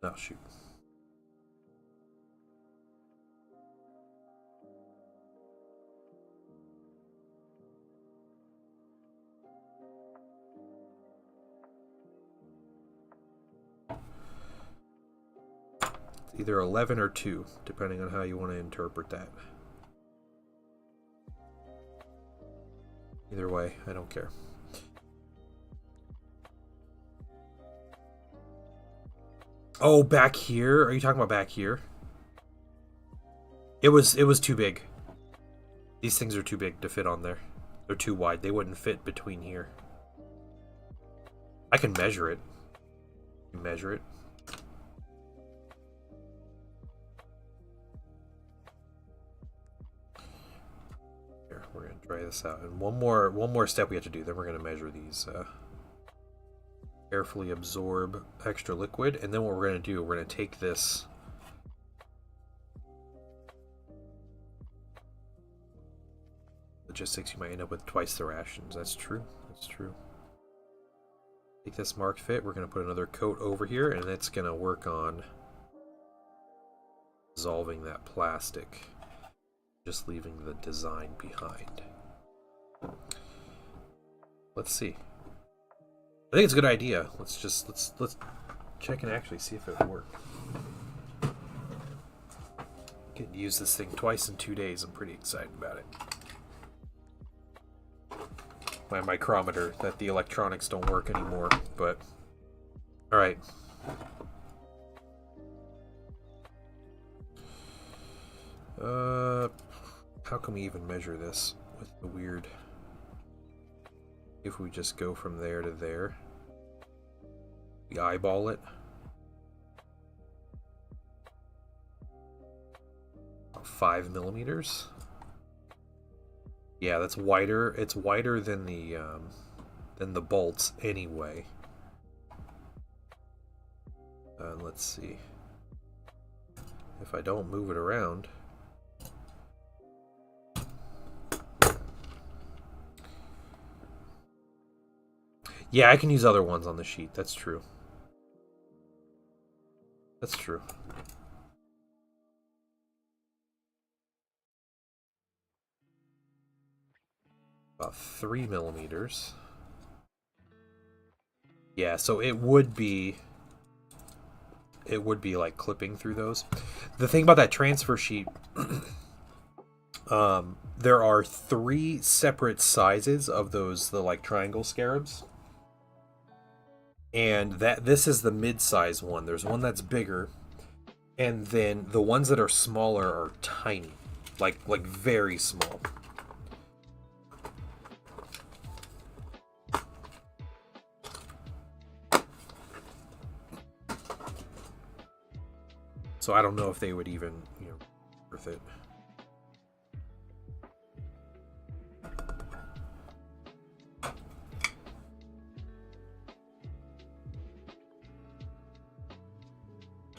Oh, shoot. It's either 11 or 2, depending on how you want to interpret that. Either way, I don't care. Oh, back here? Are you talking about back here? It was too big. These things are too big to fit on there. They're too wide. They wouldn't fit between here. I can measure it. Measure it. Here, we're gonna try this out. And one more step we have to do. Then we're gonna measure these. Carefully absorb extra liquid, and then what we're going to do, we're going to take this logistics, you might end up with twice the rations. That's true. That's true. Take this marked fit, we're going to put another coat over here, and it's going to work on dissolving that plastic, just leaving the design behind. Let's see. I think it's a good idea. Let's check and actually see if it worked. Can use this thing twice in 2 days. I'm pretty excited about it. My micrometer that the electronics don't work anymore, but all right. How can we even measure this with the weird? If we just go from there to there, we eyeball it. 5 millimeters. Yeah, that's wider. It's wider than the bolts anyway. Let's see. If I don't move it around. Yeah, I can use other ones on the sheet. That's true. That's true. About 3 millimeters. Yeah, so it would be like clipping through those. The thing about that transfer sheet, there are 3 separate sizes of those, the like triangle scarabs. And this is the mid-size one. There's one that's bigger, and then the ones that are smaller are tiny, like very small. So I don't know if they would even, worth it.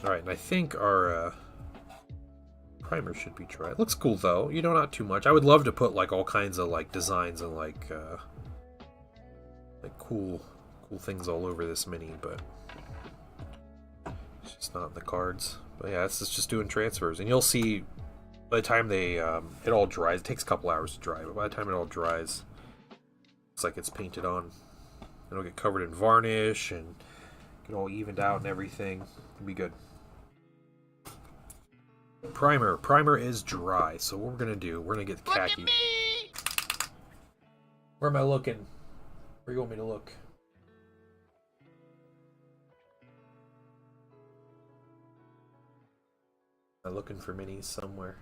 Alright, and I think our primer should be dry. It looks cool though, not too much. I would love to put like all kinds of like designs and like cool things all over this mini, but it's just not in the cards. But yeah, it's just doing transfers, and you'll see by the time they it all dries. It takes a couple hours to dry, but by the time it all dries, it's like it's painted on. It'll get covered in varnish and get all evened out and everything. It'll be good. Primer is dry, so what we're gonna do, we're gonna get khaki. Where am I looking? Where you want me to look? I'm looking for minis somewhere.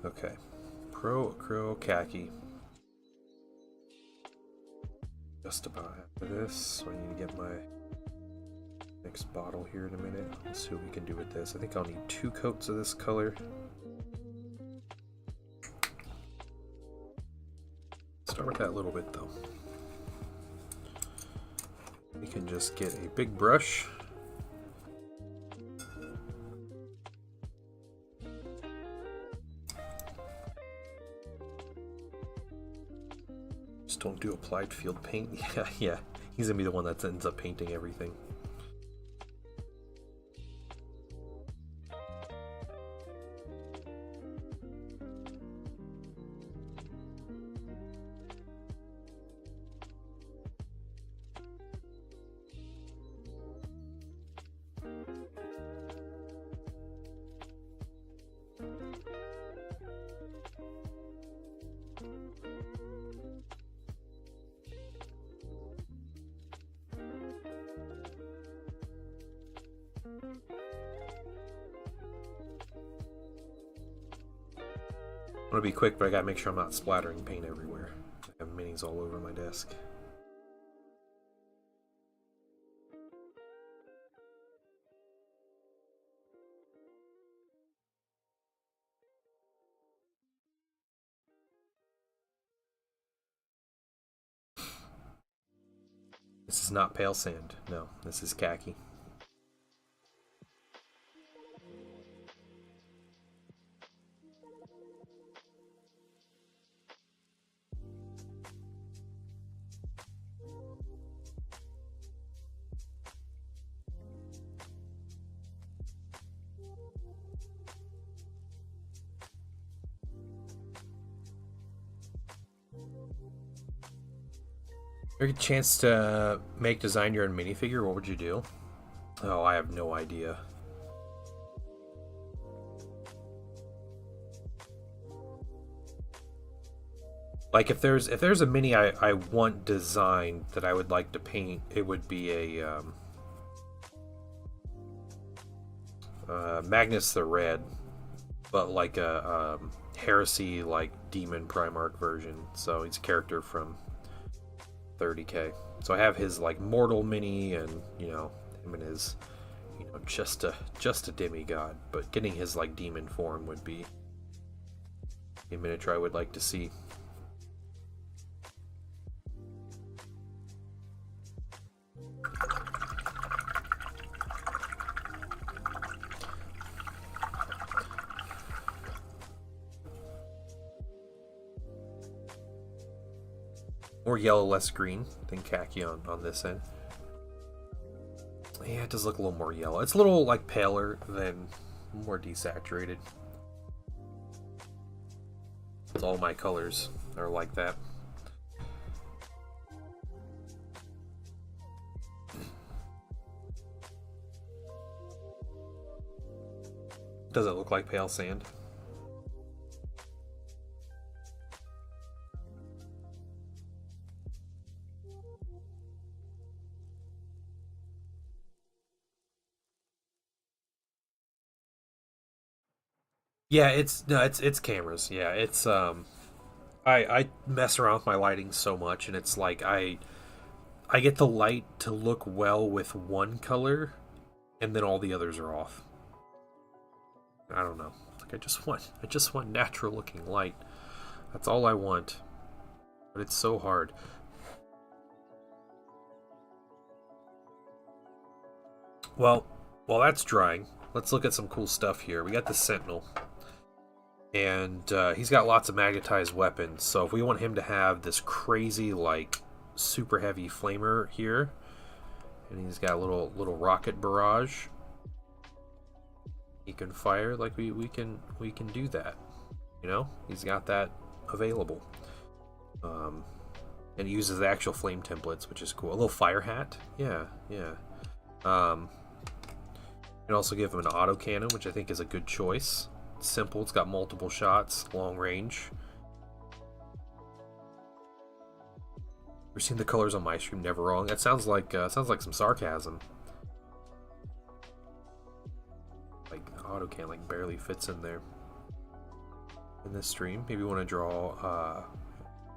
Okay. Pro Acryl Khaki. Just about after this, so I need to get my next bottle here in a minute. Let's see what we can do with this. I think I'll need 2 coats of this color. Start with that a little bit though. We can just get a big brush. Just don't do applied field paint. Yeah. He's gonna be the one that ends up painting everything. I'm gonna be quick, but I gotta make sure I'm not splattering paint everywhere. I have minis all over my desk. This is not pale sand. No, this is khaki. If you get a chance to design your own minifigure, what would you do? Oh, I have no idea. Like if there's a mini I want designed that I would like to paint, it would be a Magnus the Red, but like a Heresy like Demon Primarch version. So he's a character from 30K. So I have his like mortal mini, and you know him and his, you know, just a demigod. But getting his like demon form would be a miniature I would like to see. More yellow, less green than khaki on this end. Yeah, it does look a little more yellow. It's a little like paler than more desaturated. All my colors are like that. Does it look like pale sand? Yeah, it's cameras. Yeah, it's I mess around with my lighting so much, and it's like I get the light to look well with one color, and then all the others are off. I don't know. Like I just want natural looking light. That's all I want. But it's so hard. Well, while that's drying, let's look at some cool stuff here. We got the Sentinel. And he's got lots of magnetized weapons, so if we want him to have this crazy, like, super heavy flamer here, and he's got a little rocket barrage, he can fire, like we can do that. You know, he's got that available. And he uses the actual flame templates, which is cool. A little fire hat, yeah. You can also give him an autocannon, which I think is a good choice. It's simple. It's got multiple shots, long range. Ever seen the colors on my stream? Never wrong. That sounds like some sarcasm. Like autocannon like barely fits in there. In this stream, maybe you want to draw.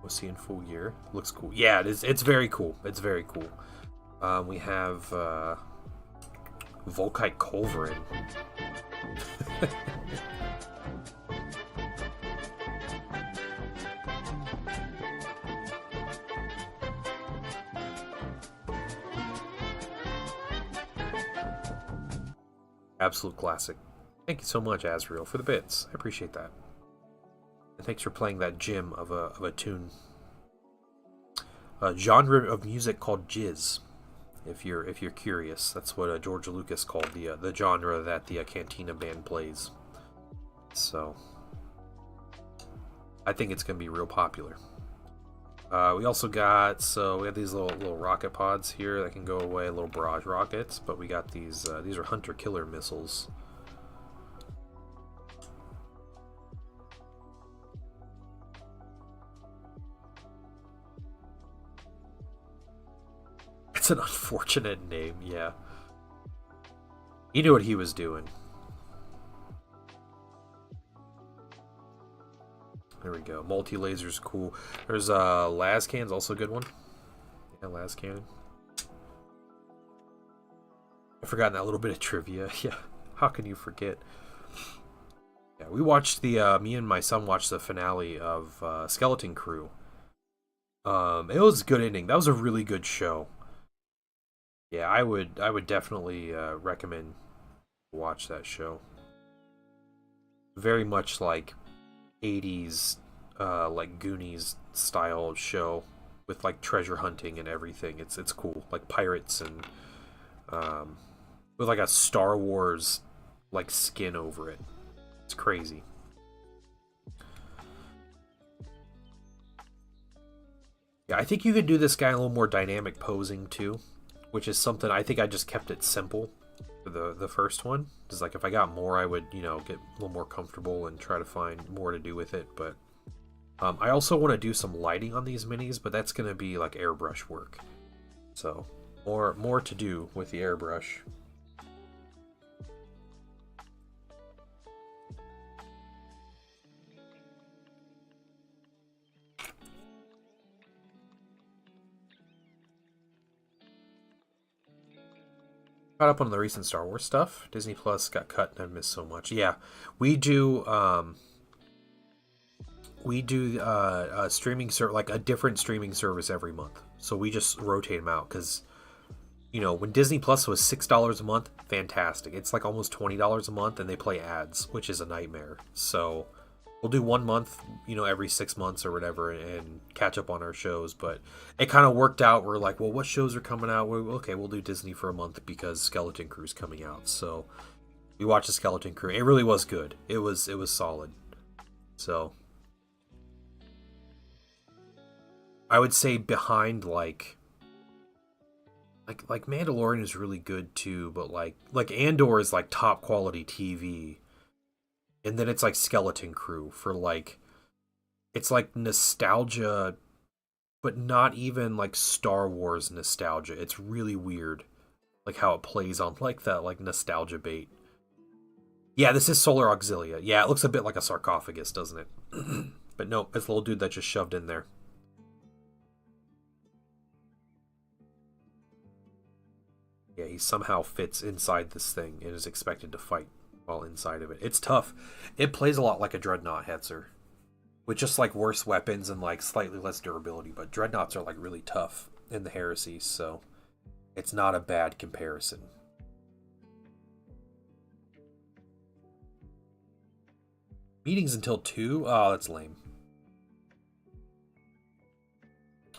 We'll see in full year. Looks cool. Yeah, it is. It's very cool. It's very cool. We have Volkite Culverin. Absolute classic. Thank you so much, Azrael, for the bits. I appreciate that. And thanks for playing that gem of a tune. A genre of music called jizz. If you're curious, that's what George Lucas called the genre that the Cantina band plays. So I think it's gonna be real popular. We also got we have these little rocket pods here that can go away, little barrage rockets. But we got these are hunter killer missiles. It's an unfortunate name, yeah. He knew what he was doing. There we go. Multi-laser's cool. There's Lascannon's also a good one. Yeah, Lascannon. I've forgotten that little bit of trivia. Yeah, how can you forget? Yeah, we watched me and my son watched the finale of Skeleton Crew. It was a good ending. That was a really good show. Yeah, I would definitely recommend watch that show. Very much like 80s like Goonies style show with like treasure hunting and everything. It's cool, like pirates and with like a Star Wars like skin over it. It's crazy. Yeah, I think you could do this guy a little more dynamic posing too, which is something I think I just kept it simple for the first one. Just like if I got more, I would, get a little more comfortable and try to find more to do with it. But I also want to do some lighting on these minis, but that's going to be like airbrush work. So more to do with the airbrush. Caught up on the recent Star Wars stuff. Disney Plus got cut and I missed so much. Yeah, we do streaming like a different streaming service every month. So we just rotate them out because when Disney Plus was $6 a month, fantastic. It's like almost $20 a month and they play ads, which is a nightmare. So we'll do 1 month, every 6 months or whatever, and catch up on our shows. But it kind of worked out. We're like, well, what shows are coming out? Okay, we'll do Disney for a month because Skeleton Crew's coming out. So we watched the Skeleton Crew. It really was good. It was solid. So I would say behind like Mandalorian is really good too, but like Andor is like top quality TV. And then it's like Skeleton Crew for like, it's like nostalgia, but not even like Star Wars nostalgia. It's really weird, like how it plays on like that like nostalgia bait. Yeah, this is Solar Auxilia. Yeah, it looks a bit like a sarcophagus, doesn't it? But no, it's a little dude that just shoved in there. Yeah, he somehow fits inside this thing and is expected to fight while inside of it. It's tough. It plays a lot like a Dreadnought Hetzer, with just like worse weapons and like slightly less durability. But Dreadnoughts are like really tough in the Heresy, so it's not a bad comparison. Meetings until 2? Oh, that's lame.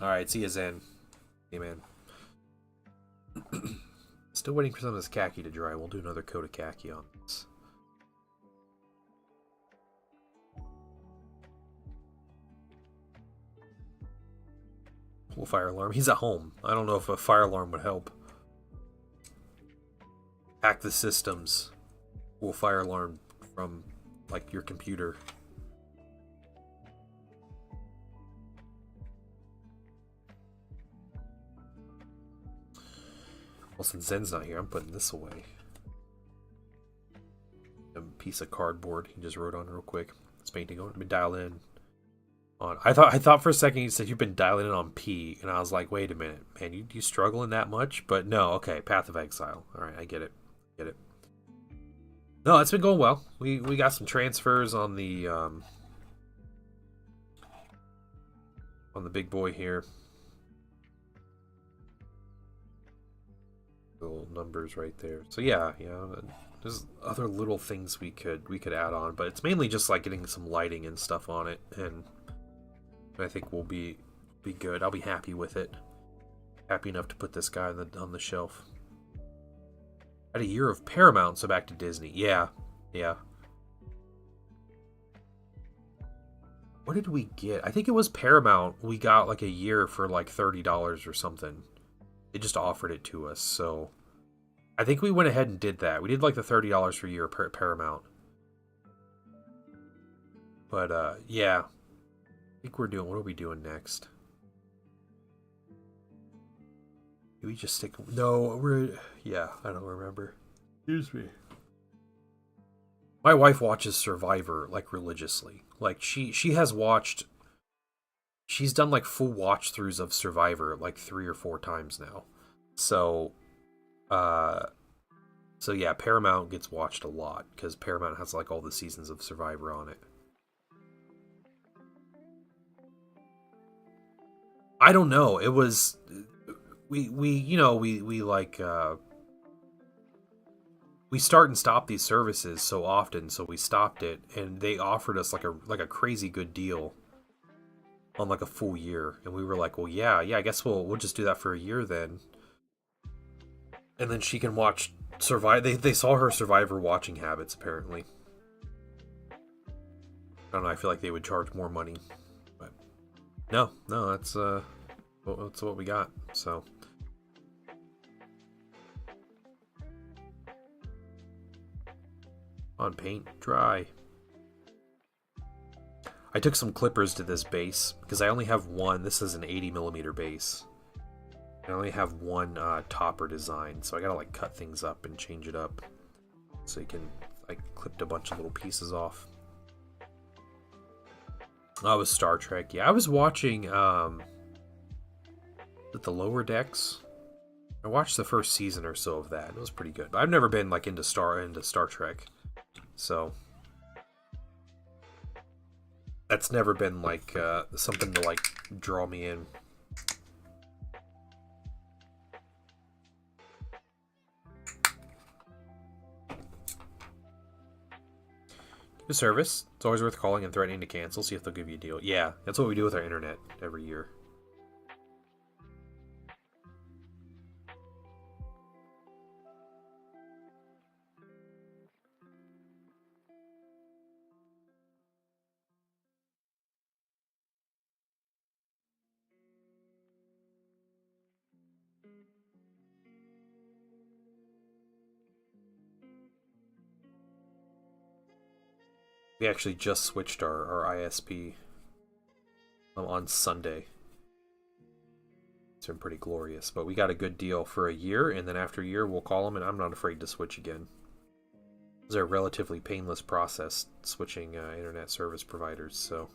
Alright, see you, Zen. Hey, man. Still waiting for some of this khaki to dry. We'll do another coat of khaki on this. We'll fire alarm. He's at home. I don't know if a fire alarm would help. Hack the systems. We'll fire alarm from, like, your computer. Well, since Zen's not here, I'm putting this away. A piece of cardboard he just wrote on real quick. This painting going to be dialed in on. I thought for a second he said you've been dialing in on P, and I was like, wait a minute, man, you struggling that much? But no, okay, Path of Exile. All right, I get it. No, it's been going well. We got some transfers on the big boy here. Little numbers right there. So yeah, there's other little things we could add on, but it's mainly just like getting some lighting and stuff on it, and I think we'll be good. I'll be happy with it. Happy enough to put this guy on the shelf. Had a year of Paramount, so back to Disney. Yeah. What did we get? I think it was Paramount. We got like a year for like $30 or something. They just offered it to us, so I think we went ahead and did that. We did like the $30 for a year per Paramount. But yeah, I think we're doing. What are we doing next? Do we just stick? No, yeah. I don't remember. Excuse me. My wife watches Survivor like religiously. Like she has watched. She's done like full watch throughs of Survivor like 3 or 4 times now. So yeah, Paramount gets watched a lot because Paramount has like all the seasons of Survivor on it. I don't know. It was we like we start and stop these services so often, so we stopped it, and they offered us like a crazy good deal on like a full year, and we were like, well, yeah, I guess we'll just do that for a year then. And then she can watch Survivor. They saw her Survivor watching habits apparently. I don't know. I feel like they would charge more money, but no, that's what we got. So on paint dry. I took some clippers to this base because I only have one. This is an 80mm base. I only have one topper design, so I gotta like cut things up and change it up so you can like clipped a bunch of little pieces off. Oh, it was Star Trek. Yeah, I was watching the Lower Decks. I watched the first season or so of that. It was pretty good. But I've never been like into Star Trek, so that's never been like something to like draw me in. The service. It's always worth calling and threatening to cancel, see if they'll give you a deal. Yeah, that's what we do with our internet every year. We actually just switched our ISP on Sunday. It's been pretty glorious, but we got a good deal for a year, and then after a year we'll call them, and I'm not afraid to switch again. It's a relatively painless process switching internet service providers, so.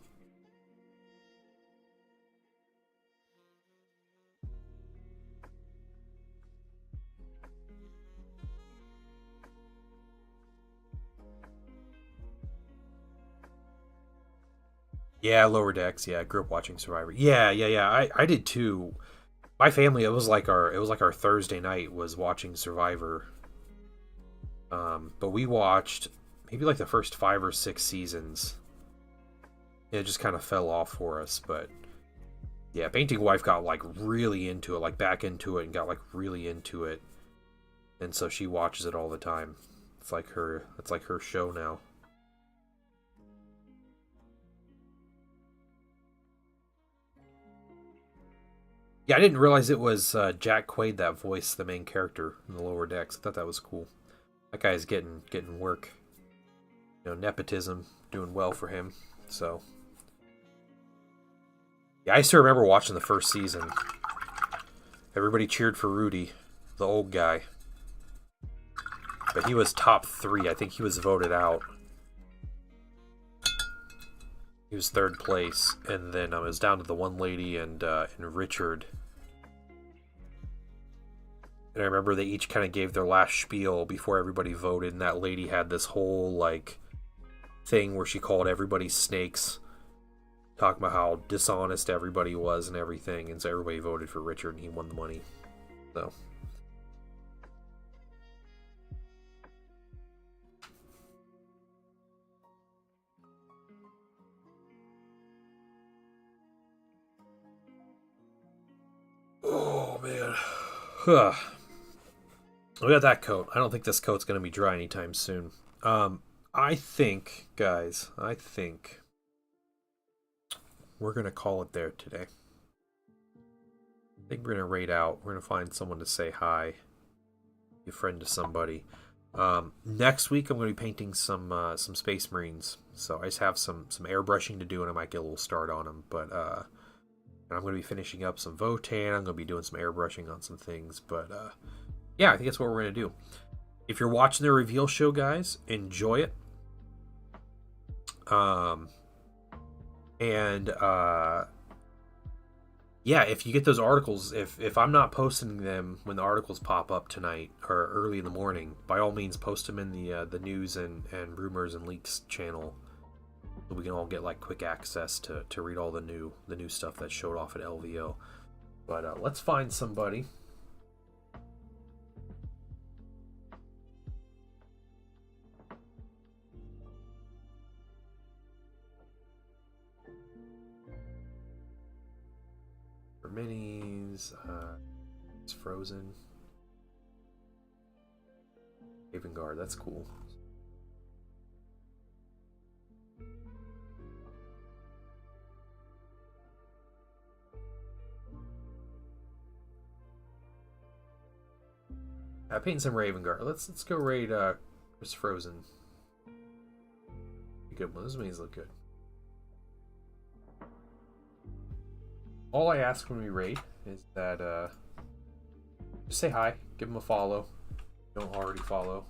Yeah, Lower Decks. Yeah, I grew up watching Survivor. Yeah. I did too. My family, it was like our Thursday night was watching Survivor. But we watched maybe like the first 5 or 6 seasons. It just kind of fell off for us, but yeah, Painting Wife got like really into it, like back into it, and got like really into it, and so she watches it all the time. It's like her show now. Yeah, I didn't realize it was Jack Quaid that voiced the main character in the Lower Decks. I thought that was cool. That guy's getting work. You know, nepotism doing well for him. So, yeah, I still remember watching the first season. Everybody cheered for Rudy, the old guy. But he was top 3. I think he was voted out. He was 3rd place, and then it was down to the one lady and Richard. And I remember they each kind of gave their last spiel before everybody voted, and that lady had this whole like thing where she called everybody snakes, talking about how dishonest everybody was and everything, and so everybody voted for Richard, and he won the money. So. Oh man. We got that coat. I don't think this coat's going to be dry anytime soon. I think, guys, I think we're going to call it there today. I think we're going to raid out. We're going to find someone to say hi. Be a friend to somebody. Next week, I'm going to be painting some Space Marines. So I just have some airbrushing to do, and I might get a little start on them. But and I'm going to be finishing up some Votann. I'm going to be doing some airbrushing on some things. But yeah, I think that's what we're going to do. If you're watching the reveal show, guys, enjoy it. Yeah, if you get those articles, if I'm not posting them when the articles pop up tonight or early in the morning, by all means post them in the news and rumors and leaks channel, so we can all get like quick access to read all the new stuff that showed off at LVO. But let's find somebody. Minis, it's Frozen. Raven Guard, that's cool. Painting some Raven Guard. Let's go raid Chris Frozen. Good one. Those minis look good. All I ask when we raid is that just say hi, give them a follow. Don't already follow.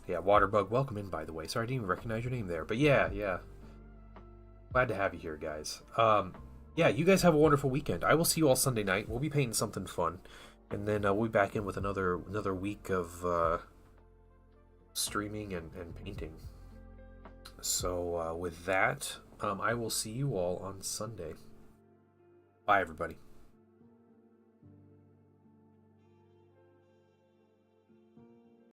Yeah, Waterbug, welcome in, by the way. Sorry, I didn't even recognize your name there. But yeah. Glad to have you here, guys. Yeah, you guys have a wonderful weekend. I will see you all Sunday night. We'll be painting something fun. And then we'll be back in with another week of streaming and painting. So with that, I will see you all on Sunday. Bye, everybody.